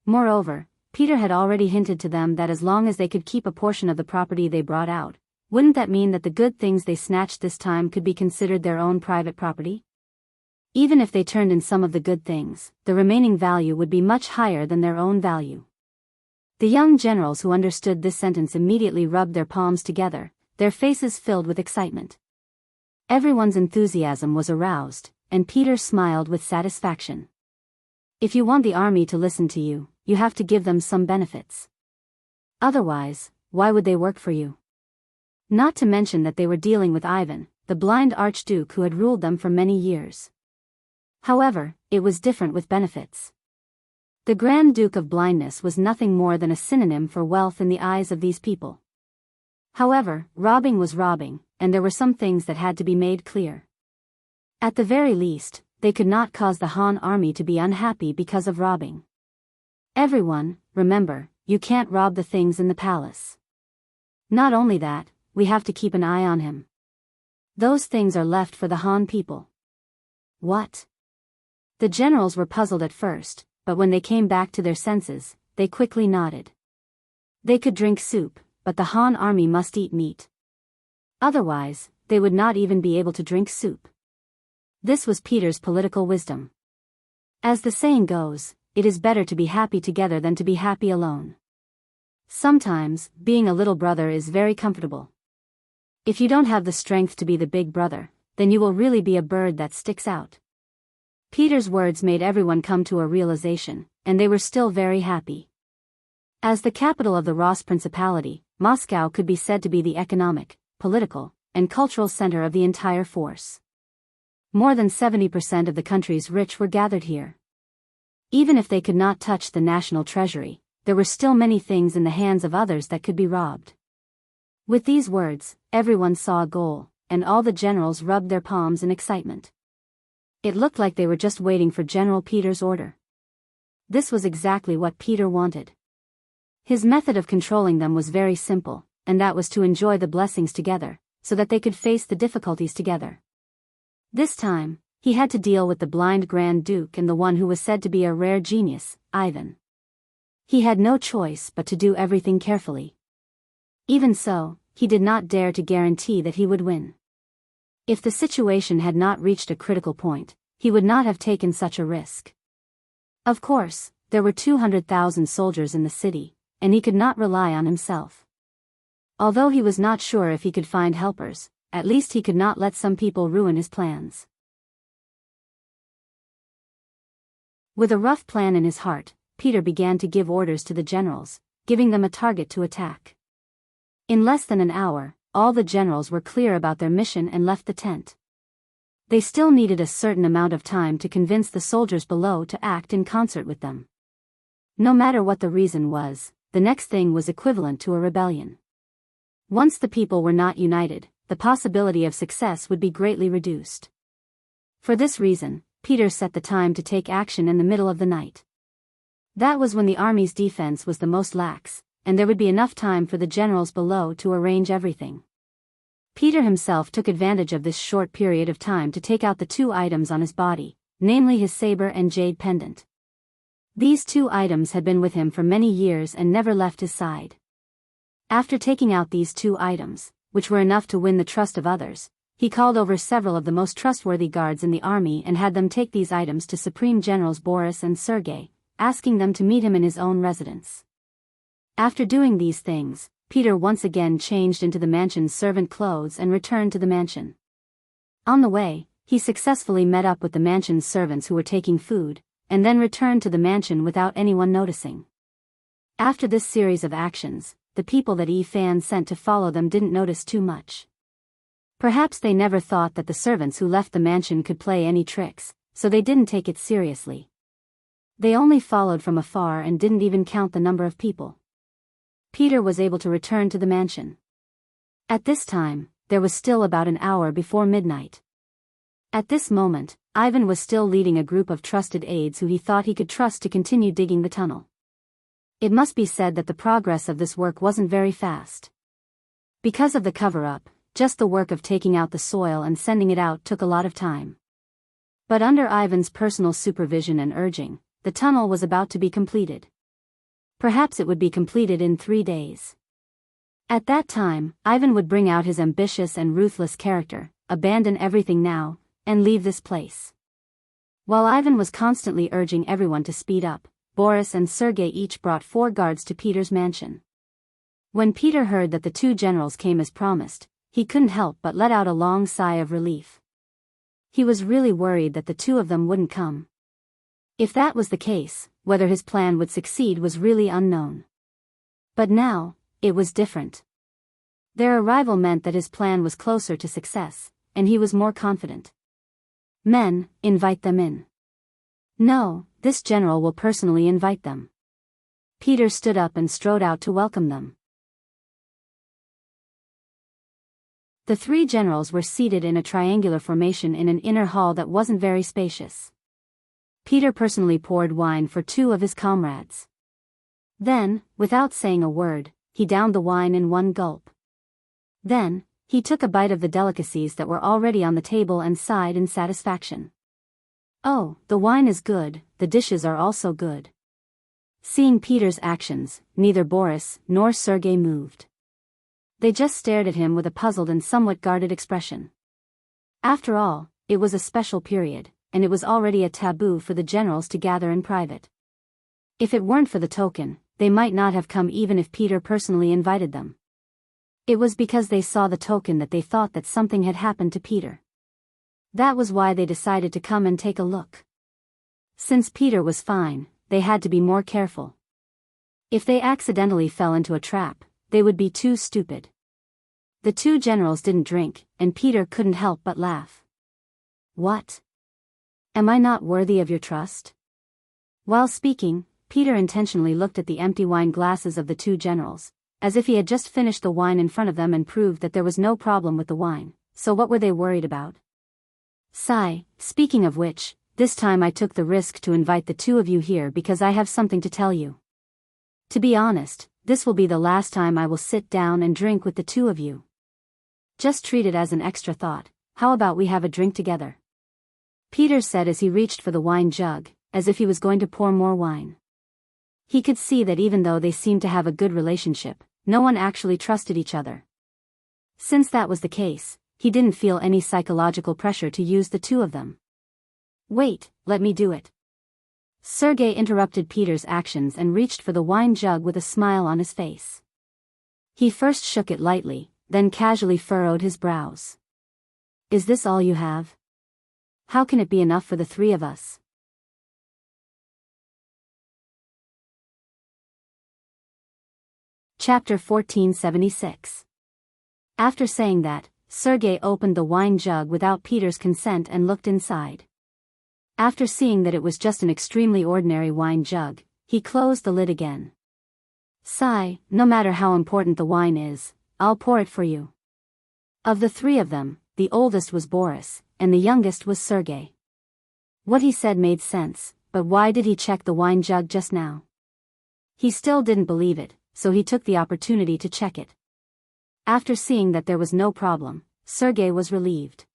A: Moreover, Peter had already hinted to them that as long as they could keep a portion of the property they brought out, wouldn't that mean that the good things they snatched this time could be considered their own private property? Even if they turned in some of the good things, the remaining value would be much higher than their own value. The young generals who understood this sentence immediately rubbed their palms together, their faces filled with excitement. Everyone's enthusiasm was aroused, and Peter smiled with satisfaction. If you want the army to listen to you, you have to give them some benefits. Otherwise, why would they work for you? Not to mention that they were dealing with Ivan, the blind archduke who had ruled them for many years. However, it was different with benefits. The Grand Duke of Blindness was nothing more than a synonym for wealth in the eyes of these people. However, robbing was robbing, and there were some things that had to be made clear. At the very least, they could not cause the Han army to be unhappy because of robbing. Everyone, remember, you can't rob the things in the palace. Not only that, we have to keep an eye on him. Those things are left for the Han people. What? The generals were puzzled at first, but when they came back to their senses, they quickly nodded. They could drink soup, but the Han army must eat meat. Otherwise, they would not even be able to drink soup. This was Peter's political wisdom. As the saying goes, it is better to be happy together than to be happy alone. Sometimes, being a little brother is very comfortable. If you don't have the strength to be the big brother, then you will really be a bird that sticks out. Peter's words made everyone come to a realization, and they were still very happy. As the capital of the Rus Principality, Moscow could be said to be the economic, political, and cultural center of the entire force. More than 70% of the country's rich were gathered here. Even if they could not touch the national treasury, there were still many things in the hands of others that could be robbed. With these words, everyone saw a goal, and all the generals rubbed their palms in excitement. It looked like they were just waiting for General Peter's order. This was exactly what Peter wanted. His method of controlling them was very simple, and that was to enjoy the blessings together, so that they could face the difficulties together. This time, he had to deal with the blind Grand Duke and the one who was said to be a rare genius, Ivan. He had no choice but to do everything carefully. Even so, he did not dare to guarantee that he would win. If the situation had not reached a critical point, he would not have taken such a risk. Of course, there were 200,000 soldiers in the city, and he could not rely on himself. Although he was not sure if he could find helpers, at least he could not let some people ruin his plans. With a rough plan in his heart, Peter began to give orders to the generals, giving them a target to attack. In less than an hour, all the generals were clear about their mission and left the tent. They still needed a certain amount of time to convince the soldiers below to act in concert with them. No matter what the reason was, the next thing was equivalent to a rebellion. Once the people were not united, the possibility of success would be greatly reduced. For this reason, Peter set the time to take action in the middle of the night. That was when the army's defense was the most lax, and there would be enough time for the generals below to arrange everything. Peter himself took advantage of this short period of time to take out the 2 items on his body, namely his saber and jade pendant. These 2 items had been with him for many years and never left his side. After taking out these 2 items, which were enough to win the trust of others, he called over several of the most trustworthy guards in the army and had them take these items to Supreme Generals Boris and Sergei, asking them to meet him in his own residence. After doing these things, Peter once again changed into the mansion's servant clothes and returned to the mansion. On the way, he successfully met up with the mansion's servants who were taking food, and then returned to the mansion without anyone noticing. After this series of actions, the people that Yi Fan sent to follow them didn't notice too much. Perhaps they never thought that the servants who left the mansion could play any tricks, so they didn't take it seriously. They only followed from afar and didn't even count the number of people. Peter was able to return to the mansion. At this time, there was still about an hour before midnight. At this moment, Ivan was still leading a group of trusted aides who he thought he could trust to continue digging the tunnel. It must be said that the progress of this work wasn't very fast. Because of the cover-up, just the work of taking out the soil and sending it out took a lot of time. But under Ivan's personal supervision and urging, the tunnel was about to be completed. Perhaps it would be completed in 3 days. At that time, Ivan would bring out his ambitious and ruthless character, abandon everything now, and leave this place. While Ivan was constantly urging everyone to speed up, Boris and Sergei each brought 4 guards to Peter's mansion. When Peter heard that the 2 generals came as promised, he couldn't help but let out a long sigh of relief. He was really worried that the 2 of them wouldn't come. If that was the case, whether his plan would succeed was really unknown. But now, it was different. Their arrival meant that his plan was closer to success, and he was more confident. Men, invite them in. No, this general will personally invite them. Peter stood up and strode out to welcome them. The 3 generals were seated in a triangular formation in an inner hall that wasn't very spacious. Peter personally poured wine for 2 of his comrades. Then, without saying a word, he downed the wine in 1 gulp. Then, he took a bite of the delicacies that were already on the table and sighed in satisfaction. Oh, the wine is good, the dishes are also good. Seeing Peter's actions, neither Boris nor Sergei moved. They just stared at him with a puzzled and somewhat guarded expression. After all, it was a special period, and it was already a taboo for the generals to gather in private. If it weren't for the token, they might not have come even if Peter personally invited them. It was because they saw the token that they thought that something had happened to Peter. That was why they decided to come and take a look. Since Peter was fine, they had to be more careful. If they accidentally fell into a trap, they would be too stupid. The 2 generals didn't drink, and Peter couldn't help but laugh. What? Am I not worthy of your trust? While speaking, Peter intentionally looked at the empty wine glasses of the 2 generals, as if he had just finished the wine in front of them and proved that there was no problem with the wine, so what were they worried about? Sigh, speaking of which, this time I took the risk to invite the 2 of you here because I have something to tell you. To be honest, this will be the last time I will sit down and drink with the 2 of you. Just treat it as an extra thought. How about we have a drink together? Peter said as he reached for the wine jug, as if he was going to pour more wine. He could see that even though they seemed to have a good relationship, no one actually trusted each other. Since that was the case, he didn't feel any psychological pressure to use the 2 of them. Wait, let me do it. Sergei interrupted Peter's actions and reached for the wine jug with a smile on his face. He first shook it lightly, then casually furrowed his brows. Is this all you have? How can it be enough for the three of us? Chapter 1476. After saying that, Sergei opened the wine jug without Peter's consent and looked inside. After seeing that it was just an extremely ordinary wine jug, he closed the lid again. Sigh, no matter how important the wine is, I'll pour it for you. Of the three of them, the oldest was Boris, and the youngest was Sergei. What he said made sense, but why did he check the wine jug just now? He still didn't believe it, so he took the opportunity to check it. After seeing that there was no problem, Sergei was relieved.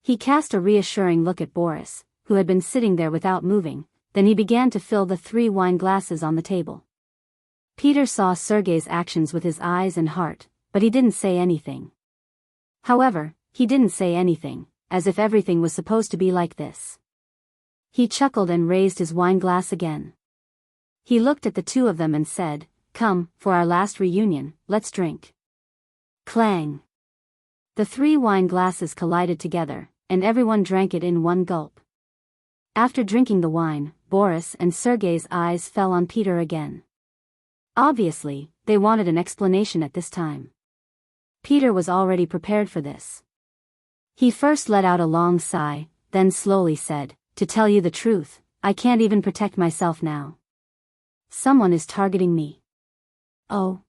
A: He cast a reassuring look at Boris, who had been sitting there without moving, then he began to fill the 3 wine glasses on the table. Peter saw Sergei's actions with his eyes and heart, but he didn't say anything. However, he didn't say anything, as if everything was supposed to be like this. He chuckled and raised his wine glass again. He looked at the two of them and said, "Come, for our last reunion, let's drink." Clang! The 3 wine glasses collided together, and everyone drank it in one gulp. After drinking the wine, Boris and Sergei's eyes fell on Peter again. Obviously, they wanted an explanation at this time. Peter was already prepared for this. He first let out a long sigh, then slowly said, "To tell you the truth, I can't even protect myself now. Someone is targeting me." Oh.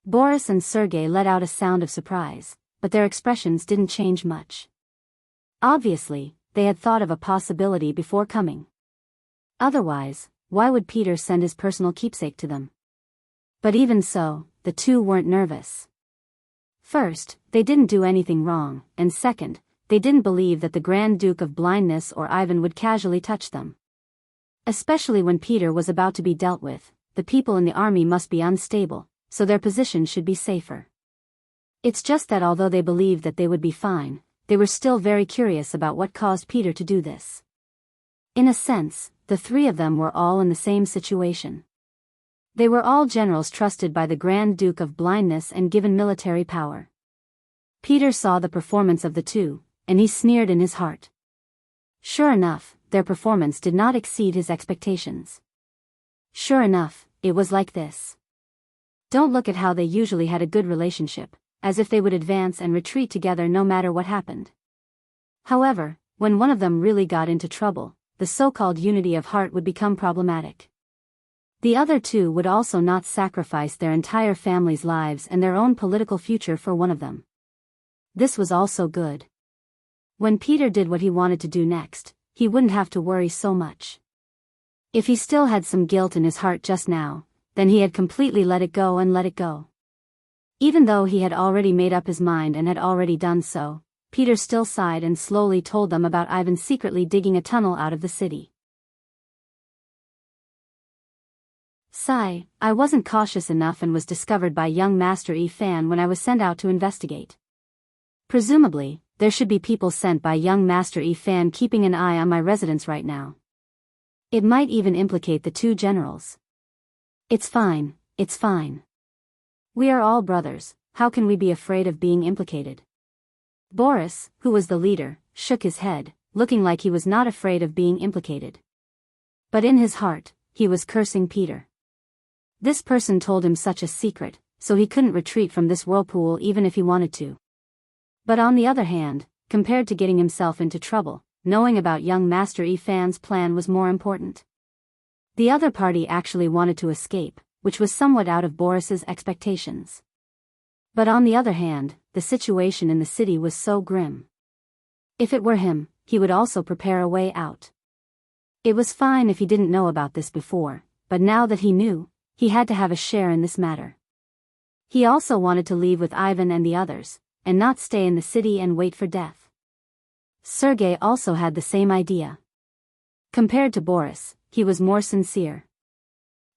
A: Boris and Sergei let out a sound of surprise, but their expressions didn't change much. Obviously, they had thought of a possibility before coming. Otherwise, why would Peter send his personal keepsake to them? But even so, the two weren't nervous. First, they didn't do anything wrong, and second, they didn't believe that the Grand Duke of Blindness or Ivan would casually touch them. Especially when Peter was about to be dealt with, the people in the army must be unstable, so their position should be safer. It's just that although they believed that they would be fine, they were still very curious about what caused Peter to do this. In a sense, the 3 of them were all in the same situation. They were all generals trusted by the Grand Duke of Blindness and given military power. Peter saw the performance of the two, and he sneered in his heart. Sure enough, their performance did not exceed his expectations. Sure enough, it was like this. Don't look at how they usually had a good relationship, as if they would advance and retreat together no matter what happened. However, when one of them really got into trouble, the so-called unity of heart would become problematic. The other two would also not sacrifice their entire family's lives and their own political future for one of them. This was also good. When Peter did what he wanted to do next, he wouldn't have to worry so much. If he still had some guilt in his heart just now, then he had completely let it go and let it go. Even though he had already made up his mind and had already done so, Peter still sighed and slowly told them about Ivan secretly digging a tunnel out of the city. Sigh, I wasn't cautious enough and was discovered by young Master Yi Fan when I was sent out to investigate. Presumably, there should be people sent by young Master Yi Fan keeping an eye on my residence right now. It might even implicate the 2 generals. It's fine, it's fine. We are all brothers, how can we be afraid of being implicated? Boris, who was the leader, shook his head, looking like he was not afraid of being implicated. But in his heart, he was cursing Peter. This person told him such a secret, so he couldn't retreat from this whirlpool even if he wanted to. But on the other hand, compared to getting himself into trouble, knowing about young Master Yi Fan's plan was more important. The other party actually wanted to escape, which was somewhat out of Boris's expectations. But on the other hand, the situation in the city was so grim. If it were him, he would also prepare a way out. It was fine if he didn't know about this before, but now that he knew, he had to have a share in this matter. He also wanted to leave with Ivan and the others, and not stay in the city and wait for death. Sergei also had the same idea. Compared to Boris, he was more sincere.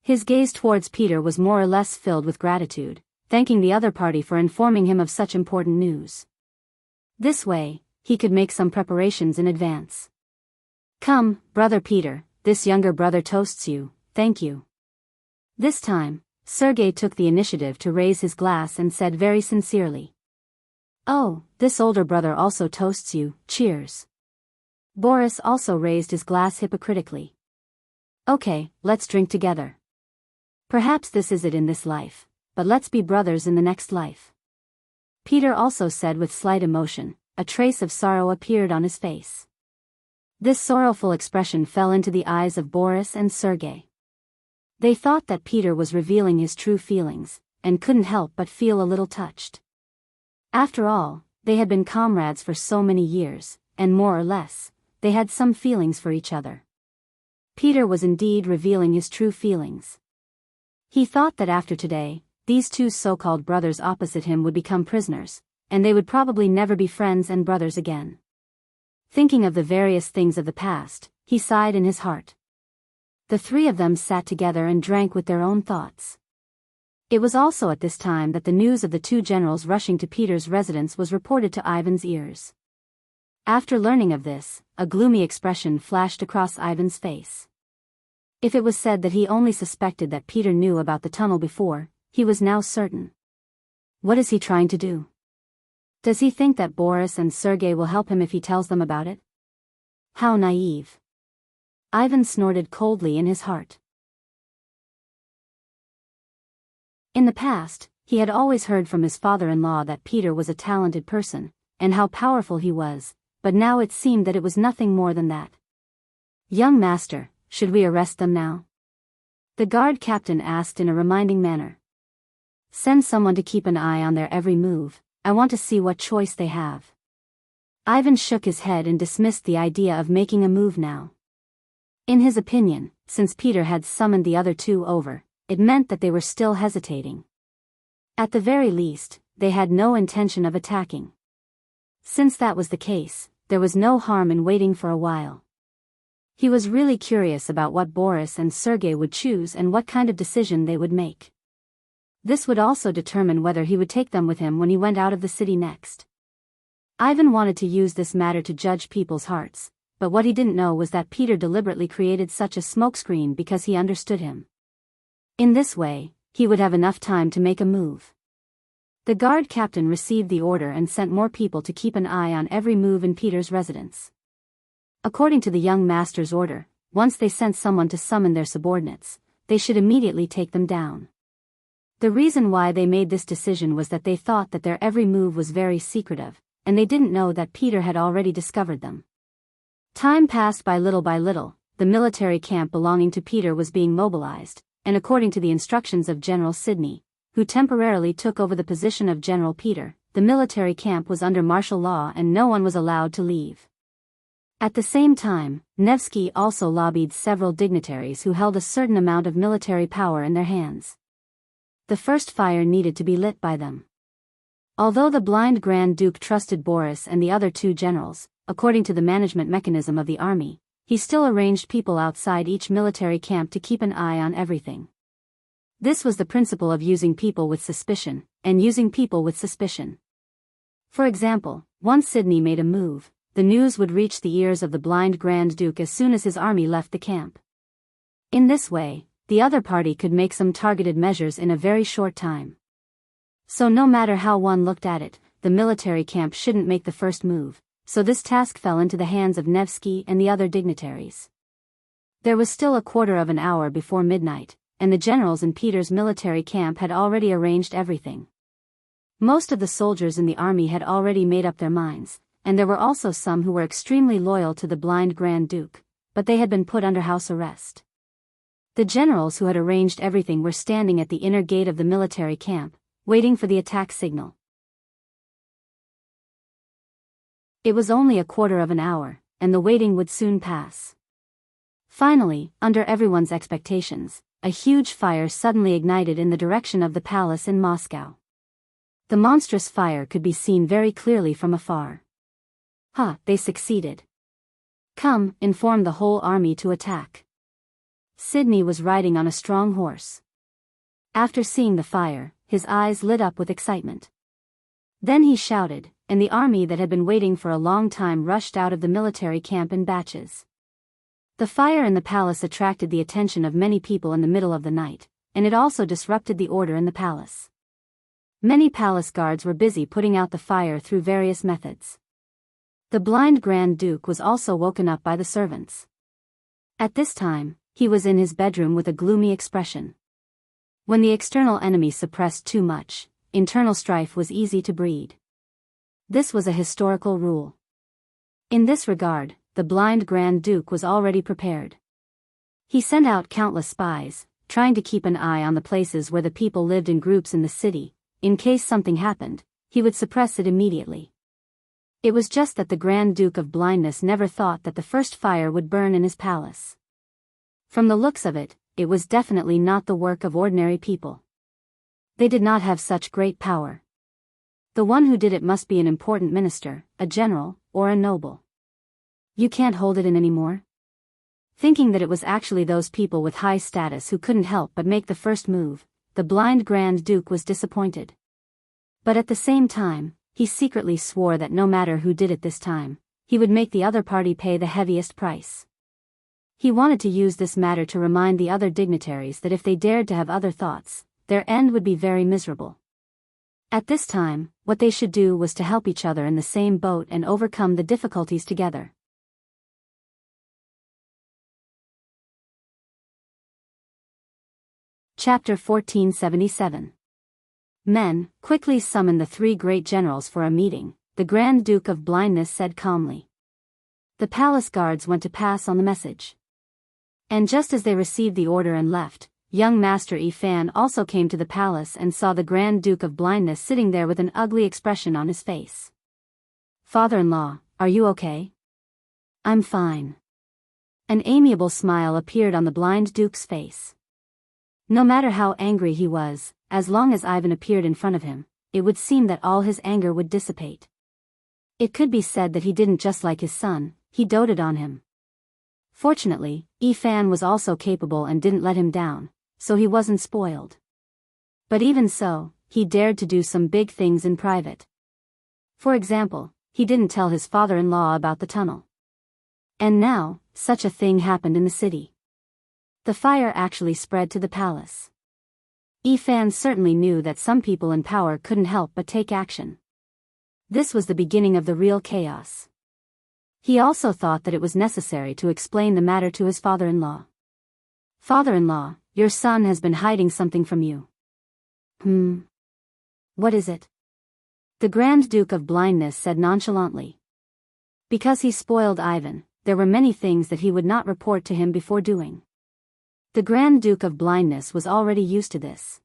A: His gaze towards Peter was more or less filled with gratitude, thanking the other party for informing him of such important news. This way, he could make some preparations in advance. Come, brother Peter, this younger brother toasts you, thank you. This time, Sergei took the initiative to raise his glass and said very sincerely. Oh, this older brother also toasts you, cheers. Boris also raised his glass hypocritically. Okay, let's drink together. Perhaps this is it in this life, but let's be brothers in the next life. Peter also said with slight emotion. A trace of sorrow appeared on his face. This sorrowful expression fell into the eyes of Boris and Sergei. They thought that Peter was revealing his true feelings, and couldn't help but feel a little touched. After all, they had been comrades for so many years, and more or less, they had some feelings for each other. Peter was indeed revealing his true feelings. He thought that after today, these two so-called brothers opposite him would become prisoners, and they would probably never be friends and brothers again. Thinking of the various things of the past, he sighed in his heart. The three of them sat together and drank with their own thoughts. It was also at this time that the news of the two generals rushing to Peter's residence was reported to Ivan's ears. After learning of this, a gloomy expression flashed across Ivan's face. If it was said that he only suspected that Peter knew about the tunnel before, he was now certain. What is he trying to do? Does he think that Boris and Sergei will help him if he tells them about it? How naive. Ivan snorted coldly in his heart. In the past, he had always heard from his father-in-law that Peter was a talented person, and how powerful he was, but now it seemed that it was nothing more than that. Young master, should we arrest them now? The guard captain asked in a reminding manner. Send someone to keep an eye on their every move, I want to see what choice they have. Ivan shook his head and dismissed the idea of making a move now. In his opinion, since Peter had summoned the other two over, it meant that they were still hesitating. At the very least, they had no intention of attacking. Since that was the case, there was no harm in waiting for a while. He was really curious about what Boris and Sergei would choose and what kind of decision they would make. This would also determine whether he would take them with him when he went out of the city next. Ivan wanted to use this matter to judge people's hearts, but what he didn't know was that Peter deliberately created such a smokescreen because he understood him. In this way, he would have enough time to make a move. The guard captain received the order and sent more people to keep an eye on every move in Peter's residence. According to the young master's order, once they sent someone to summon their subordinates, they should immediately take them down. The reason why they made this decision was that they thought that their every move was very secretive, and they didn't know that Peter had already discovered them. Time passed by little, the military camp belonging to Peter was being mobilized, and according to the instructions of General Sidney, who temporarily took over the position of General Peter, the military camp was under martial law and no one was allowed to leave. At the same time, Nevsky also lobbied several dignitaries who held a certain amount of military power in their hands. The first fire needed to be lit by them. Although the blind Grand Duke trusted Boris and the other two generals, according to the management mechanism of the army, he still arranged people outside each military camp to keep an eye on everything. This was the principle of using people with suspicion, and using people with suspicion. For example, once Sidney made a move, the news would reach the ears of the blind Grand Duke as soon as his army left the camp. In this way, the other party could make some targeted measures in a very short time. So no matter how one looked at it, the military camp shouldn't make the first move, so this task fell into the hands of Nevsky and the other dignitaries. There was still a quarter of an hour before midnight, and the generals in Peter's military camp had already arranged everything. Most of the soldiers in the army had already made up their minds, and there were also some who were extremely loyal to the blind Grand Duke, but they had been put under house arrest. The generals who had arranged everything were standing at the inner gate of the military camp, waiting for the attack signal. It was only a quarter of an hour, and the waiting would soon pass. Finally, under everyone's expectations, a huge fire suddenly ignited in the direction of the palace in Moscow. The monstrous fire could be seen very clearly from afar. They succeeded. Come, inform the whole army to attack. Sidney was riding on a strong horse. After seeing the fire, his eyes lit up with excitement. Then he shouted, and the army that had been waiting for a long time rushed out of the military camp in batches. The fire in the palace attracted the attention of many people in the middle of the night, and it also disrupted the order in the palace. Many palace guards were busy putting out the fire through various methods. The blind Grand Duke was also woken up by the servants. At this time, he was in his bedroom with a gloomy expression. When the external enemy suppressed too much, internal strife was easy to breed. This was a historical rule. In this regard, the blind Grand Duke was already prepared. He sent out countless spies, trying to keep an eye on the places where the people lived in groups in the city. In case something happened, he would suppress it immediately. It was just that the Grand Duke of Blindness never thought that the first fire would burn in his palace. From the looks of it, it was definitely not the work of ordinary people. They did not have such great power. The one who did it must be an important minister, a general, or a noble. You can't hold it in anymore? Thinking that it was actually those people with high status who couldn't help but make the first move, the blind Grand Duke was disappointed. But at the same time, he secretly swore that no matter who did it this time, he would make the other party pay the heaviest price. He wanted to use this matter to remind the other dignitaries that if they dared to have other thoughts, their end would be very miserable. At this time, what they should do was to help each other in the same boat and overcome the difficulties together. Chapter 1477. Men quickly summoned the three great generals for a meeting, the Grand Duke of Blindness said calmly. The palace guards went to pass on the message. And just as they received the order and left, young Master Yifan also came to the palace and saw the Grand Duke of Blindness sitting there with an ugly expression on his face. "Father-in-law, are you okay?" "I'm fine." An amiable smile appeared on the blind Duke's face. No matter how angry he was, as long as Ivan appeared in front of him, it would seem that all his anger would dissipate. It could be said that he didn't just like his son, he doted on him. Fortunately, Yifan was also capable and didn't let him down, so he wasn't spoiled. But even so, he dared to do some big things in private. For example, he didn't tell his father-in-law about the tunnel. And now, such a thing happened in the city. The fire actually spread to the palace. Yifan certainly knew that some people in power couldn't help but take action. This was the beginning of the real chaos. He also thought that it was necessary to explain the matter to his father-in-law. "Father-in-law, your son has been hiding something from you." What is it?" The Grand Duke of Blindness said nonchalantly. Because he spoiled Ivan, there were many things that he would not report to him before doing. The Grand Duke of Blindness was already used to this.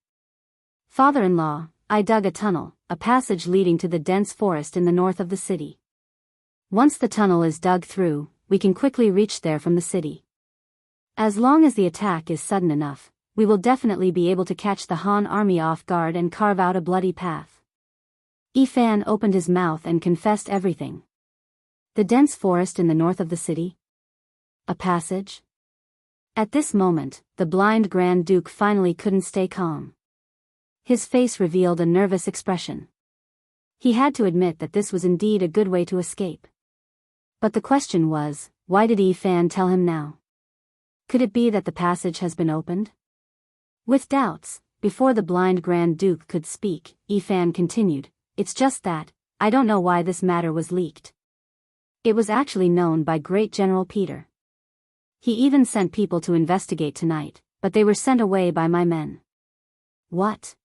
A: "Father-in-law, I dug a tunnel, a passage leading to the dense forest in the north of the city. Once the tunnel is dug through, we can quickly reach there from the city. As long as the attack is sudden enough, we will definitely be able to catch the Han army off guard and carve out a bloody path." Yifan opened his mouth and confessed everything. The dense forest in the north of the city? A passage? At this moment, the blind Grand Duke finally couldn't stay calm. His face revealed a nervous expression. He had to admit that this was indeed a good way to escape. But the question was, why did Yifan tell him now? Could it be that the passage has been opened? With doubts, before the blind Grand Duke could speak, Yifan continued, "It's just that, I don't know why this matter was leaked. It was actually known by Great General Peter. He even sent people to investigate tonight, but they were sent away by my men." "What?"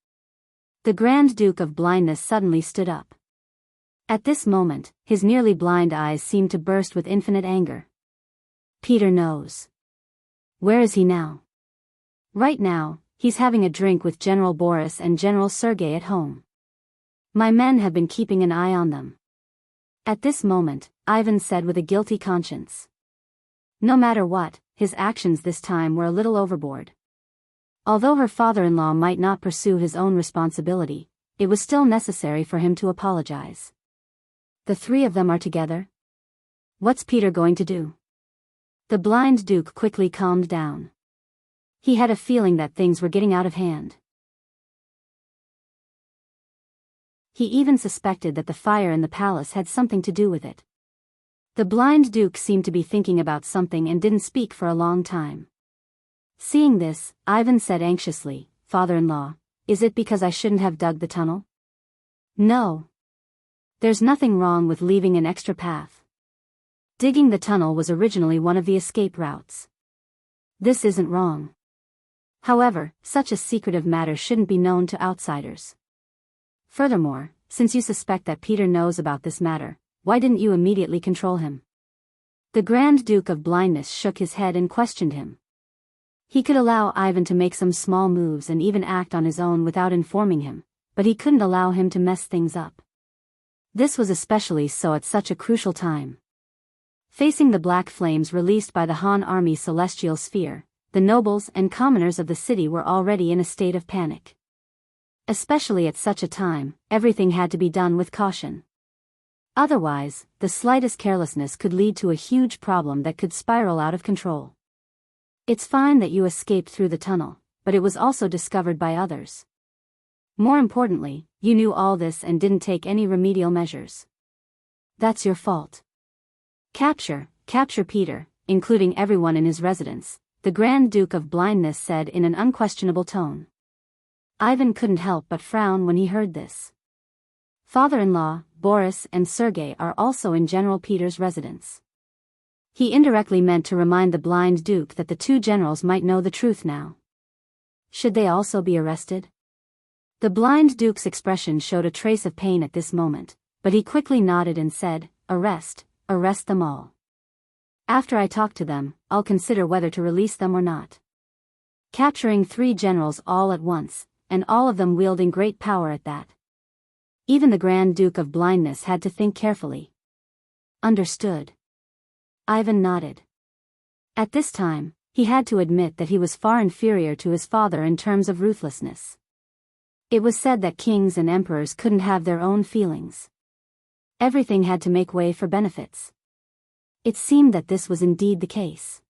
A: The Grand Duke of Blindness suddenly stood up. At this moment, his nearly blind eyes seemed to burst with infinite anger. "Peter knows. Where is he now?" "Right now, he's having a drink with General Boris and General Sergei at home. My men have been keeping an eye on them." At this moment, Ivan said with a guilty conscience. No matter what, his actions this time were a little overboard. Although her father-in-law might not pursue his own responsibility, it was still necessary for him to apologize. The three of them are together? What's Peter going to do? The blind Duke quickly calmed down. He had a feeling that things were getting out of hand. He even suspected that the fire in the palace had something to do with it. The blind duke seemed to be thinking about something and didn't speak for a long time. Seeing this, Ivan said anxiously, "Father-in-law, is it because I shouldn't have dug the tunnel?" "No. There's nothing wrong with leaving an extra path. Digging the tunnel was originally one of the escape routes. This isn't wrong. However, such a secretive matter shouldn't be known to outsiders. Furthermore, since you suspect that Peter knows about this matter, why didn't you immediately control him?" The Grand Duke of Blindness shook his head and questioned him. He could allow Ivan to make some small moves and even act on his own without informing him, but he couldn't allow him to mess things up. This was especially so at such a crucial time. Facing the black flames released by the Han Army's celestial sphere, the nobles and commoners of the city were already in a state of panic. Especially at such a time, everything had to be done with caution. Otherwise, the slightest carelessness could lead to a huge problem that could spiral out of control. It's fine that you escaped through the tunnel, but it was also discovered by others. More importantly, you knew all this and didn't take any remedial measures. That's your fault. Capture Peter, including everyone in his residence, the Grand Duke of Blindness said in an unquestionable tone. Ivan couldn't help but frown when he heard this. Father-in-law, Boris and Sergei are also in General Peter's residence. He indirectly meant to remind the blind duke that the two generals might know the truth now. Should they also be arrested? The blind duke's expression showed a trace of pain at this moment, but he quickly nodded and said, Arrest them all. After I talk to them, I'll consider whether to release them or not." Capturing 3 generals all at once, and all of them wielding great power at that. Even the Grand Duke of Blindness had to think carefully. Understood. Ivan nodded. At this time, he had to admit that he was far inferior to his father in terms of ruthlessness. It was said that kings and emperors couldn't have their own feelings. Everything had to make way for benefits. It seemed that this was indeed the case.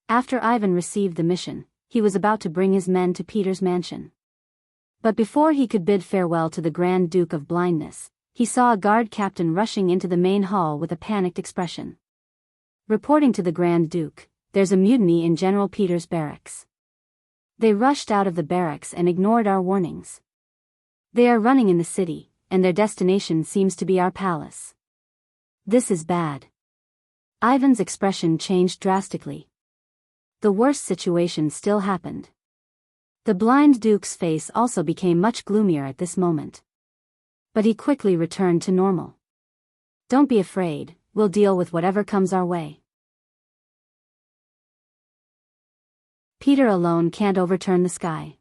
A: After Ivan received the mission, he was about to bring his men to Peter's mansion. But before he could bid farewell to the Grand Duke of Blindness, he saw a guard captain rushing into the main hall with a panicked expression. Reporting to the Grand Duke, "There's a mutiny in General Peter's barracks. They rushed out of the barracks and ignored our warnings. They are running in the city, and their destination seems to be our palace. This is bad." Ivan's expression changed drastically. The worst situation still happened. The blind duke's face also became much gloomier at this moment. But he quickly returned to normal. "Don't be afraid, we'll deal with whatever comes our way. Peter alone can't overturn the sky.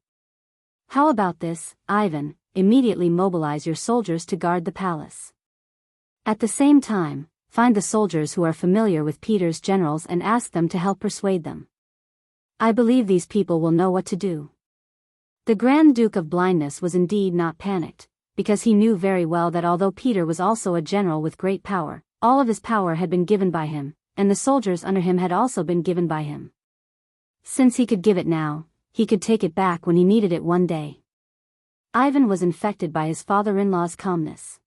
A: How about this, Ivan? Immediately mobilize your soldiers to guard the palace. At the same time, find the soldiers who are familiar with Peter's generals and ask them to help persuade them. I believe these people will know what to do." The Grand Duke of Blindness was indeed not panicked, because he knew very well that although Peter was also a general with great power, all of his power had been given by him, and the soldiers under him had also been given by him. Since he could give it now, he could take it back when he needed it one day. Ivan was infected by his father-in-law's calmness.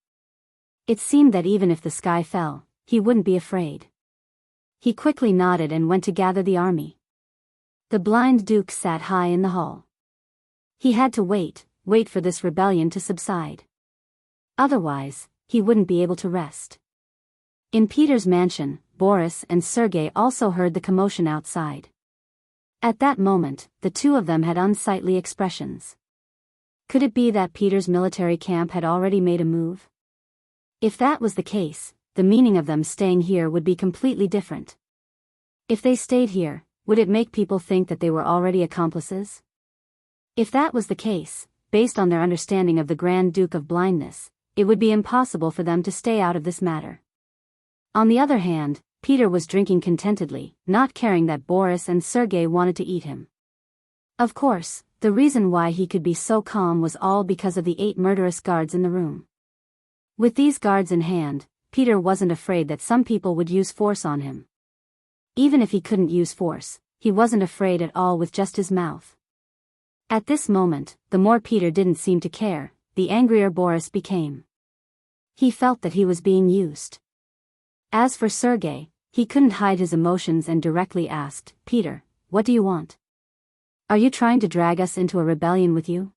A: It seemed that even if the sky fell, he wouldn't be afraid. He quickly nodded and went to gather the army. The blind duke sat high in the hall. He had to wait for this rebellion to subside. Otherwise, he wouldn't be able to rest. In Peter's mansion, Boris and Sergei also heard the commotion outside. At that moment, the two of them had unsightly expressions. Could it be that Peter's military camp had already made a move? If that was the case, the meaning of them staying here would be completely different. If they stayed here, would it make people think that they were already accomplices? If that was the case, based on their understanding of the Grand Duke of Blindness, it would be impossible for them to stay out of this matter. On the other hand, Peter was drinking contentedly, not caring that Boris and Sergei wanted to eat him. Of course, the reason why he could be so calm was all because of the 8 murderous guards in the room. With these guards in hand, Peter wasn't afraid that some people would use force on him. Even if he couldn't use force, he wasn't afraid at all with just his mouth. At this moment, the more Peter didn't seem to care, the angrier Boris became. He felt that he was being used. As for Sergei, he couldn't hide his emotions and directly asked, "Peter, what do you want? Are you trying to drag us into a rebellion with you?"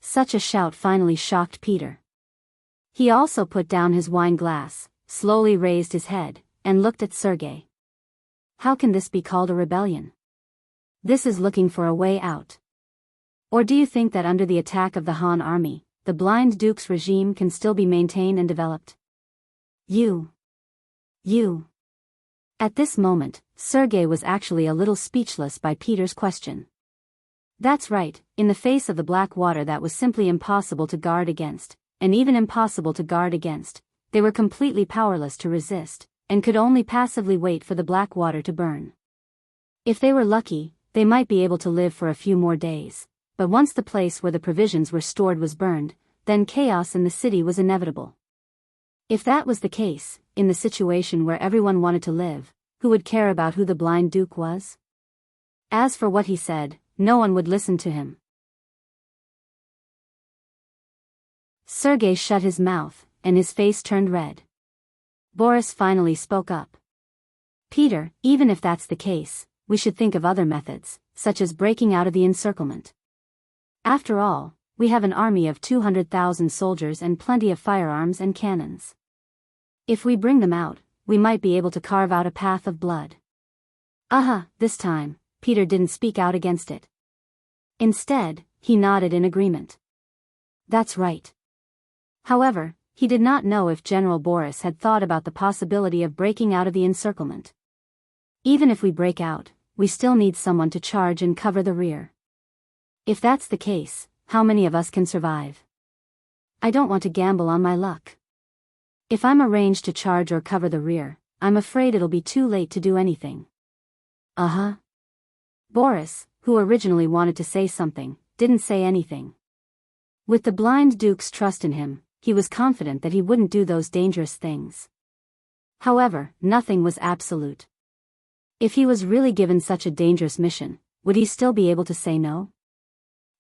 A: Such a shout finally shocked Peter. He also put down his wine glass, slowly raised his head, and looked at Sergei. How can this be called a rebellion? This is looking for a way out. Or do you think that under the attack of the Han army, the blind duke's regime can still be maintained and developed? You. At this moment, Sergei was actually a little speechless by Peter's question. That's right, in the face of the black water that was simply impossible to guard against, and even impossible to guard against, they were completely powerless to resist, and could only passively wait for the black water to burn. If they were lucky, they might be able to live for a few more days, but once the place where the provisions were stored was burned, then chaos in the city was inevitable. If that was the case, in the situation where everyone wanted to live, who would care about who the blind duke was? As for what he said, no one would listen to him. Sergei shut his mouth, and his face turned red. Boris finally spoke up. "Peter, even if that's the case, we should think of other methods, such as breaking out of the encirclement. After all, we have an army of 200,000 soldiers and plenty of firearms and cannons. If we bring them out, we might be able to carve out a path of blood." This time, Peter didn't speak out against it. Instead, he nodded in agreement. That's right. However, he did not know if General Boris had thought about the possibility of breaking out of the encirclement. Even if we break out, we still need someone to charge and cover the rear. If that's the case, how many of us can survive? I don't want to gamble on my luck. If I'm arranged to charge or cover the rear, I'm afraid it'll be too late to do anything. Boris, who originally wanted to say something, didn't say anything. With the blind duke's trust in him, he was confident that he wouldn't do those dangerous things. However, nothing was absolute. If he was really given such a dangerous mission, would he still be able to say no?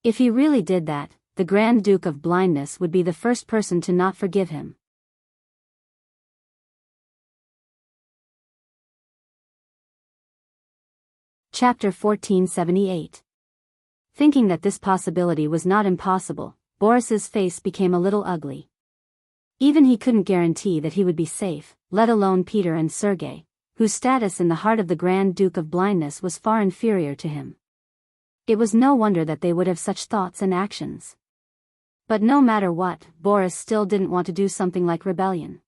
A: If he really did that, the Grand Duke of Blindness would be the first person to not forgive him. Chapter 1478. Thinking that this possibility was not impossible, Boris's face became a little ugly. Even he couldn't guarantee that he would be safe, let alone Peter and Sergei, whose status in the heart of the Grand Duke of Blindness was far inferior to him. It was no wonder that they would have such thoughts and actions. But no matter what, Boris still didn't want to do something like rebellion.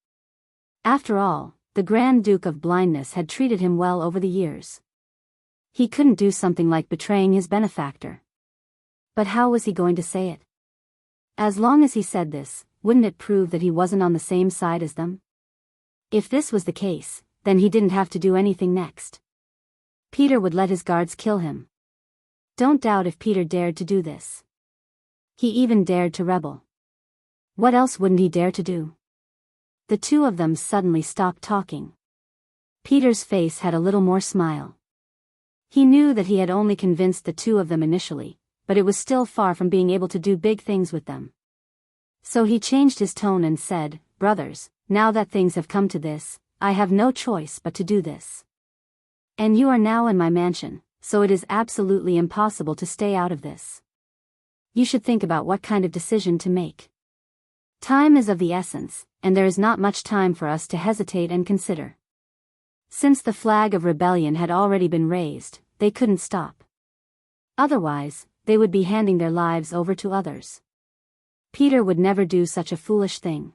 A: After all, the Grand Duke of Blindness had treated him well over the years. He couldn't do something like betraying his benefactor. But how was he going to say it? As long as he said this, wouldn't it prove that he wasn't on the same side as them? If this was the case, then he didn't have to do anything next. Peter would let his guards kill him. Don't doubt if Peter dared to do this. He even dared to rebel. What else wouldn't he dare to do? The two of them suddenly stopped talking. Peter's face had a little more smile. He knew that he had only convinced the two of them initially, but it was still far from being able to do big things with them. So he changed his tone and said, "Brothers, now that things have come to this, I have no choice but to do this. And you are now in my mansion, so it is absolutely impossible to stay out of this. You should think about what kind of decision to make. Time is of the essence, and there is not much time for us to hesitate and consider." Since the flag of rebellion had already been raised, they couldn't stop. Otherwise, they would be handing their lives over to others. Peter would never do such a foolish thing.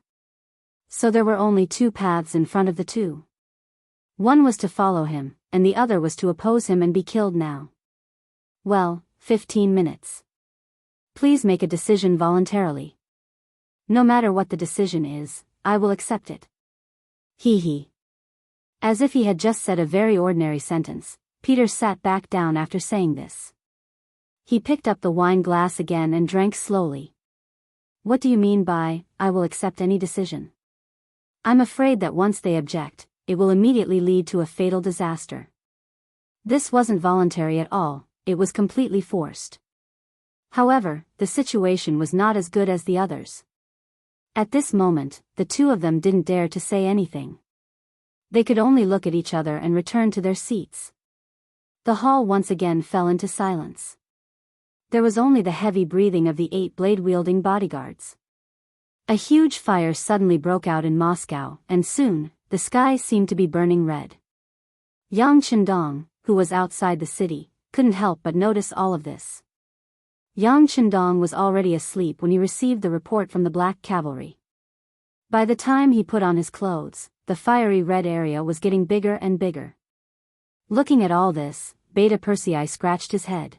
A: So there were only two paths in front of the two. One was to follow him, and the other was to oppose him and be killed now. Well, 15 minutes. Please make a decision voluntarily. No matter what the decision is, I will accept it. He. As if he had just said a very ordinary sentence, Peter sat back down after saying this. He picked up the wine glass again and drank slowly. What do you mean by, "I will accept any decision"? I'm afraid that once they object, it will immediately lead to a fatal disaster. This wasn't voluntary at all, it was completely forced. However, the situation was not as good as the others. At this moment, the two of them didn't dare to say anything. They could only look at each other and return to their seats. The hall once again fell into silence. There was only the heavy breathing of the 8 blade-wielding bodyguards. A huge fire suddenly broke out in Moscow, and soon, the sky seemed to be burning red. Yang Chendong, who was outside the city, couldn't help but notice all of this. Yang Chendong was already asleep when he received the report from the Black Cavalry. By the time he put on his clothes, the fiery red area was getting bigger and bigger. Looking at all this, Beta Persei scratched his head.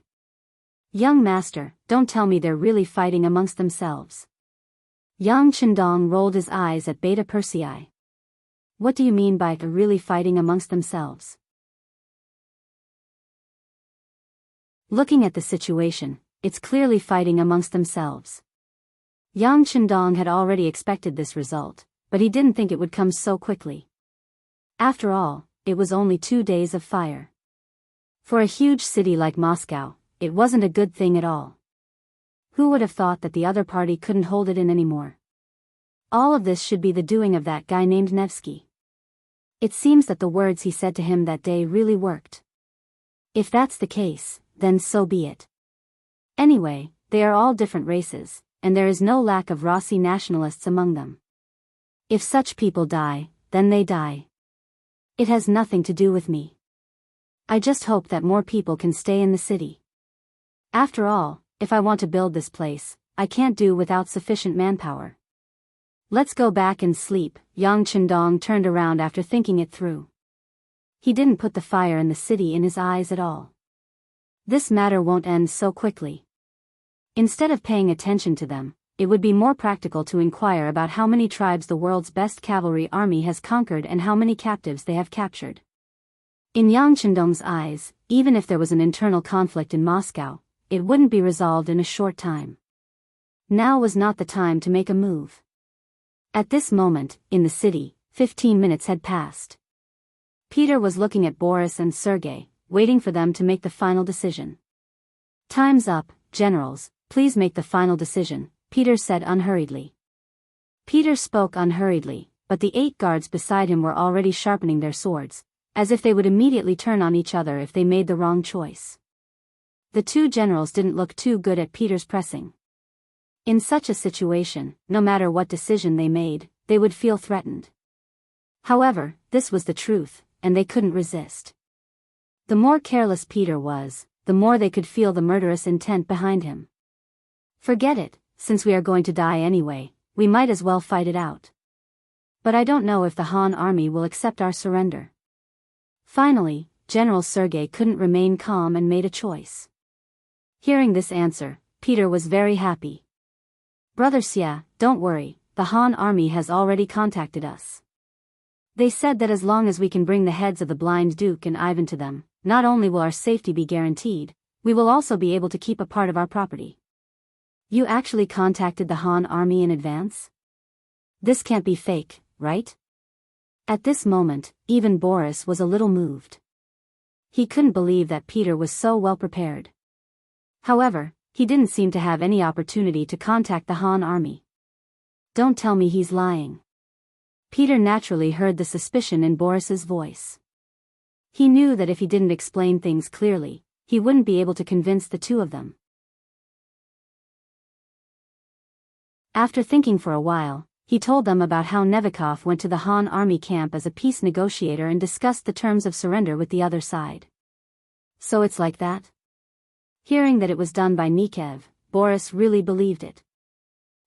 A: "Young master, don't tell me they're really fighting amongst themselves." Yang Chendong rolled his eyes at Beta Persei. "What do you mean by really fighting amongst themselves?" Looking at the situation, it's clearly fighting amongst themselves. Yang Chendong had already expected this result, but he didn't think it would come so quickly. After all, it was only 2 days of fire. For a huge city like Moscow, it wasn't a good thing at all. Who would have thought that the other party couldn't hold it in anymore? All of this should be the doing of that guy named Nevsky. It seems that the words he said to him that day really worked. If that's the case, then so be it. Anyway, they are all different races, and there is no lack of Rossi nationalists among them. If such people die, then they die. It has nothing to do with me. I just hope that more people can stay in the city. After all, if I want to build this place, I can't do without sufficient manpower. Let's go back and sleep. Yang Chendong turned around after thinking it through. He didn't put the fire in the city in his eyes at all. This matter won't end so quickly. Instead of paying attention to them, it would be more practical to inquire about how many tribes the world's best cavalry army has conquered and how many captives they have captured. In Yang Chendong's eyes, even if there was an internal conflict in Moscow, it wouldn't be resolved in a short time. Now was not the time to make a move. At this moment, in the city, 15 minutes had passed. Peter was looking at Boris and Sergei, waiting for them to make the final decision. "Time's up, generals, please make the final decision," Peter said unhurriedly. Peter spoke unhurriedly, but the 8 guards beside him were already sharpening their swords, as if they would immediately turn on each other if they made the wrong choice. The 2 generals didn't look too good at Peter's pressing. In such a situation, no matter what decision they made, they would feel threatened. However, this was the truth, and they couldn't resist. The more careless Peter was, the more they could feel the murderous intent behind him. "Forget it, since we are going to die anyway, we might as well fight it out. But I don't know if the Han army will accept our surrender." Finally, General Sergei couldn't remain calm and made a choice. Hearing this answer, Peter was very happy. "Brother Xia, don't worry, the Han army has already contacted us. They said that as long as we can bring the heads of the Blind Duke and Ivan to them, not only will our safety be guaranteed, we will also be able to keep a part of our property." "You actually contacted the Han army in advance? This can't be fake, right?" At this moment, even Boris was a little moved. He couldn't believe that Peter was so well prepared. However, he didn't seem to have any opportunity to contact the Han army. "Don't tell me he's lying." Peter naturally heard the suspicion in Boris's voice. He knew that if he didn't explain things clearly, he wouldn't be able to convince the 2 of them. After thinking for a while, he told them about how Nevikov went to the Han army camp as a peace negotiator and discussed the terms of surrender with the other side. "So it's like that?" Hearing that it was done by Nikev, Boris really believed it.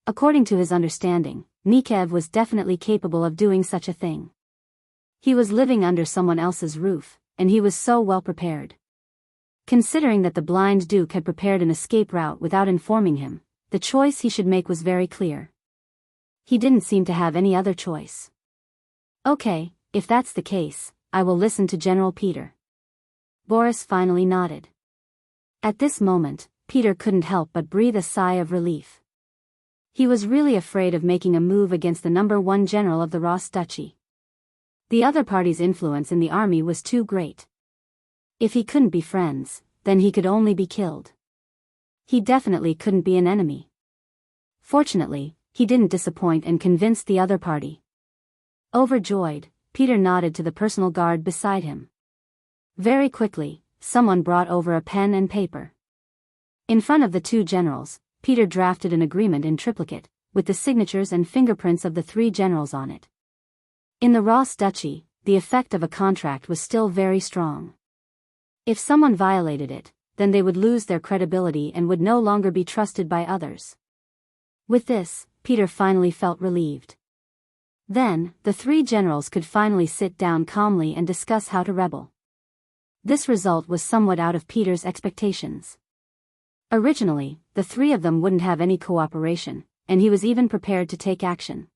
A: According to his understanding, Nikev was definitely capable of doing such a thing. He was living under someone else's roof, and he was so well prepared. Considering that the Blind Duke had prepared an escape route without informing him, the choice he should make was very clear. He didn't seem to have any other choice. "Okay, if that's the case, I will listen to General Peter." Boris finally nodded. At this moment, Peter couldn't help but breathe a sigh of relief. He was really afraid of making a move against the number 1 general of the Ross Duchy. The other party's influence in the army was too great. If he couldn't be friends, then he could only be killed. He definitely couldn't be an enemy. Fortunately, he didn't disappoint and convinced the other party. Overjoyed, Peter nodded to the personal guard beside him. Very quickly, someone brought over a pen and paper. In front of the two generals, Peter drafted an agreement in triplicate, with the signatures and fingerprints of the three generals on it. In the Ross Duchy, the effect of a contract was still very strong. If someone violated it, then they would lose their credibility and would no longer be trusted by others. With this, Peter finally felt relieved. Then, the three generals could finally sit down calmly and discuss how to rebel. This result was somewhat out of Peter's expectations. Originally, the three of them wouldn't have any cooperation, and he was even prepared to take action.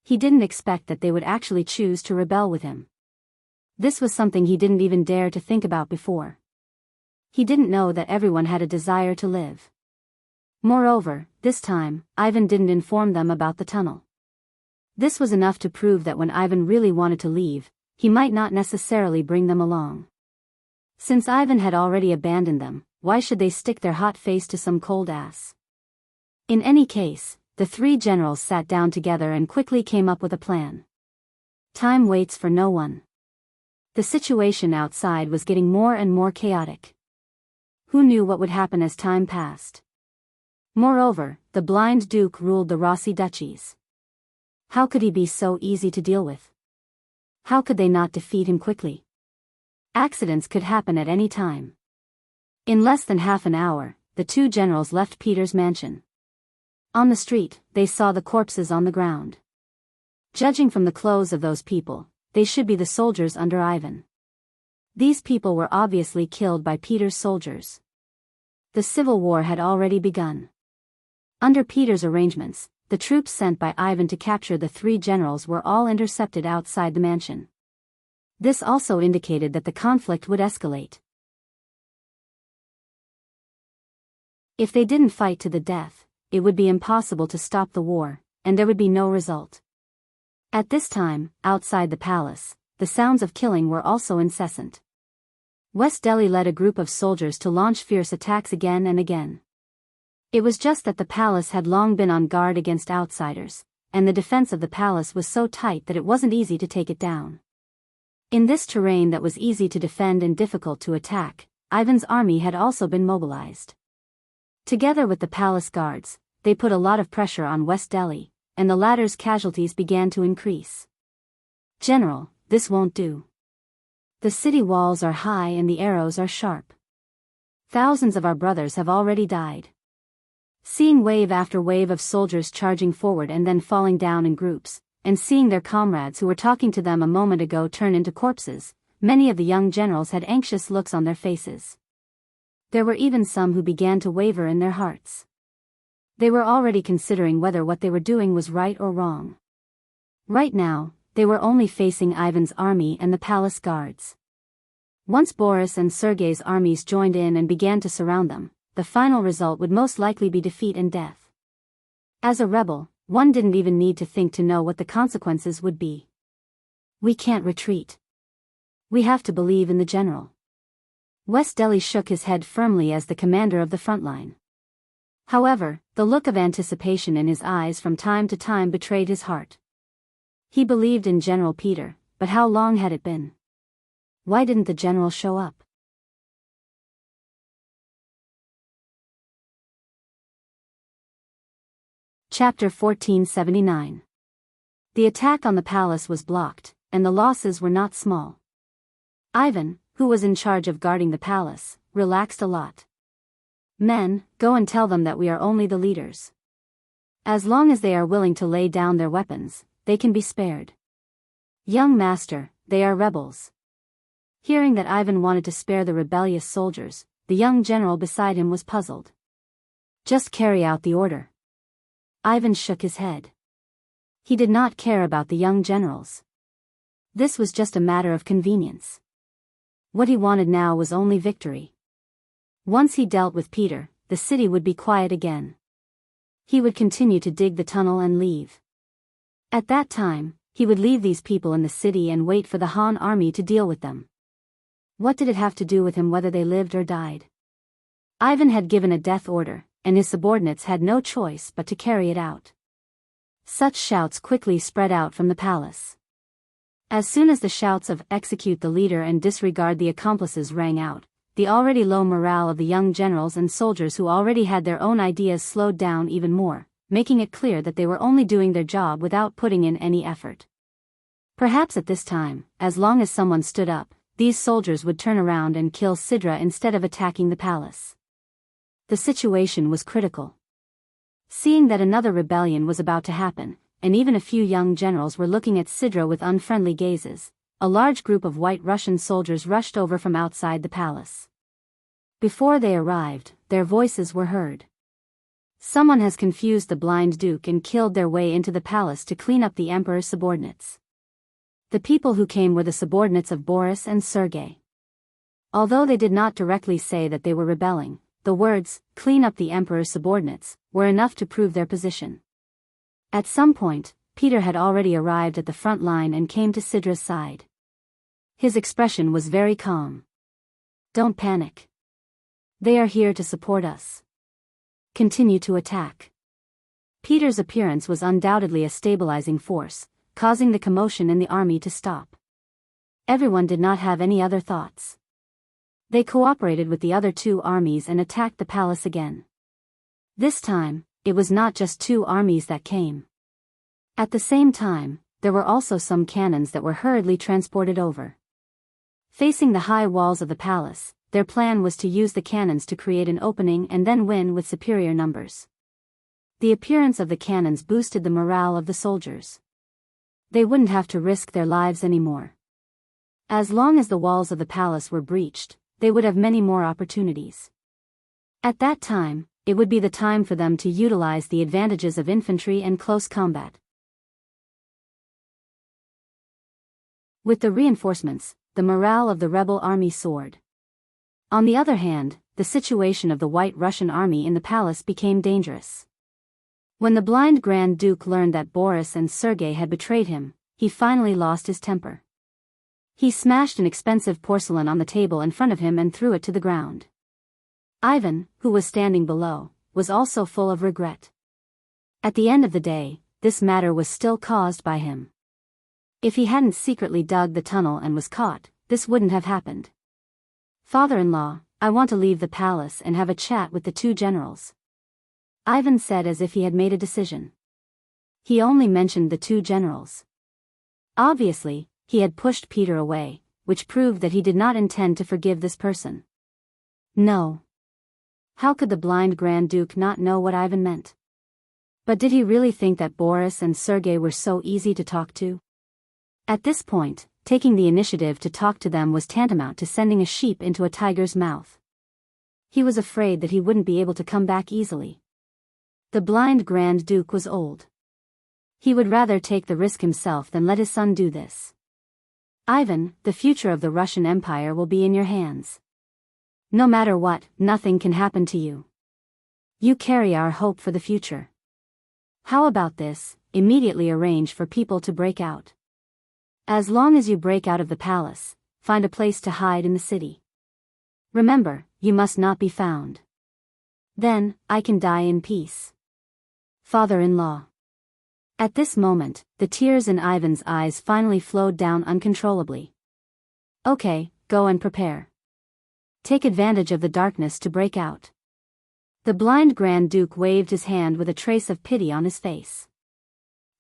A: He didn't expect that they would actually choose to rebel with him. This was something he didn't even dare to think about before. He didn't know that everyone had a desire to live. Moreover, this time, Ivan didn't inform them about the tunnel. This was enough to prove that when Ivan really wanted to leave, he might not necessarily bring them along. Since Ivan had already abandoned them, why should they stick their hot face to some cold ass? In any case, the three generals sat down together and quickly came up with a plan. Time waits for no one. The situation outside was getting more and more chaotic. Who knew what would happen as time passed? Moreover, the blind duke ruled the Rossi duchies. How could he be so easy to deal with? How could they not defeat him quickly? Accidents could happen at any time. In less than half an hour, the two generals left Peter's mansion. On the street, they saw the corpses on the ground. Judging from the clothes of those people, they should be the soldiers under Ivan. These people were obviously killed by Peter's soldiers. The civil war had already begun. Under Peter's arrangements, the troops sent by Ivan to capture the three generals were all intercepted outside the mansion. This also indicated that the conflict would escalate. If they didn't fight to the death, it would be impossible to stop the war, and there would be no result. At this time, outside the palace, the sounds of killing were also incessant. West Delhi led a group of soldiers to launch fierce attacks again and again. It was just that the palace had long been on guard against outsiders, and the defense of the palace was so tight that it wasn't easy to take it down. In this terrain that was easy to defend and difficult to attack, Ivan's army had also been mobilized. Together with the palace guards, they put a lot of pressure on West Delhi, and the latter's casualties began to increase. "General, this won't do. The city walls are high and the arrows are sharp. Thousands of our brothers have already died." Seeing wave after wave of soldiers charging forward and then falling down in groups, and seeing their comrades who were talking to them a moment ago turn into corpses, many of the young generals had anxious looks on their faces. There were even some who began to waver in their hearts. They were already considering whether what they were doing was right or wrong. Right now, they were only facing Ivan's army and the palace guards. Once Boris and Sergei's armies joined in and began to surround them, the final result would most likely be defeat and death. As a rebel, one didn't even need to think to know what the consequences would be. "We can't retreat. We have to believe in the general." West Delhi shook his head firmly as the commander of the front line. However, the look of anticipation in his eyes from time to time betrayed his heart. He believed in General Peter, but how long had it been? Why didn't the general show up? Chapter 1479. The attack on the palace was blocked, and the losses were not small. Ivan, who was in charge of guarding the palace, relaxed a lot. "Men, go and tell them that we are only the leaders. As long as they are willing to lay down their weapons, they can be spared. Young master, they are rebels." Hearing that Ivan wanted to spare the rebellious soldiers, the young general beside him was puzzled. "Just carry out the order." Ivan shook his head. He did not care about the young generals. This was just a matter of convenience. What he wanted now was only victory. Once he dealt with Peter, the city would be quiet again. He would continue to dig the tunnel and leave. At that time, he would leave these people in the city and wait for the Han army to deal with them. What did it have to do with him whether they lived or died? Ivan had given a death order, and his subordinates had no choice but to carry it out. Such shouts quickly spread out from the palace. As soon as the shouts of "execute the leader and disregard the accomplices" rang out, the already low morale of the young generals and soldiers who already had their own ideas slowed down even more, making it clear that they were only doing their job without putting in any effort. Perhaps at this time, as long as someone stood up, these soldiers would turn around and kill Sidra instead of attacking the palace. The situation was critical. Seeing that another rebellion was about to happen, and even a few young generals were looking at Sidra with unfriendly gazes, a large group of White Russian soldiers rushed over from outside the palace. Before they arrived, their voices were heard. Someone has confused the blind duke and killed their way into the palace to clean up the emperor's subordinates. The people who came were the subordinates of Boris and Sergei. Although they did not directly say that they were rebelling, the words, "clean up the emperor's subordinates," were enough to prove their position. At some point, Peter had already arrived at the front line and came to Sidra's side. His expression was very calm. "Don't panic. They are here to support us. Continue to attack." Peter's appearance was undoubtedly a stabilizing force, causing the commotion in the army to stop. Everyone did not have any other thoughts. They cooperated with the other two armies and attacked the palace again. This time, it was not just two armies that came. At the same time, there were also some cannons that were hurriedly transported over. Facing the high walls of the palace, their plan was to use the cannons to create an opening and then win with superior numbers. The appearance of the cannons boosted the morale of the soldiers. They wouldn't have to risk their lives anymore. As long as the walls of the palace were breached, they would have many more opportunities. At that time, it would be the time for them to utilize the advantages of infantry and close combat. With the reinforcements, the morale of the rebel army soared. On the other hand, the situation of the White Russian army in the palace became dangerous. When the blind Grand Duke learned that Boris and Sergei had betrayed him, he finally lost his temper. He smashed an expensive porcelain on the table in front of him and threw it to the ground. Ivan, who was standing below, was also full of regret. At the end of the day, this matter was still caused by him. If he hadn't secretly dug the tunnel and was caught, this wouldn't have happened. "Father-in-law, I want to leave the palace and have a chat with the two generals," Ivan said as if he had made a decision. He only mentioned the two generals. Obviously, he had pushed Peter away, which proved that he did not intend to forgive this person. No. How could the blind Grand Duke not know what Ivan meant? But did he really think that Boris and Sergei were so easy to talk to? At this point, taking the initiative to talk to them was tantamount to sending a sheep into a tiger's mouth. He was afraid that he wouldn't be able to come back easily. The blind Grand Duke was old. He would rather take the risk himself than let his son do this. "Ivan, the future of the Russian Empire will be in your hands. No matter what, nothing can happen to you. You carry our hope for the future. How about this, immediately arrange for people to break out. As long as you break out of the palace, find a place to hide in the city. Remember, you must not be found. Then, I can die in peace. Father-in-law." At this moment, the tears in Ivan's eyes finally flowed down uncontrollably. "Okay, go and prepare. Take advantage of the darkness to break out." The blind Grand Duke waved his hand with a trace of pity on his face.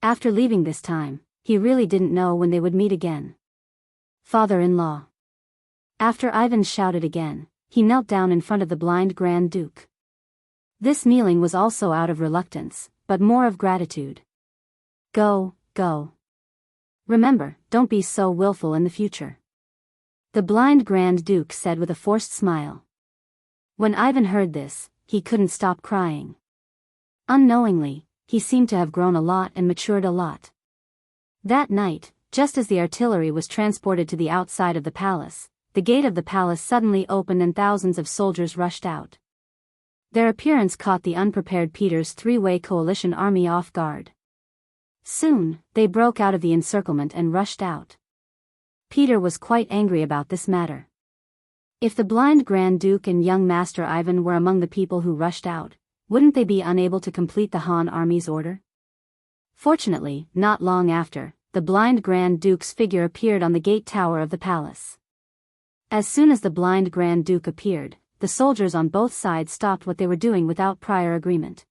A: After leaving this time, he really didn't know when they would meet again. "Father-in-law." After Ivan shouted again, he knelt down in front of the blind Grand Duke. This kneeling was also out of reluctance, but more of gratitude. Go. Remember, don't be so willful in the future," the blind Grand Duke said with a forced smile. When Ivan heard this, he couldn't stop crying. Unknowingly, he seemed to have grown a lot and matured a lot. That night, just as the artillery was transported to the outside of the palace, the gate of the palace suddenly opened and thousands of soldiers rushed out. Their appearance caught the unprepared Peter's three-way coalition army off guard. Soon, they broke out of the encirclement and rushed out. Peter was quite angry about this matter. If the blind Grand Duke and young Master Ivan were among the people who rushed out, wouldn't they be unable to complete the Han army's order? Fortunately, not long after, the blind Grand Duke's figure appeared on the gate tower of the palace. As soon as the blind Grand Duke appeared, the soldiers on both sides stopped what they were doing without prior agreement.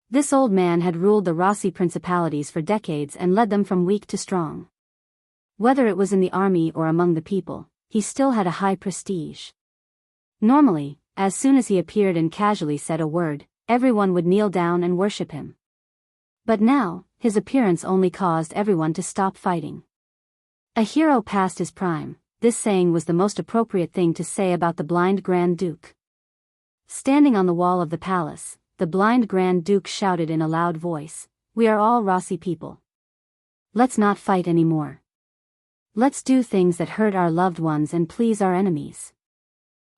A: This old man had ruled the Rossi principalities for decades and led them from weak to strong. Whether it was in the army or among the people, he still had a high prestige. Normally, as soon as he appeared and casually said a word, everyone would kneel down and worship him. But now, his appearance only caused everyone to stop fighting. A hero past his prime, this saying was the most appropriate thing to say about the blind Grand Duke. Standing on the wall of the palace, the blind Grand Duke shouted in a loud voice, "We are all Rossi people. Let's not fight anymore. Let's do things that hurt our loved ones and please our enemies.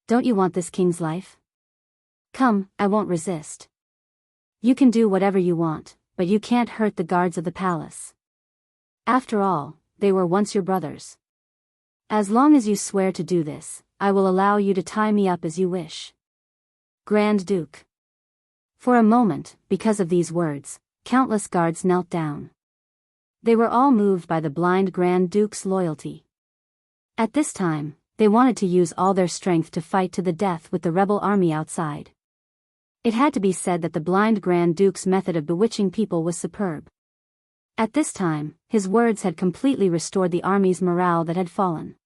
A: Don't you want this king's life? Come, I won't resist. You can do whatever you want, but you can't hurt the guards of the palace. After all, they were once your brothers. As long as you swear to do this, I will allow you to tie me up as you wish." Grand Duke. For a moment, because of these words, countless guards knelt down. They were all moved by the blind Grand Duke's loyalty. At this time, they wanted to use all their strength to fight to the death with the rebel army outside. It had to be said that the blind Grand Duke's method of bewitching people was superb. At this time, his words had completely restored the army's morale that had fallen.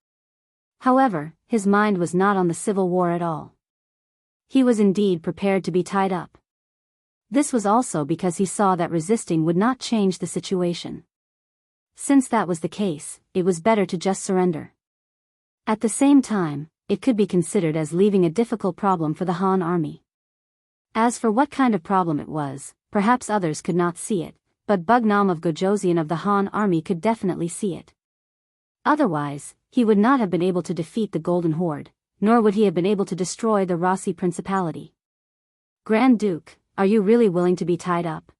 A: However, his mind was not on the civil war at all. He was indeed prepared to be tied up. This was also because he saw that resisting would not change the situation. Since that was the case, it was better to just surrender. At the same time, it could be considered as leaving a difficult problem for the Han army. As for what kind of problem it was, perhaps others could not see it, but Bugnam of Gojoseon of the Han army could definitely see it. Otherwise, he would not have been able to defeat the Golden Horde, nor would he have been able to destroy the Rossi Principality. Grand Duke, are you really willing to be tied up?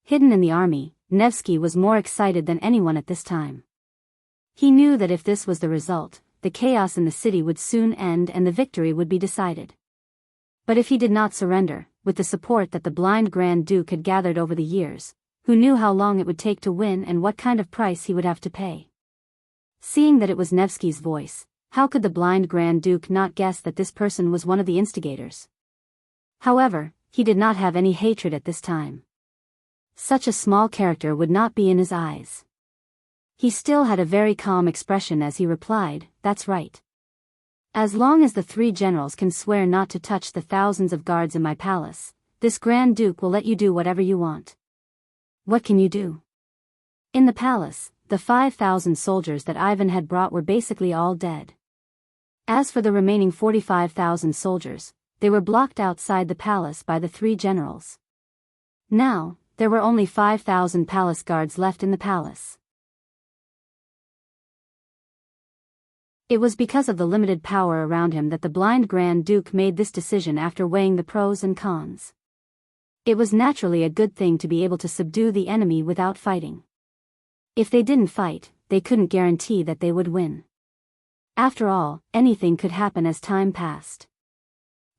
A: Hidden in the army, Nevsky was more excited than anyone at this time. He knew that if this was the result, the chaos in the city would soon end and the victory would be decided. But if he did not surrender, with the support that the blind Grand Duke had gathered over the years, who knew how long it would take to win and what kind of price he would have to pay? Seeing that it was Nevsky's voice, how could the blind Grand Duke not guess that this person was one of the instigators? However, he did not have any hatred at this time. Such a small character would not be in his eyes. He still had a very calm expression as he replied, "That's right. As long as the three generals can swear not to touch the thousands of guards in my palace, this Grand Duke will let you do whatever you want." What can you do? In the palace, the 5,000 soldiers that Ivan had brought were basically all dead. As for the remaining 45,000 soldiers, they were blocked outside the palace by the three generals. Now, there were only 5,000 palace guards left in the palace. It was because of the limited power around him that the blind Grand Duke made this decision after weighing the pros and cons. It was naturally a good thing to be able to subdue the enemy without fighting. If they didn't fight, they couldn't guarantee that they would win. After all, anything could happen as time passed.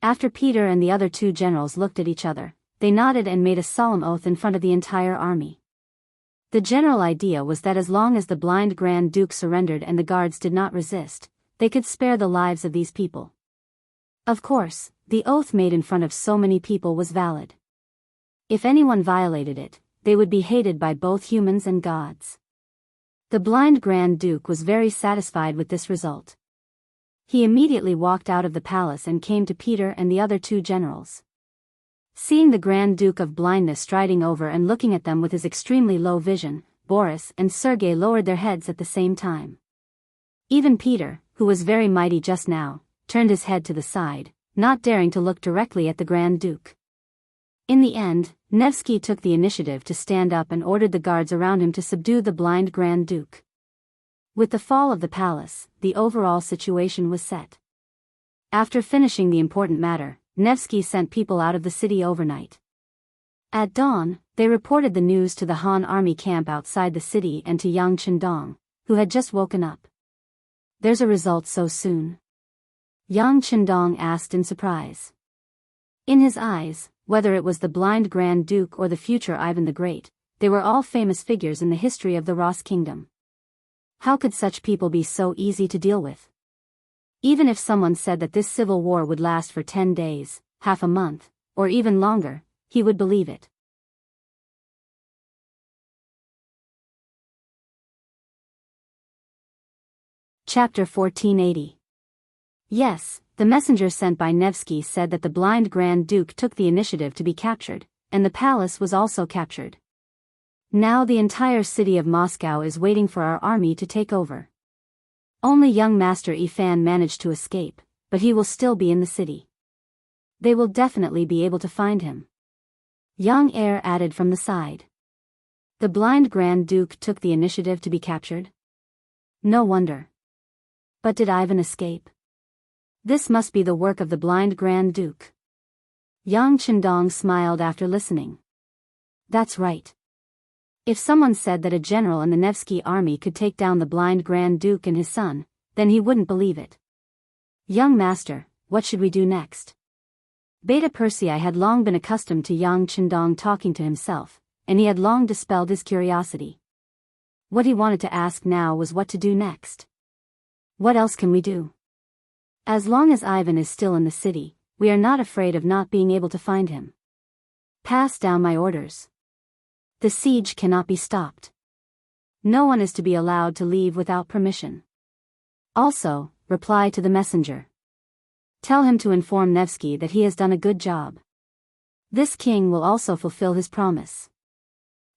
A: After Peter and the other two generals looked at each other, they nodded and made a solemn oath in front of the entire army. The general idea was that as long as the blind Grand Duke surrendered and the guards did not resist, they could spare the lives of these people. Of course, the oath made in front of so many people was valid. If anyone violated it, they would be hated by both humans and gods. The blind Grand Duke was very satisfied with this result. He immediately walked out of the palace and came to Peter and the other two generals. Seeing the Grand Duke of Blindness striding over and looking at them with his extremely low vision, Boris and Sergei lowered their heads at the same time. Even Peter, who was very mighty just now, turned his head to the side, not daring to look directly at the Grand Duke. In the end, Nevsky took the initiative to stand up and ordered the guards around him to subdue the blind Grand Duke. With the fall of the palace, the overall situation was set. After finishing the important matter, Nevsky sent people out of the city overnight. At dawn, they reported the news to the Han army camp outside the city and to Yang Chendong, who had just woken up. "There's a result so soon?" Yang Chendong asked in surprise. In his eyes, whether it was the blind Grand Duke or the future Ivan the Great, they were all famous figures in the history of the Ross Kingdom. How could such people be so easy to deal with? Even if someone said that this civil war would last for 10 days, half a month, or even longer, he would believe it. Chapter 1480. Yes, the messenger sent by Nevsky said that the blind Grand Duke took the initiative to be captured, and the palace was also captured. Now the entire city of Moscow is waiting for our army to take over. Only young Master Ifan managed to escape, but he will still be in the city. They will definitely be able to find him. Young heir added from the side. The blind Grand Duke took the initiative to be captured? No wonder. But did Ivan escape? This must be the work of the blind Grand Duke. Yang Chendong smiled after listening. That's right. If someone said that a general in the Nevsky army could take down the blind Grand Duke and his son, then he wouldn't believe it. Young master, what should we do next? Beta Persei had long been accustomed to Yang Chendong talking to himself, and he had long dispelled his curiosity. What he wanted to ask now was what to do next. What else can we do? As long as Ivan is still in the city, we are not afraid of not being able to find him. Pass down my orders. The siege cannot be stopped. No one is to be allowed to leave without permission. Also, reply to the messenger. Tell him to inform Nevsky that he has done a good job. This king will also fulfill his promise.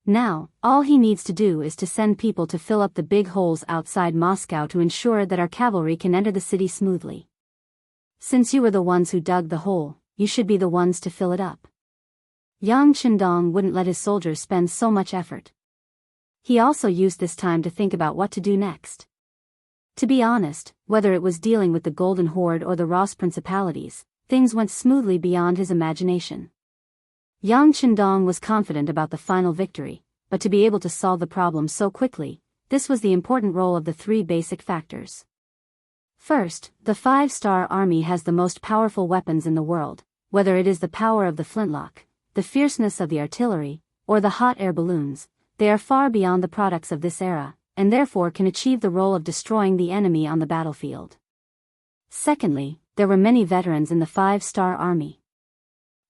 A: Now, all he needs to do is to send people to fill up the big holes outside Moscow to ensure that our cavalry can enter the city smoothly. Since you were the ones who dug the hole, you should be the ones to fill it up. Yang Chendong wouldn't let his soldiers spend so much effort. He also used this time to think about what to do next. To be honest, whether it was dealing with the Golden Horde or the Ross Principalities, things went smoothly beyond his imagination. Yang Chendong was confident about the final victory, but to be able to solve the problem so quickly, this was the important role of the three basic factors. First, the 5-star army has the most powerful weapons in the world, whether it is the power of the flintlock, the fierceness of the artillery, or the hot air balloons. They are far beyond the products of this era, and therefore can achieve the role of destroying the enemy on the battlefield. Secondly, there were many veterans in the 5-star army.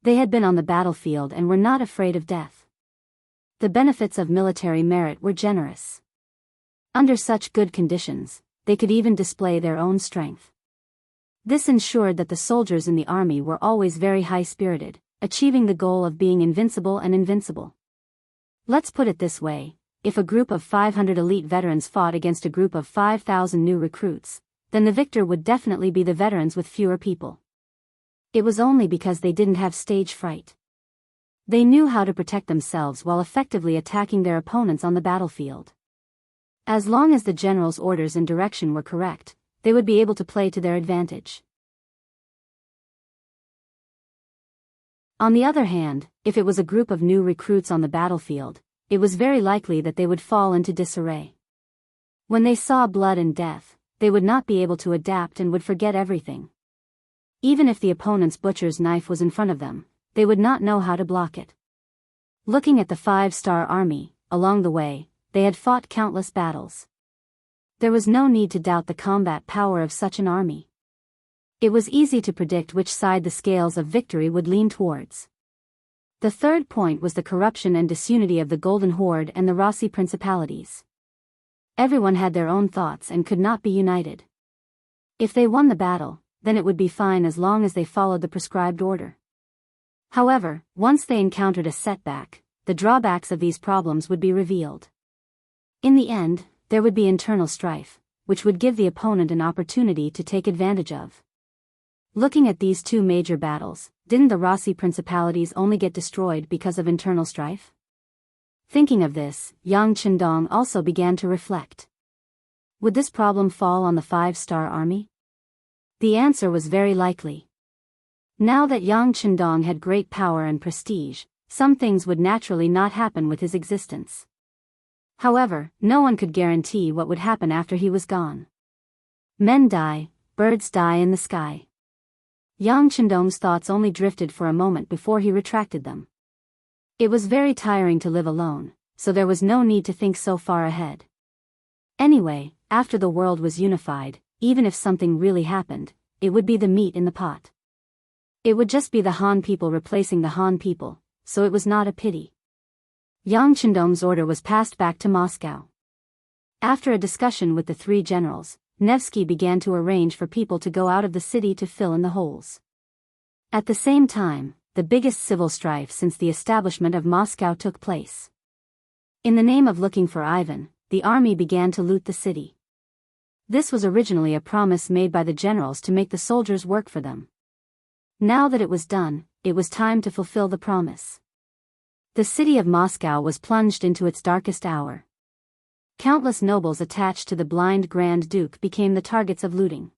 A: They had been on the battlefield and were not afraid of death. The benefits of military merit were generous. Under such good conditions, they could even display their own strength. This ensured that the soldiers in the army were always very high-spirited, achieving the goal of being invincible and invincible. Let's put it this way, if a group of 500 elite veterans fought against a group of 5,000 new recruits, then the victor would definitely be the veterans with fewer people. It was only because they didn't have stage fright. They knew how to protect themselves while effectively attacking their opponents on the battlefield. As long as the general's orders and direction were correct, they would be able to play to their advantage. On the other hand, if it was a group of new recruits on the battlefield, it was very likely that they would fall into disarray. When they saw blood and death, they would not be able to adapt and would forget everything. Even if the opponent's butcher's knife was in front of them, they would not know how to block it. Looking at the 5-star army, along the way, they had fought countless battles. There was no need to doubt the combat power of such an army. It was easy to predict which side the scales of victory would lean towards. The third point was the corruption and disunity of the Golden Horde and the Rossi Principalities. Everyone had their own thoughts and could not be united. If they won the battle, then it would be fine as long as they followed the prescribed order. However, once they encountered a setback, the drawbacks of these problems would be revealed. In the end, there would be internal strife, which would give the opponent an opportunity to take advantage of. Looking at these two major battles, didn't the Rossi Principalities only get destroyed because of internal strife? Thinking of this, Yang Chendong also began to reflect. Would this problem fall on the 5-star army? The answer was very likely. Now that Yang Chendong had great power and prestige, some things would naturally not happen with his existence. However, no one could guarantee what would happen after he was gone. Men die, birds die in the sky. Yang Chendong's thoughts only drifted for a moment before he retracted them. It was very tiring to live alone, so there was no need to think so far ahead. Anyway, after the world was unified, even if something really happened, it would be the meat in the pot. It would just be the Han people replacing the Han people, so it was not a pity. Yang Chendong's order was passed back to Moscow. After a discussion with the three generals, Nevsky began to arrange for people to go out of the city to fill in the holes. At the same time, the biggest civil strife since the establishment of Moscow took place. In the name of looking for Ivan, the army began to loot the city. This was originally a promise made by the generals to make the soldiers work for them. Now that it was done, it was time to fulfill the promise. The city of Moscow was plunged into its darkest hour. Countless nobles attached to the blind Grand Duke became the targets of looting.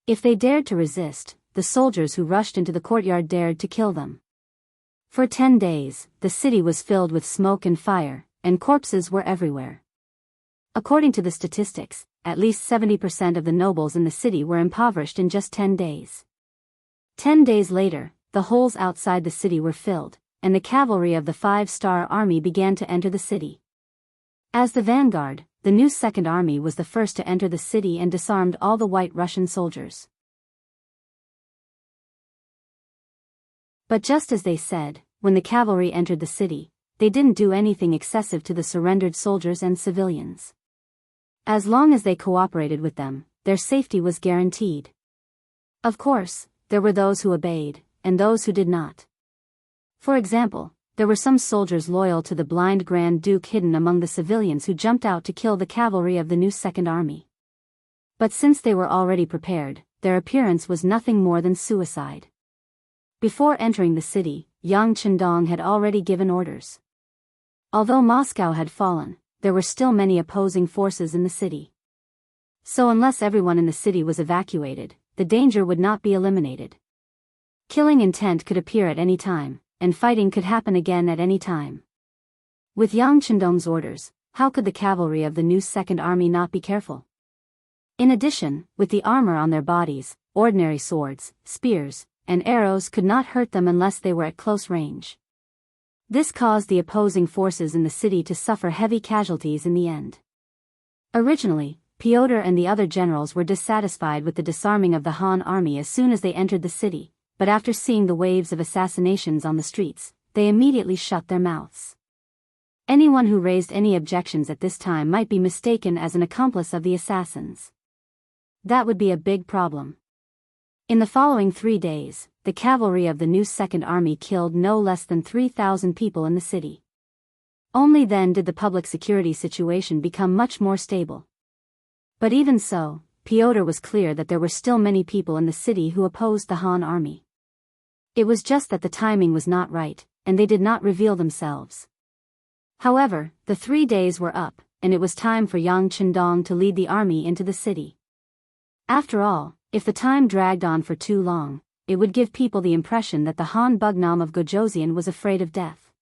A: If they dared to resist, the soldiers who rushed into the courtyard dared to kill them. For 10 days, the city was filled with smoke and fire, and corpses were everywhere. According to the statistics, at least 70% of the nobles in the city were impoverished in just 10 days. 10 days later, the holes outside the city were filled, and the cavalry of the 5-star army began to enter the city. As the vanguard, the new Second Army was the first to enter the city and disarmed all the White Russian soldiers. But just as they said, when the cavalry entered the city, they didn't do anything excessive to the surrendered soldiers and civilians. As long as they cooperated with them, their safety was guaranteed. Of course, there were those who obeyed, and those who did not. For example, there were some soldiers loyal to the blind Grand Duke hidden among the civilians who jumped out to kill the cavalry of the new Second Army. But since they were already prepared, their appearance was nothing more than suicide. Before entering the city, Yang Chendong had already given orders. Although Moscow had fallen, there were still many opposing forces in the city. So unless everyone in the city was evacuated, the danger would not be eliminated. Killing intent could appear at any time, and fighting could happen again at any time. With Yang Chendong's orders, how could the cavalry of the new Second Army not be careful? In addition, with the armor on their bodies, ordinary swords, spears, and arrows could not hurt them unless they were at close range. This caused the opposing forces in the city to suffer heavy casualties in the end. Originally, Pyotr and the other generals were dissatisfied with the disarming of the Han army as soon as they entered the city, but after seeing the waves of assassinations on the streets, they immediately shut their mouths. Anyone who raised any objections at this time might be mistaken as an accomplice of the assassins. That would be a big problem. In the following 3 days, the cavalry of the new Second Army killed no less than 3,000 people in the city. Only then did the public security situation become much more stable. But even so, Pyotr was clear that there were still many people in the city who opposed the Han army. It was just that the timing was not right, and they did not reveal themselves. However, the 3 days were up, and it was time for Yang Chendong to lead the army into the city. After all, if the time dragged on for too long, it would give people the impression that the Han Bugnam of Gojosian was afraid of death.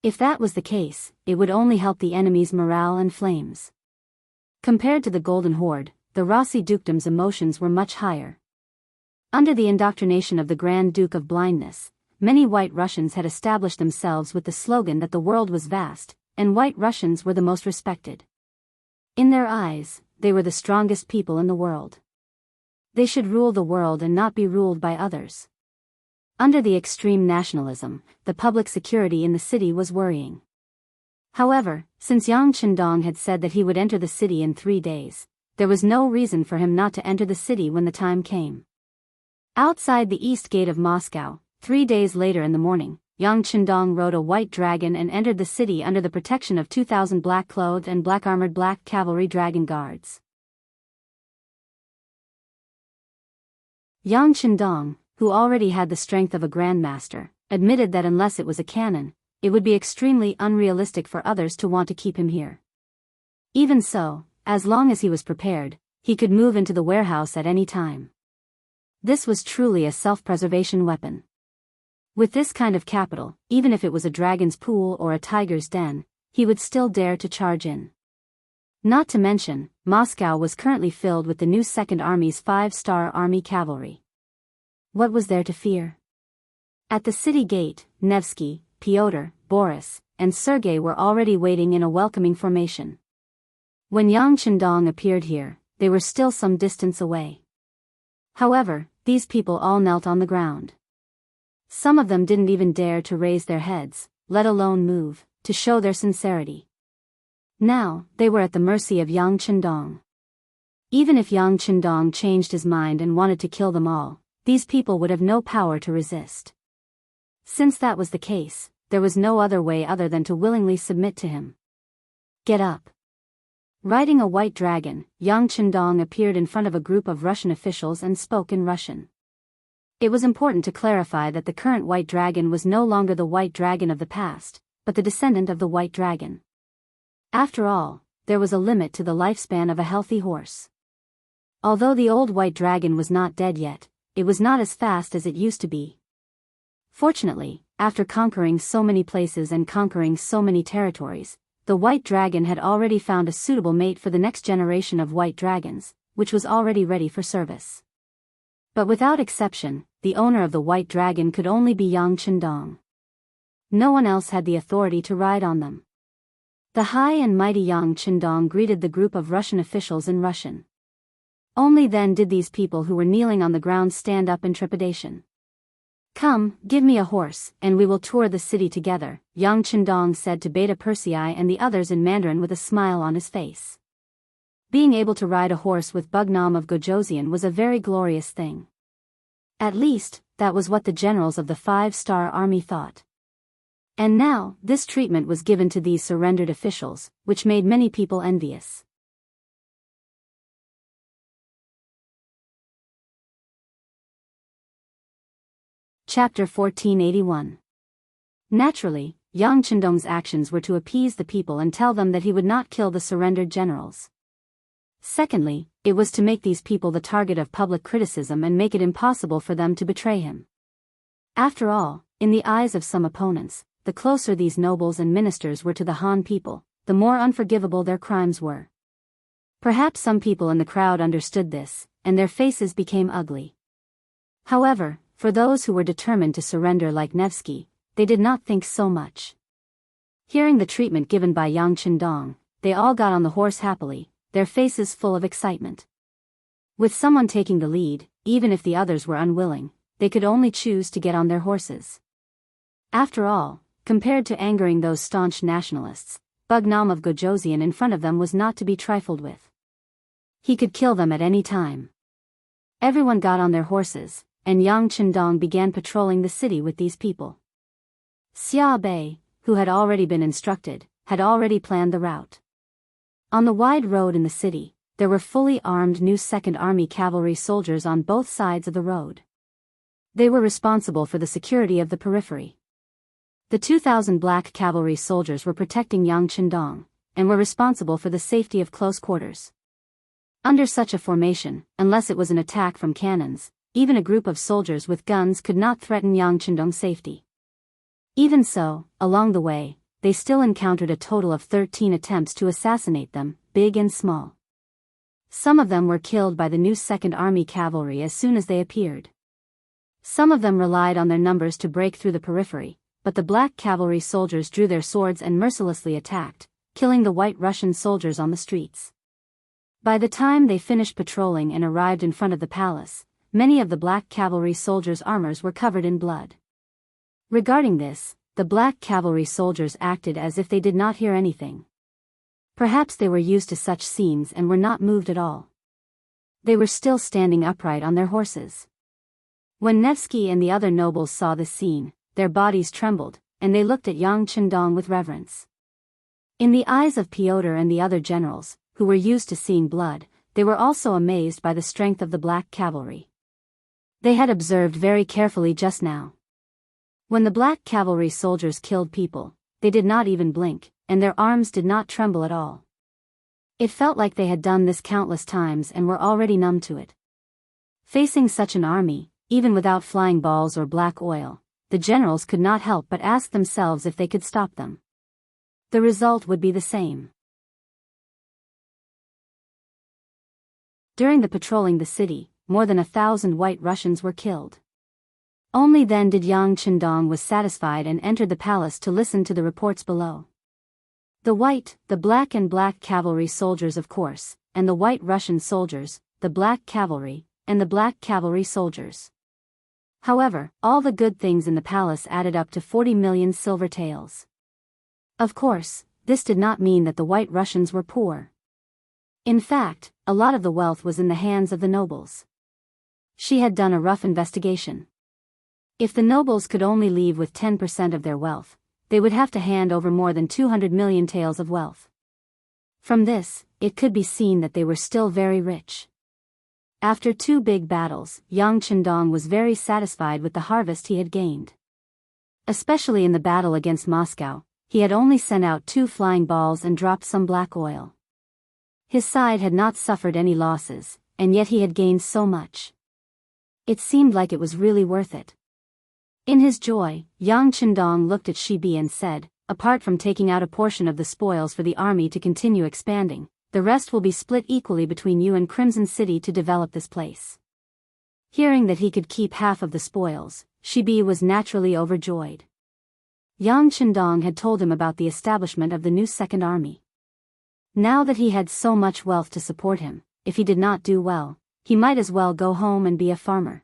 A: If that was the case, it would only help the enemy's morale and flames. Compared to the Golden Horde, the Rossi dukedom's emotions were much higher. Under the indoctrination of the Grand Duke of Blindness, many White Russians had established themselves with the slogan that the world was vast, and White Russians were the most respected. In their eyes, they were the strongest people in the world. They should rule the world and not be ruled by others. Under the extreme nationalism, the public security in the city was worrying. However, since Yang Chendong had said that he would enter the city in 3 days, there was no reason for him not to enter the city when the time came. Outside the east gate of Moscow, 3 days later in the morning, Yang Chendong rode a white dragon and entered the city under the protection of 2,000 black-clothed and black-armored black cavalry dragon guards. Yang Chendong, who already had the strength of a grandmaster, admitted that unless it was a cannon, it would be extremely unrealistic for others to want to keep him here. Even so, as long as he was prepared, he could move into the warehouse at any time. This was truly a self-preservation weapon. With this kind of capital, even if it was a dragon's pool or a tiger's den, he would still dare to charge in. Not to mention, Moscow was currently filled with the new Second Army's 5-star army cavalry. What was there to fear? At the city gate, Nevsky, Pyotr, Boris, and Sergei were already waiting in a welcoming formation. When Yang Chendong appeared here, they were still some distance away. However, these people all knelt on the ground. Some of them didn't even dare to raise their heads, let alone move, to show their sincerity. Now, they were at the mercy of Yang Chendong. Even if Yang Chendong changed his mind and wanted to kill them all, these people would have no power to resist. Since that was the case, there was no other way other than to willingly submit to him. Get up. Riding a white dragon, Yang Chendong appeared in front of a group of Russian officials and spoke in Russian. It was important to clarify that the current white dragon was no longer the white dragon of the past, but the descendant of the white dragon. After all, there was a limit to the lifespan of a healthy horse. Although the old white dragon was not dead yet, it was not as fast as it used to be. Fortunately, after conquering so many places and conquering so many territories, the white dragon had already found a suitable mate for the next generation of white dragons, which was already ready for service. But without exception, the owner of the white dragon could only be Yang Chendong. No one else had the authority to ride on them. The high and mighty Yang Chendong greeted the group of Russian officials in Russian. Only then did these people who were kneeling on the ground stand up in trepidation. Come, give me a horse, and we will tour the city together, Yang Chendong said to Beta Persei and the others in Mandarin with a smile on his face. Being able to ride a horse with Bugnam of Gojosian was a very glorious thing. At least, that was what the generals of the 5-star army thought. And now, this treatment was given to these surrendered officials, which made many people envious. Chapter 1481. Naturally, Yang Chendong's actions were to appease the people and tell them that he would not kill the surrendered generals. Secondly, it was to make these people the target of public criticism and make it impossible for them to betray him. After all, in the eyes of some opponents, the closer these nobles and ministers were to the Han people, the more unforgivable their crimes were. Perhaps some people in the crowd understood this, and their faces became ugly. However, for those who were determined to surrender like Nevsky, they did not think so much. Hearing the treatment given by Yang Chendong, they all got on the horse happily, their faces full of excitement. With someone taking the lead, even if the others were unwilling, they could only choose to get on their horses. After all, compared to angering those staunch nationalists, Bugnam of Gojosian in front of them was not to be trifled with. He could kill them at any time. Everyone got on their horses, and Yang Chendong began patrolling the city with these people. Xia Bei, who had already been instructed, had already planned the route. On the wide road in the city, there were fully armed new Second Army cavalry soldiers on both sides of the road. They were responsible for the security of the periphery. The 2,000 black cavalry soldiers were protecting Yang Chendong, and were responsible for the safety of close quarters. Under such a formation, unless it was an attack from cannons, even a group of soldiers with guns could not threaten Yang Chendong's safety. Even so, along the way, they still encountered a total of 13 attempts to assassinate them, big and small. Some of them were killed by the new Second Army cavalry as soon as they appeared. Some of them relied on their numbers to break through the periphery, but the black cavalry soldiers drew their swords and mercilessly attacked, killing the white Russian soldiers on the streets. By the time they finished patrolling and arrived in front of the palace, many of the black cavalry soldiers' armors were covered in blood. Regarding this, the black cavalry soldiers acted as if they did not hear anything. Perhaps they were used to such scenes and were not moved at all. They were still standing upright on their horses. When Nevsky and the other nobles saw this scene, their bodies trembled, and they looked at Yang Chendong with reverence. In the eyes of Pyotr and the other generals, who were used to seeing blood, they were also amazed by the strength of the black cavalry. They had observed very carefully just now. When the black cavalry soldiers killed people, they did not even blink, and their arms did not tremble at all. It felt like they had done this countless times and were already numb to it. Facing such an army, even without flying balls or black oil, the generals could not help but ask themselves if they could stop them. The result would be the same. During the patrolling the city, more than 1,000 white Russians were killed. Only then did Yang Chendong was satisfied and entered the palace to listen to the reports below. The white, the black and black cavalry soldiers of course, and the white Russian soldiers, the black cavalry, and the black cavalry soldiers. However, all the good things in the palace added up to 40 million silver taels. Of course, this did not mean that the white Russians were poor. In fact, a lot of the wealth was in the hands of the nobles. She had done a rough investigation. If the nobles could only leave with 10% of their wealth, they would have to hand over more than 200 million taels of wealth. From this, it could be seen that they were still very rich. After 2 big battles, Yang Chendong was very satisfied with the harvest he had gained. Especially in the battle against Moscow, he had only sent out 2 flying balls and dropped some black oil. His side had not suffered any losses, and yet he had gained so much. It seemed like it was really worth it. In his joy, Yang Chendong looked at Shibi and said, apart from taking out a portion of the spoils for the army to continue expanding, the rest will be split equally between you and Crimson City to develop this place. Hearing that he could keep half of the spoils, Shibi was naturally overjoyed. Yang Chendong had told him about the establishment of the new second army. Now that he had so much wealth to support him, if he did not do well, he might as well go home and be a farmer.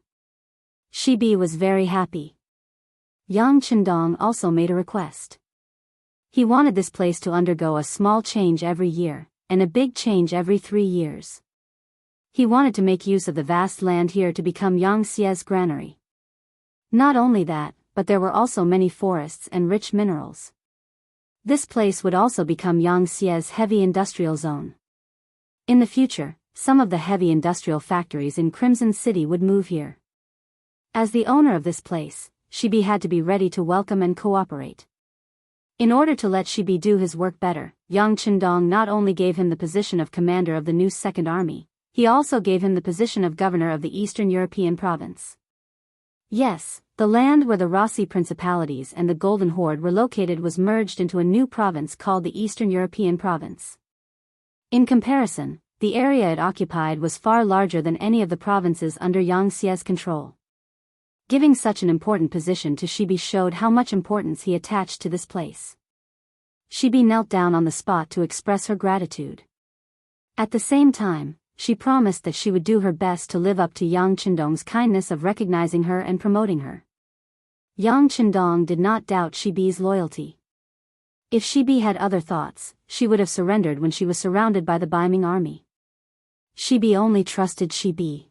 A: Shibi was very happy. Yang Chendong also made a request. He wanted this place to undergo a small change every year, and a big change every 3 years. He wanted to make use of the vast land here to become Yang Xie's granary. Not only that, but there were also many forests and rich minerals. This place would also become Yang Xie's heavy industrial zone. In the future, some of the heavy industrial factories in Crimson City would move here. As the owner of this place, Shibi had to be ready to welcome and cooperate. In order to let Shibi do his work better, Yang Chendong not only gave him the position of commander of the new Second Army, he also gave him the position of governor of the Eastern European province. Yes, the land where the Rossi principalities and the Golden Horde were located was merged into a new province called the Eastern European province. In comparison, the area it occupied was far larger than any of the provinces under Yang Xie's control. Giving such an important position to Shibi showed how much importance he attached to this place. Shibi knelt down on the spot to express her gratitude. At the same time, she promised that she would do her best to live up to Yang Chendong's kindness of recognizing her and promoting her. Yang Chendong did not doubt Shibi's loyalty. If Shibi had other thoughts, she would have surrendered when she was surrounded by the Baiming army. Shibi only trusted Shibi.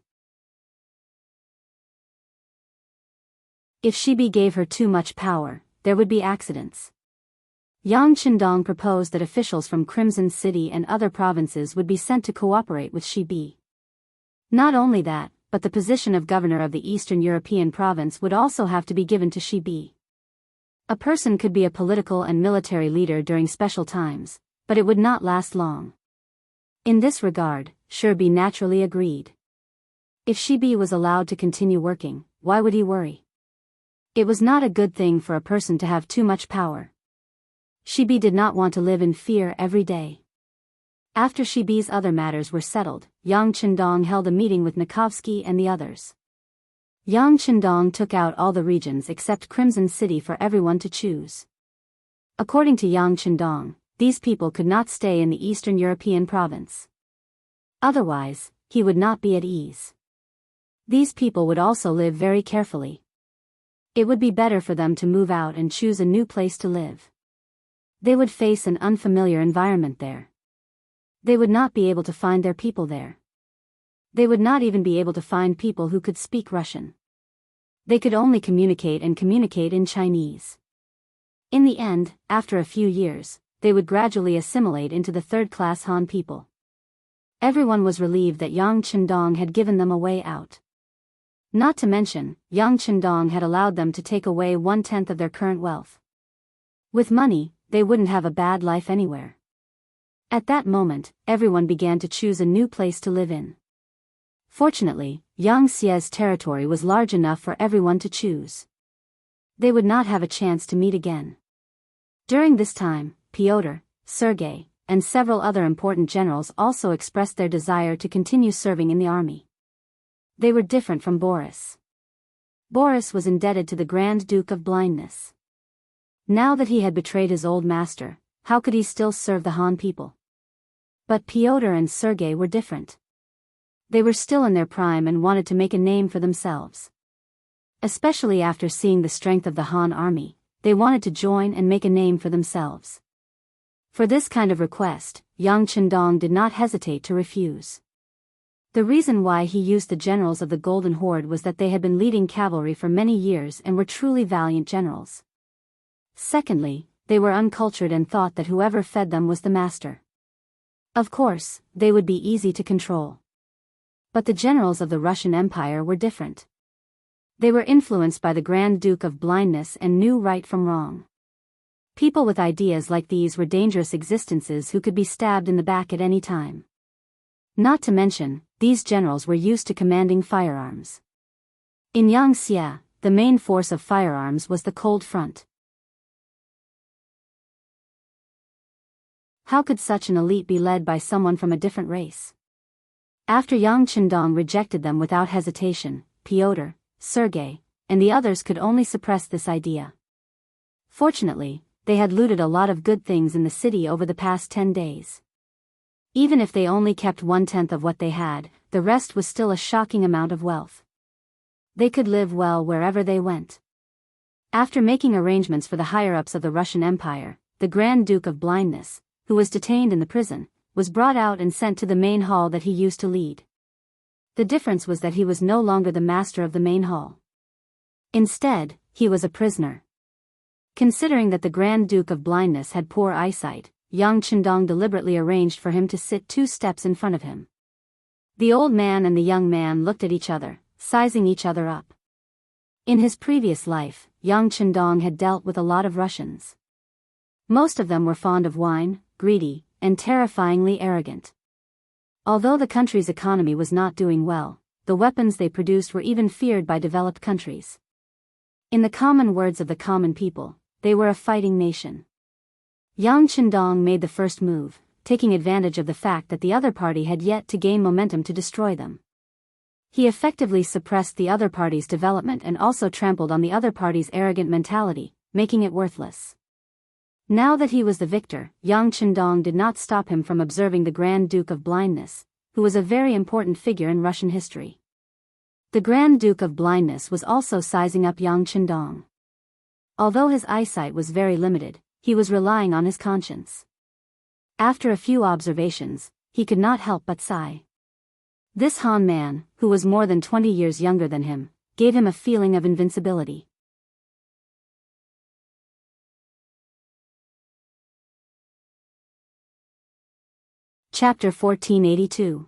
A: If Shibi gave her too much power, there would be accidents. Yang Chendong proposed that officials from Crimson City and other provinces would be sent to cooperate with Shibi. Not only that, but the position of governor of the Eastern European province would also have to be given to Shibi. A person could be a political and military leader during special times, but it would not last long. In this regard, Shibi naturally agreed. If Shibi was allowed to continue working, why would he worry? It was not a good thing for a person to have too much power. Shibi did not want to live in fear every day. After Shibi's other matters were settled, Yang Chendong held a meeting with Nikovsky and the others. Yang Chendong took out all the regions except Crimson City for everyone to choose. According to Yang Chendong, these people could not stay in the Eastern European province. Otherwise, he would not be at ease. These people would also live very carefully. It would be better for them to move out and choose a new place to live. They would face an unfamiliar environment there. They would not be able to find their people there. They would not even be able to find people who could speak Russian. They could only communicate in Chinese. In the end, after a few years, they would gradually assimilate into the third-class Han people. Everyone was relieved that Yang Chendong had given them a way out. Not to mention, Yang Chendong had allowed them to take away 1/10 of their current wealth. With money, they wouldn't have a bad life anywhere. At that moment, everyone began to choose a new place to live in. Fortunately, Yang Xie's territory was large enough for everyone to choose. They would not have a chance to meet again. During this time, Pyotr, Sergei, and several other important generals also expressed their desire to continue serving in the army. They were different from Boris. Boris was indebted to the Grand Duke of Blindness. Now that he had betrayed his old master, how could he still serve the Han people? But Pyotr and Sergei were different. They were still in their prime and wanted to make a name for themselves. Especially after seeing the strength of the Han army, they wanted to join and make a name for themselves. For this kind of request, Yang Chendong did not hesitate to refuse. The reason why he used the generals of the Golden Horde was that they had been leading cavalry for many years and were truly valiant generals. Secondly, they were uncultured and thought that whoever fed them was the master. Of course, they would be easy to control. But the generals of the Russian Empire were different. They were influenced by the Grand Duke of Blindness and knew right from wrong. People with ideas like these were dangerous existences who could be stabbed in the back at any time. Not to mention, these generals were used to commanding firearms. In Yangtze, the main force of firearms was the Cold Front. How could such an elite be led by someone from a different race? After Yang Chendong rejected them without hesitation, Pyotr, Sergei, and the others could only suppress this idea. Fortunately, they had looted a lot of good things in the city over the past 10 days. Even if they only kept 1/10 of what they had, the rest was still a shocking amount of wealth. They could live well wherever they went. After making arrangements for the higher-ups of the Russian Empire, the Grand Duke of Blindness, who was detained in the prison, was brought out and sent to the main hall that he used to lead. The difference was that he was no longer the master of the main hall. Instead, he was a prisoner. Considering that the Grand Duke of Blindness had poor eyesight, Yang Chendong deliberately arranged for him to sit 2 steps in front of him. The old man and the young man looked at each other, sizing each other up. In his previous life, Yang Chendong had dealt with a lot of Russians. Most of them were fond of wine, greedy, and terrifyingly arrogant. Although the country's economy was not doing well, the weapons they produced were even feared by developed countries. In the common words of the common people, they were a fighting nation. Yang Chendong made the first move, taking advantage of the fact that the other party had yet to gain momentum to destroy them. He effectively suppressed the other party's development and also trampled on the other party's arrogant mentality, making it worthless. Now that he was the victor, Yang Chendong did not stop him from observing the Grand Duke of Blindness, who was a very important figure in Russian history. The Grand Duke of Blindness was also sizing up Yang Chendong. Although his eyesight was very limited, he was relying on his conscience. After a few observations, he could not help but sigh. This Han man, who was more than 20 years younger than him, gave him a feeling of invincibility. Chapter 1482.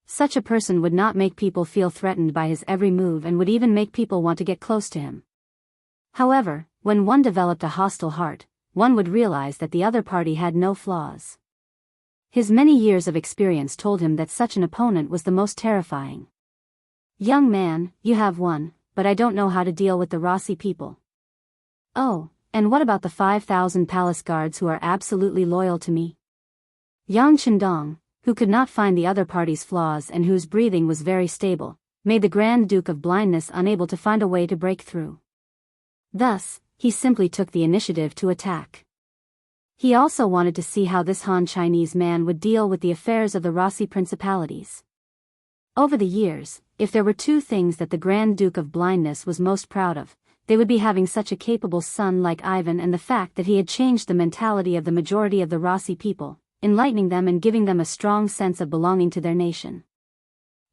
A: Such a person would not make people feel threatened by his every move and would even make people want to get close to him. However, when one developed a hostile heart, one would realize that the other party had no flaws. His many years of experience told him that such an opponent was the most terrifying. "Young man, you have won, but I don't know how to deal with the Rossi people." "Oh, and what about the 5,000 palace guards who are absolutely loyal to me?" Yang Chendong, who could not find the other party's flaws and whose breathing was very stable, made the Grand Duke of Blindness unable to find a way to break through. Thus, he simply took the initiative to attack. He also wanted to see how this Han Chinese man would deal with the affairs of the Rossi principalities. Over the years, if there were 2 things that the Grand Duke of Blindness was most proud of, they would be having such a capable son like Ivan and the fact that he had changed the mentality of the majority of the Rossi people, enlightening them and giving them a strong sense of belonging to their nation.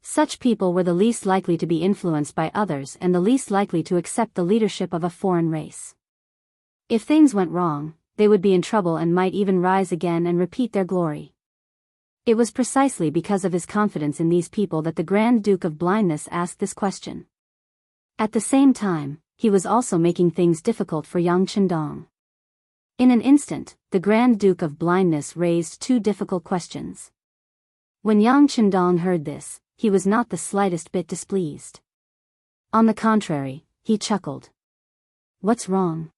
A: Such people were the least likely to be influenced by others and the least likely to accept the leadership of a foreign race. If things went wrong, they would be in trouble and might even rise again and repeat their glory. It was precisely because of his confidence in these people that the Grand Duke of Blindness asked this question. At the same time, he was also making things difficult for Yang Chendong. In an instant, the Grand Duke of Blindness raised 2 difficult questions. When Yang Chendong heard this, he was not the slightest bit displeased. On the contrary, he chuckled. "What's wrong?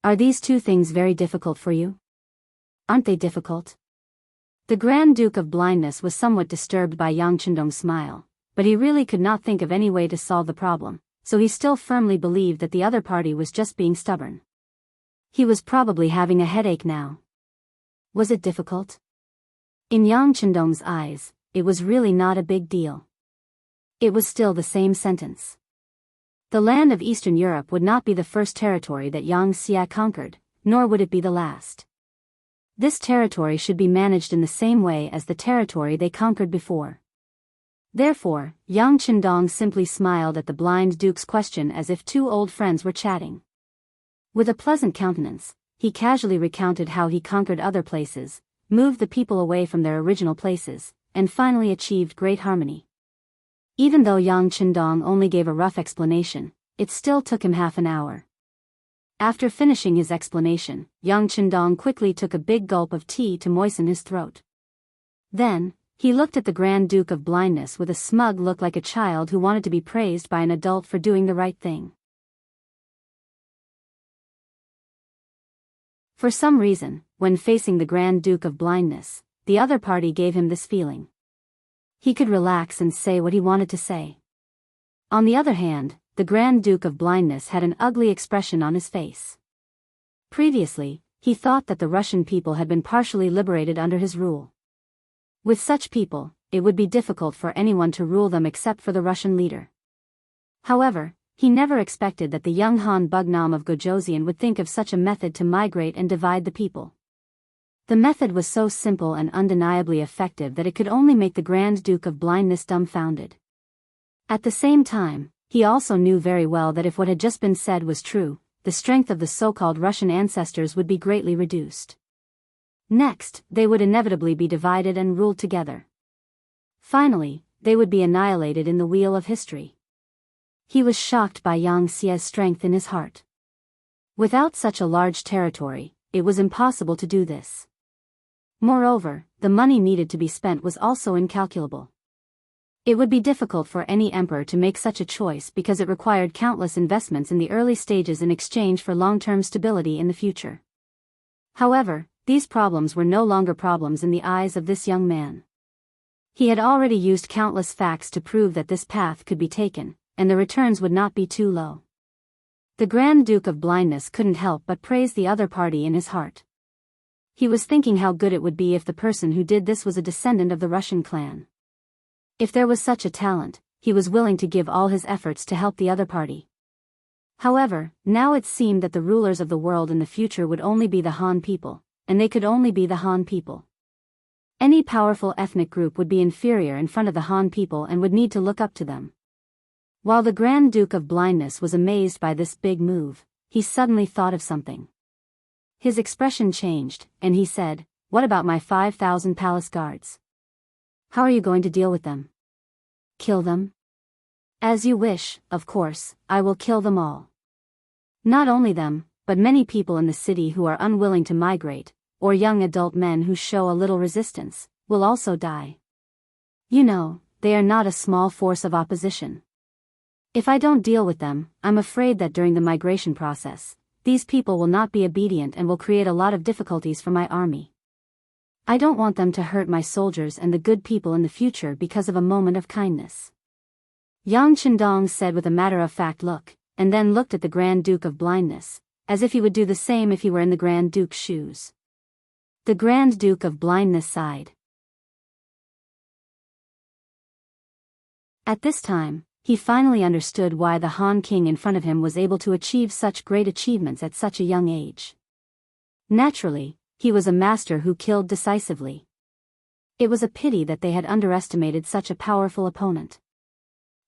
A: Are these 2 things very difficult for you? Aren't they difficult?" The Grand Duke of Blindness was somewhat disturbed by Yang Chendong's smile, but he really could not think of any way to solve the problem, so he still firmly believed that the other party was just being stubborn. He was probably having a headache now. Was it difficult? In Yang Chendong's eyes, it was really not a big deal. It was still the same sentence. The land of Eastern Europe would not be the first territory that Yang Xia conquered, nor would it be the last. This territory should be managed in the same way as the territory they conquered before. Therefore, Yang Chendong simply smiled at the blind duke's question as if two old friends were chatting. With a pleasant countenance, he casually recounted how he conquered other places, moved the people away from their original places, and finally achieved great harmony. Even though Yang Chendong only gave a rough explanation, it still took him half an hour. After finishing his explanation, Yang Chendong quickly took a big gulp of tea to moisten his throat. Then, he looked at the Grand Duke of Blindness with a smug look like a child who wanted to be praised by an adult for doing the right thing. For some reason, when facing the Grand Duke of Blindness, the other party gave him this feeling. He could relax and say what he wanted to say. On the other hand, the Grand Duke of Blindness had an ugly expression on his face. Previously, he thought that the Russian people had been partially liberated under his rule. With such people, it would be difficult for anyone to rule them except for the Russian leader. However, he never expected that the young Han Bugnam of Gojoseon would think of such a method to migrate and divide the people. The method was so simple and undeniably effective that it could only make the Grand Duke of Blindness dumbfounded. At the same time, he also knew very well that if what had just been said was true, the strength of the so-called Russian ancestors would be greatly reduced. Next, they would inevitably be divided and ruled together. Finally, they would be annihilated in the wheel of history. He was shocked by Yang Xia's strength in his heart. Without such a large territory, it was impossible to do this. Moreover, the money needed to be spent was also incalculable. It would be difficult for any emperor to make such a choice because it required countless investments in the early stages in exchange for long-term stability in the future. However, these problems were no longer problems in the eyes of this young man. He had already used countless facts to prove that this path could be taken, and the returns would not be too low. The Grand Duke of Blindness couldn't help but praise the other party in his heart. He was thinking how good it would be if the person who did this was a descendant of the Russian clan. If there was such a talent, he was willing to give all his efforts to help the other party. However, now it seemed that the rulers of the world in the future would only be the Han people, and they could only be the Han people. Any powerful ethnic group would be inferior in front of the Han people and would need to look up to them. While the Grand Duke of Blindness was amazed by this big move, he suddenly thought of something. His expression changed, and he said, "What about my 5,000 palace guards? How are you going to deal with them? Kill them?" "As you wish, of course, I will kill them all. Not only them, but many people in the city who are unwilling to migrate, or young adult men who show a little resistance, will also die. You know, they are not a small force of opposition. If I don't deal with them, I'm afraid that during the migration process, these people will not be obedient and will create a lot of difficulties for my army. I don't want them to hurt my soldiers and the good people in the future because of a moment of kindness." Yang Chendong said with a matter-of-fact look, and then looked at the Grand Duke of Blindness, as if he would do the same if he were in the Grand Duke's shoes. The Grand Duke of Blindness sighed. At this time, he finally understood why the Han King in front of him was able to achieve such great achievements at such a young age. Naturally, he was a master who killed decisively. It was a pity that they had underestimated such a powerful opponent.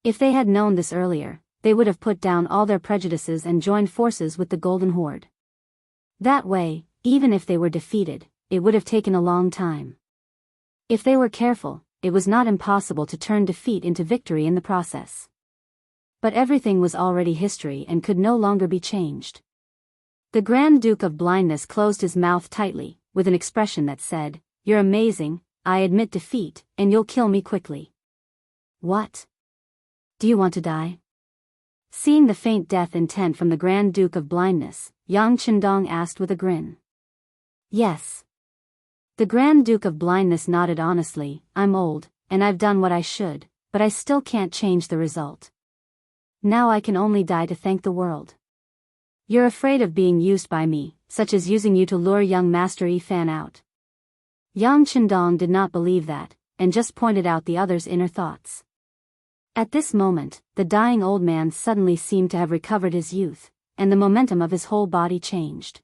A: If they had known this earlier, they would have put down all their prejudices and joined forces with the Golden Horde. That way, even if they were defeated, it would have taken a long time. If they were careful, it was not impossible to turn defeat into victory in the process. But everything was already history and could no longer be changed. The Grand Duke of Blindness closed his mouth tightly, with an expression that said, "You're amazing, I admit defeat, and you'll kill me quickly." "What? Do you want to die?" Seeing the faint death intent from the Grand Duke of Blindness, Yang Chendong asked with a grin. "Yes." The Grand Duke of Blindness nodded honestly. "I'm old, and I've done what I should, but I still can't change the result. Now I can only die to thank the world. You're afraid of being used by me, such as using you to lure young Master Yifan out. Yang Qindong did not believe that, and just pointed out the other's inner thoughts. At this moment, the dying old man suddenly seemed to have recovered his youth, and the momentum of his whole body changed.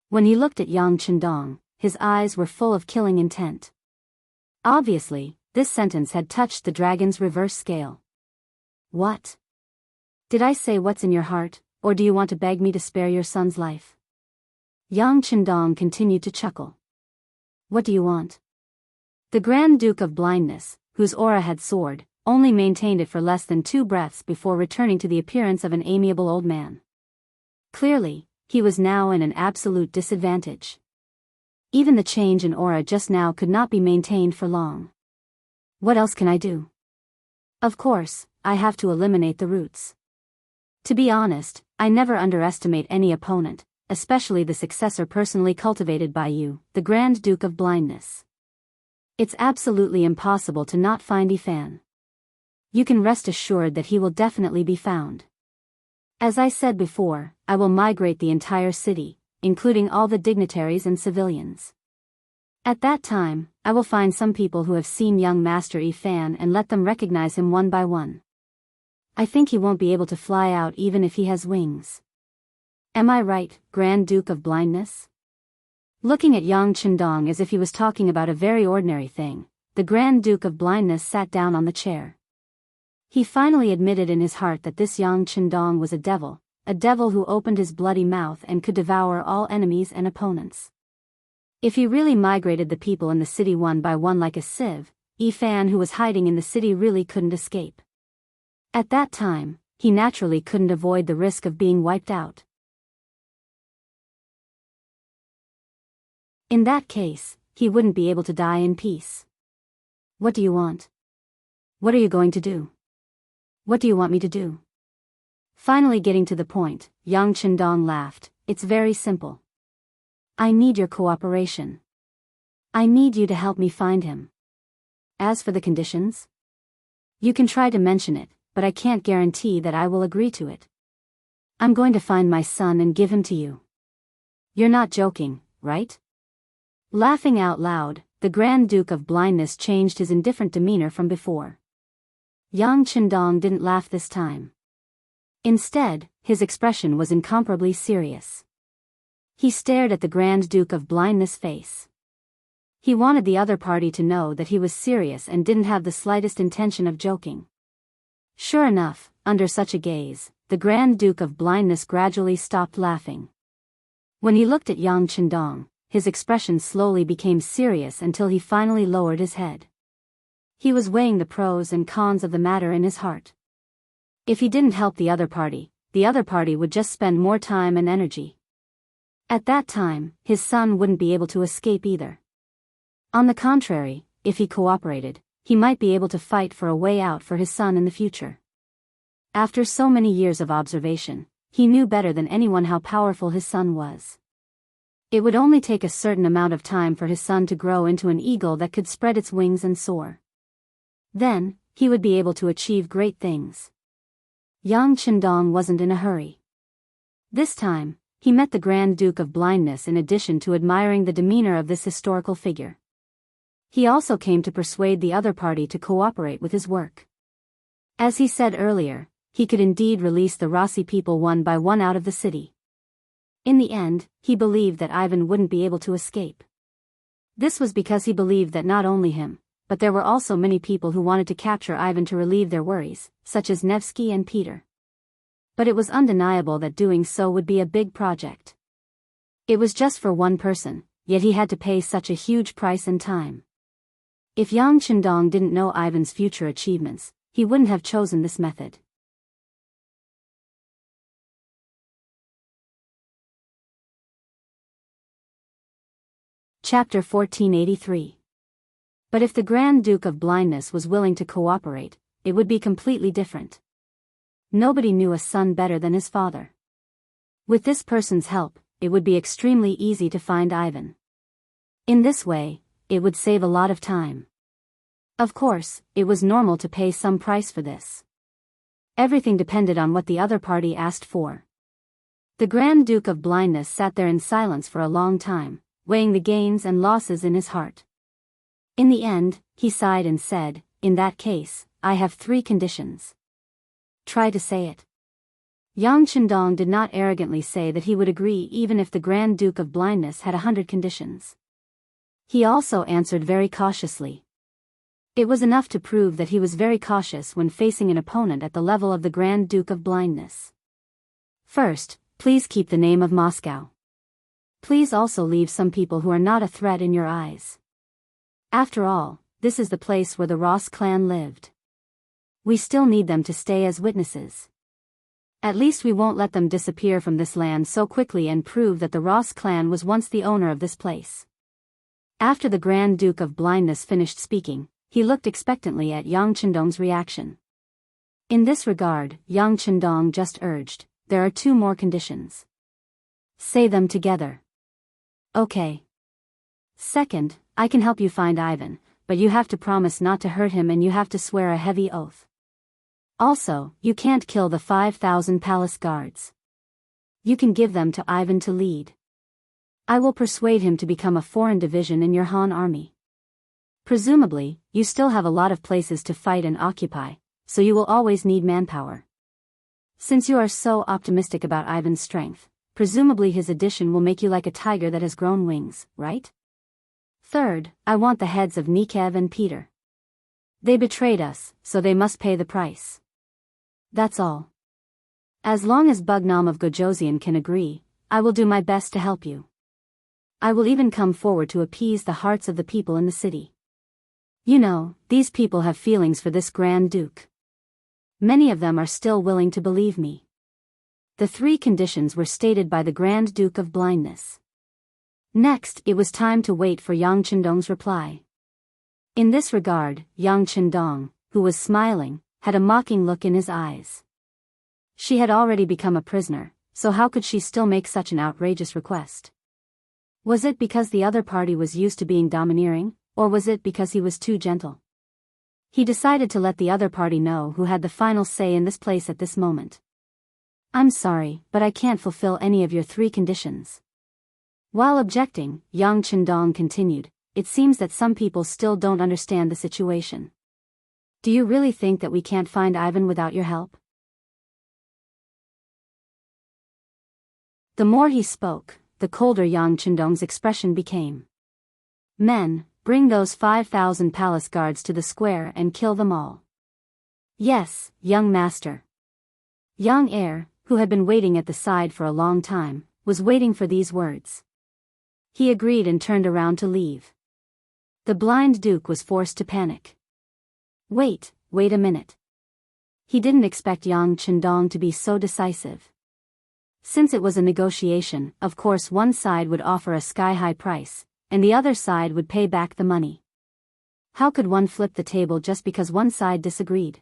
A: When he looked at Yang Qindong, his eyes were full of killing intent. Obviously, this sentence had touched the dragon's reverse scale. What? Did I say what's in your heart, or do you want to beg me to spare your son's life? Yang Qindong continued to chuckle. What do you want? The Grand Duke of Blindness, whose aura had soared, only maintained it for less than 2 breaths before returning to the appearance of an amiable old man. Clearly, he was now in an absolute disadvantage. Even the change in aura just now could not be maintained for long. What else can I do? Of course, I have to eliminate the roots. To be honest, I never underestimate any opponent, especially the successor personally cultivated by you, the Grand Duke of Blindness. It's absolutely impossible to not find Yifan. You can rest assured that he will definitely be found. As I said before, I will migrate the entire city, including all the dignitaries and civilians. At that time, I will find some people who have seen young Master Yifan and let them recognize him one by one. I think he won't be able to fly out even if he has wings. Am I right, Grand Duke of Blindness? Looking at Yang Qindong as if he was talking about a very ordinary thing, the Grand Duke of Blindness sat down on the chair. He finally admitted in his heart that this Yang Qindong was a devil who opened his bloody mouth and could devour all enemies and opponents. If he really migrated the people in the city one by one like a sieve, Yifan who was hiding in the city really couldn't escape. At that time, he naturally couldn't avoid the risk of being wiped out. In that case, he wouldn't be able to die in peace. What do you want? What are you going to do? What do you want me to do? Finally getting to the point, Yang Qindong laughed. It's very simple. I need your cooperation. I need you to help me find him. As for the conditions? You can try to mention it, but I can't guarantee that I will agree to it. I'm going to find my son and give him to you. You're not joking, right? Laughing out loud, the Grand Duke of Blindness changed his indifferent demeanor from before. Yang Qindong didn't laugh this time. Instead, his expression was incomparably serious. He stared at the Grand Duke of Blindness' face. He wanted the other party to know that he was serious and didn't have the slightest intention of joking. Sure enough, under such a gaze, the Grand Duke of Blindness gradually stopped laughing. When he looked at Yang Qindong, his expression slowly became serious until he finally lowered his head. He was weighing the pros and cons of the matter in his heart. If he didn't help the other party would just spend more time and energy. At that time, his son wouldn't be able to escape either. On the contrary, if he cooperated, he might be able to fight for a way out for his son in the future. After so many years of observation, he knew better than anyone how powerful his son was. It would only take a certain amount of time for his son to grow into an eagle that could spread its wings and soar. Then, he would be able to achieve great things. Yang Qindong wasn't in a hurry. This time, he met the Grand Duke of Blindness in addition to admiring the demeanor of this historical figure. He also came to persuade the other party to cooperate with his work. As he said earlier, he could indeed release the Rossi people one by one out of the city. In the end, he believed that Ivan wouldn't be able to escape. This was because he believed that not only him, but there were also many people who wanted to capture Ivan to relieve their worries, such as Nevsky and Peter. But it was undeniable that doing so would be a big project. It was just for one person, yet he had to pay such a huge price and time. If Yang Qindong didn't know Ivan's future achievements, he wouldn't have chosen this method. Chapter 1483. But if the Grand Duke of Blindness was willing to cooperate, it would be completely different. Nobody knew a son better than his father. With this person's help, it would be extremely easy to find Ivan. In this way, it would save a lot of time. Of course, it was normal to pay some price for this. Everything depended on what the other party asked for. The Grand Duke of Blindness sat there in silence for a long time, weighing the gains and losses in his heart. In the end, he sighed and said, "In that case, I have 3 conditions." "Try to say it." Yang Chendong did not arrogantly say that he would agree even if the Grand Duke of Blindness had 100 conditions. He also answered very cautiously. It was enough to prove that he was very cautious when facing an opponent at the level of the Grand Duke of Blindness. "First, please keep the name of Moscow. Please also leave some people who are not a threat in your eyes. After all, this is the place where the Ross clan lived. We still need them to stay as witnesses. At least we won't let them disappear from this land so quickly and prove that the Ross clan was once the owner of this place." After the Grand Duke of Blindness finished speaking, he looked expectantly at Yang Chendong's reaction. In this regard, Yang Chendong just urged, "There are 2 more conditions. Say them together." "Okay. Second, I can help you find Ivan, but you have to promise not to hurt him and you have to swear a heavy oath. Also, you can't kill the 5,000 palace guards. You can give them to Ivan to lead. I will persuade him to become a foreign division in your Han army. Presumably, you still have a lot of places to fight and occupy, so you will always need manpower. Since you are so optimistic about Ivan's strength, presumably his addition will make you like a tiger that has grown wings, right? Third, I want the heads of Nikev and Peter. They betrayed us, so they must pay the price. That's all. As long as Bugnam of Gojoseon can agree, I will do my best to help you. I will even come forward to appease the hearts of the people in the city. You know, these people have feelings for this Grand Duke. Many of them are still willing to believe me." The 3 conditions were stated by the Grand Duke of Blindness. Next, it was time to wait for Yang Chendong's reply. In this regard, Yang Chendong, who was smiling, had a mocking look in his eyes. She had already become a prisoner, so how could she still make such an outrageous request? Was it because the other party was used to being domineering, or was it because he was too gentle? He decided to let the other party know who had the final say in this place at this moment. "I'm sorry, but I can't fulfill any of your 3 conditions." While objecting, Yang Chendong continued, "It seems that some people still don't understand the situation. Do you really think that we can't find Ivan without your help?" The more he spoke, the colder Yang Chendong's expression became. "Men, bring those 5,000 palace guards to the square and kill them all." "Yes, young master." Young heir, who had been waiting at the side for a long time, was waiting for these words. He agreed and turned around to leave. The blind duke was forced to panic. Wait a minute. He didn't expect Yang Chendong to be so decisive. Since it was a negotiation, of course one side would offer a sky-high price, and the other side would pay back the money. How could one flip the table just because one side disagreed?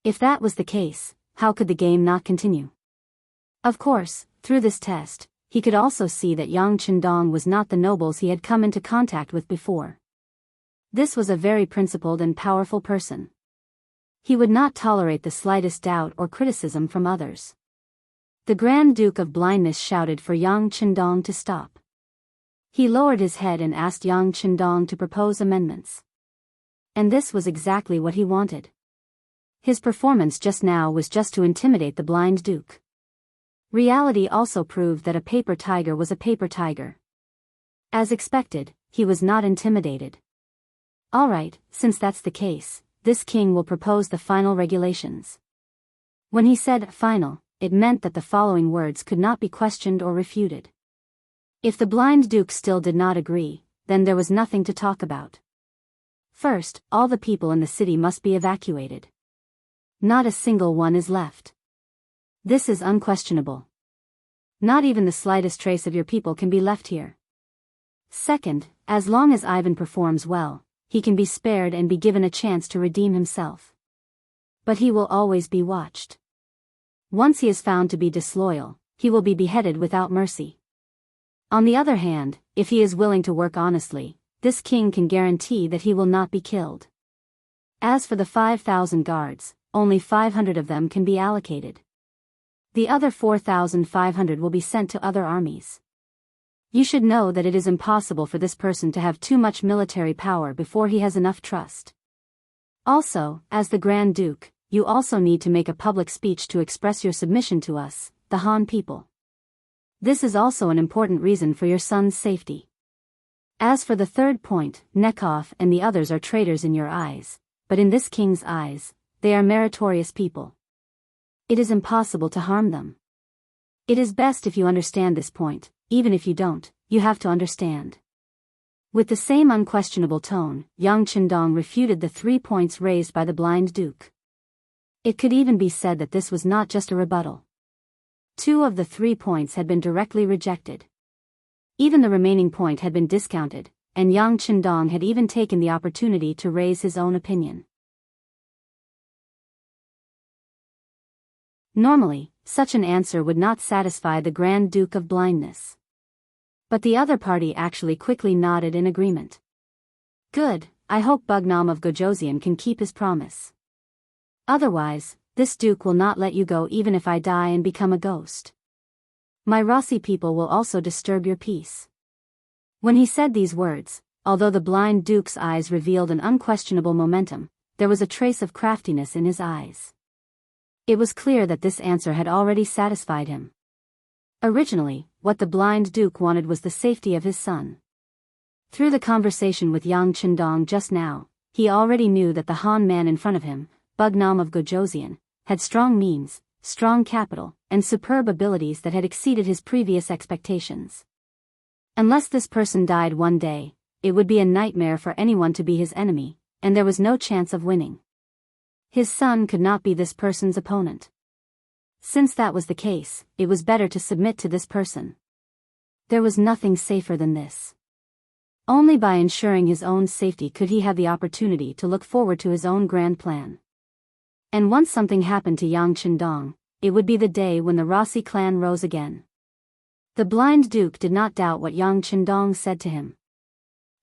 A: If that was the case, how could the game not continue? Of course, through this test, he could also see that Yang Chendong was not the nobles he had come into contact with before. This was a very principled and powerful person. He would not tolerate the slightest doubt or criticism from others. The Grand Duke of Blindness shouted for Yang Chendong to stop. He lowered his head and asked Yang Chendong to propose amendments. And this was exactly what he wanted. His performance just now was just to intimidate the blind duke. Reality also proved that a paper tiger was a paper tiger. As expected, he was not intimidated. Alright, since that's the case, this king will propose the final regulations. When he said final, it meant that the following words could not be questioned or refuted. If the blind duke still did not agree, then there was nothing to talk about. First, all the people in the city must be evacuated. Not a single one is left. This is unquestionable. Not even the slightest trace of your people can be left here. Second, as long as Ivan performs well, he can be spared and be given a chance to redeem himself. But he will always be watched. Once he is found to be disloyal, he will be beheaded without mercy. On the other hand, if he is willing to work honestly, this king can guarantee that he will not be killed. As for the 5,000 guards, only 500 of them can be allocated. The other 4,500 will be sent to other armies. You should know that it is impossible for this person to have too much military power before he has enough trust. Also, as the Grand Duke, you also need to make a public speech to express your submission to us, the Han people. This is also an important reason for your son's safety. As for the third point, Nekov and the others are traitors in your eyes, but in this king's eyes, they are meritorious people. It is impossible to harm them. It is best if you understand this point, even if you don't, you have to understand. With the same unquestionable tone, Yang Qindong refuted the 3 points raised by the blind duke. It could even be said that this was not just a rebuttal. 2 of the 3 points had been directly rejected. Even the remaining point had been discounted, and Yang Qindong had even taken the opportunity to raise his own opinion. Normally, such an answer would not satisfy the Grand Duke of Blindness. But the other party actually quickly nodded in agreement. Good, I hope Bugnam of Gojosian can keep his promise. Otherwise, this duke will not let you go even if I die and become a ghost. My Rossi people will also disturb your peace. When he said these words, although the blind duke's eyes revealed an unquestionable momentum, there was a trace of craftiness in his eyes. It was clear that this answer had already satisfied him. Originally, what the blind duke wanted was the safety of his son. Through the conversation with Yang Qindong just now, he already knew that the Han man in front of him, Bugnam of Gojosian, had strong means, strong capital, and superb abilities that had exceeded his previous expectations. Unless this person died one day, it would be a nightmare for anyone to be his enemy, and there was no chance of winning. His son could not be this person's opponent. Since that was the case, it was better to submit to this person. There was nothing safer than this. Only by ensuring his own safety could he have the opportunity to look forward to his own grand plan. And once something happened to Yang Qindong, it would be the day when the Rossi clan rose again. The blind duke did not doubt what Yang Qindong said to him.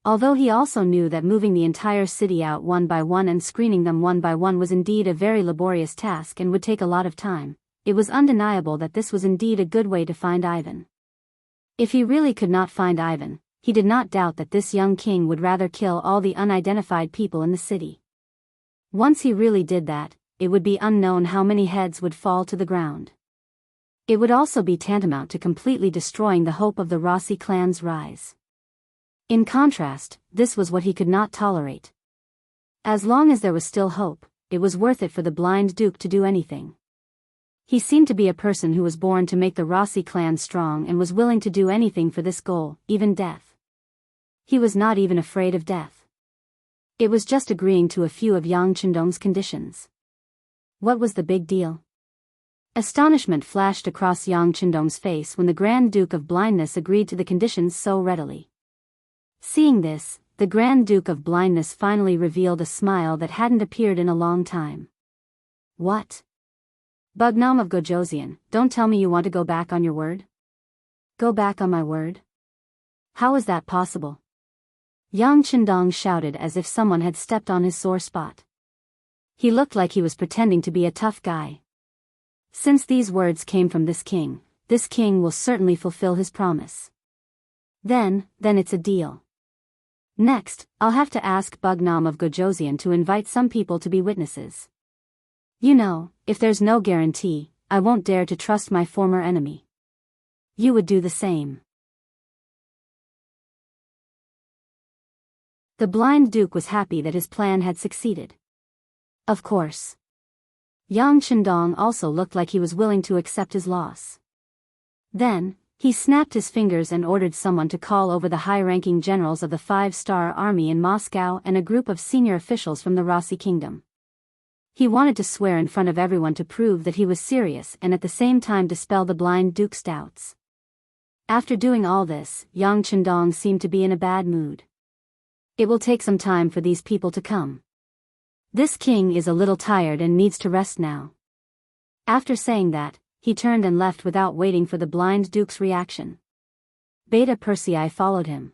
A: Although he also knew that moving the entire city out one by one and screening them one by one was indeed a very laborious task and would take a lot of time, it was undeniable that this was indeed a good way to find Ivan. If he really could not find Ivan, he did not doubt that this young king would rather kill all the unidentified people in the city. Once he really did that, it would be unknown how many heads would fall to the ground. It would also be tantamount to completely destroying the hope of the Rossi clan's rise. In contrast, this was what he could not tolerate. As long as there was still hope, it was worth it for the blind duke to do anything. He seemed to be a person who was born to make the Rossi clan strong and was willing to do anything for this goal, even death. He was not even afraid of death. It was just agreeing to a few of Yang Qindong's conditions. What was the big deal? Astonishment flashed across Yang Qindong's face when the Grand Duke of Blindness agreed to the conditions so readily. Seeing this, the Grand Duke of Blindness finally revealed a smile that hadn't appeared in a long time. What? Bugnam of Gojosian, don't tell me you want to go back on your word? Go back on my word? How is that possible? Yang Qindong shouted as if someone had stepped on his sore spot. He looked like he was pretending to be a tough guy. Since these words came from this king will certainly fulfill his promise. Then it's a deal. Next, I'll have to ask Bugnam of Gojosian to invite some people to be witnesses. You know, if there's no guarantee, I won't dare to trust my former enemy. You would do the same. The blind duke was happy that his plan had succeeded. Of course. Yang Qindong also looked like he was willing to accept his loss. Then, he snapped his fingers and ordered someone to call over the high-ranking generals of the 5-star army in Moscow and a group of senior officials from the Rossi kingdom. He wanted to swear in front of everyone to prove that he was serious and at the same time dispel the blind duke's doubts. After doing all this, Yang Qindong seemed to be in a bad mood. It will take some time for these people to come. This king is a little tired and needs to rest now. After saying that, he turned and left without waiting for the blind duke's reaction. Beta Persei followed him.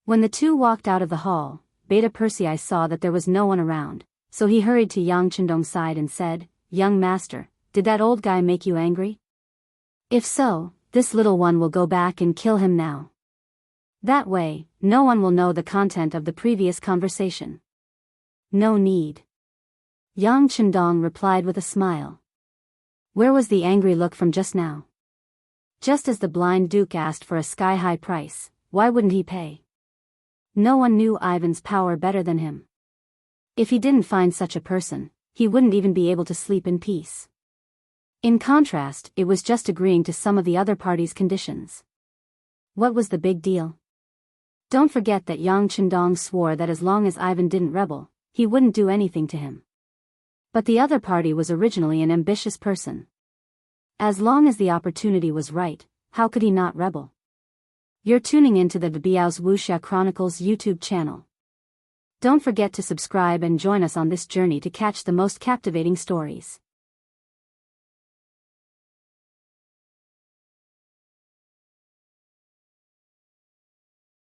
A: When the two walked out of the hall, Beta Persei saw that there was no one around, so he hurried to Yang Chendong's side and said, "Young master, did that old guy make you angry? If so, this little one will go back and kill him now. That way, no one will know the content of the previous conversation." "No need." Yang Chendong replied with a smile. Where was the angry look from just now? Just as the blind duke asked for a sky-high price, why wouldn't he pay? No one knew Ivan's power better than him. If he didn't find such a person, he wouldn't even be able to sleep in peace. In contrast, it was just agreeing to some of the other party's conditions. What was the big deal? Don't forget that Yang Chendong swore that as long as Ivan didn't rebel, he wouldn't do anything to him. But the other party was originally an ambitious person. As long as the opportunity was right, how could he not rebel? You're tuning into the Biyao's Wuxia Chronicles YouTube channel. Don't forget to subscribe and join us on this journey to catch the most captivating stories.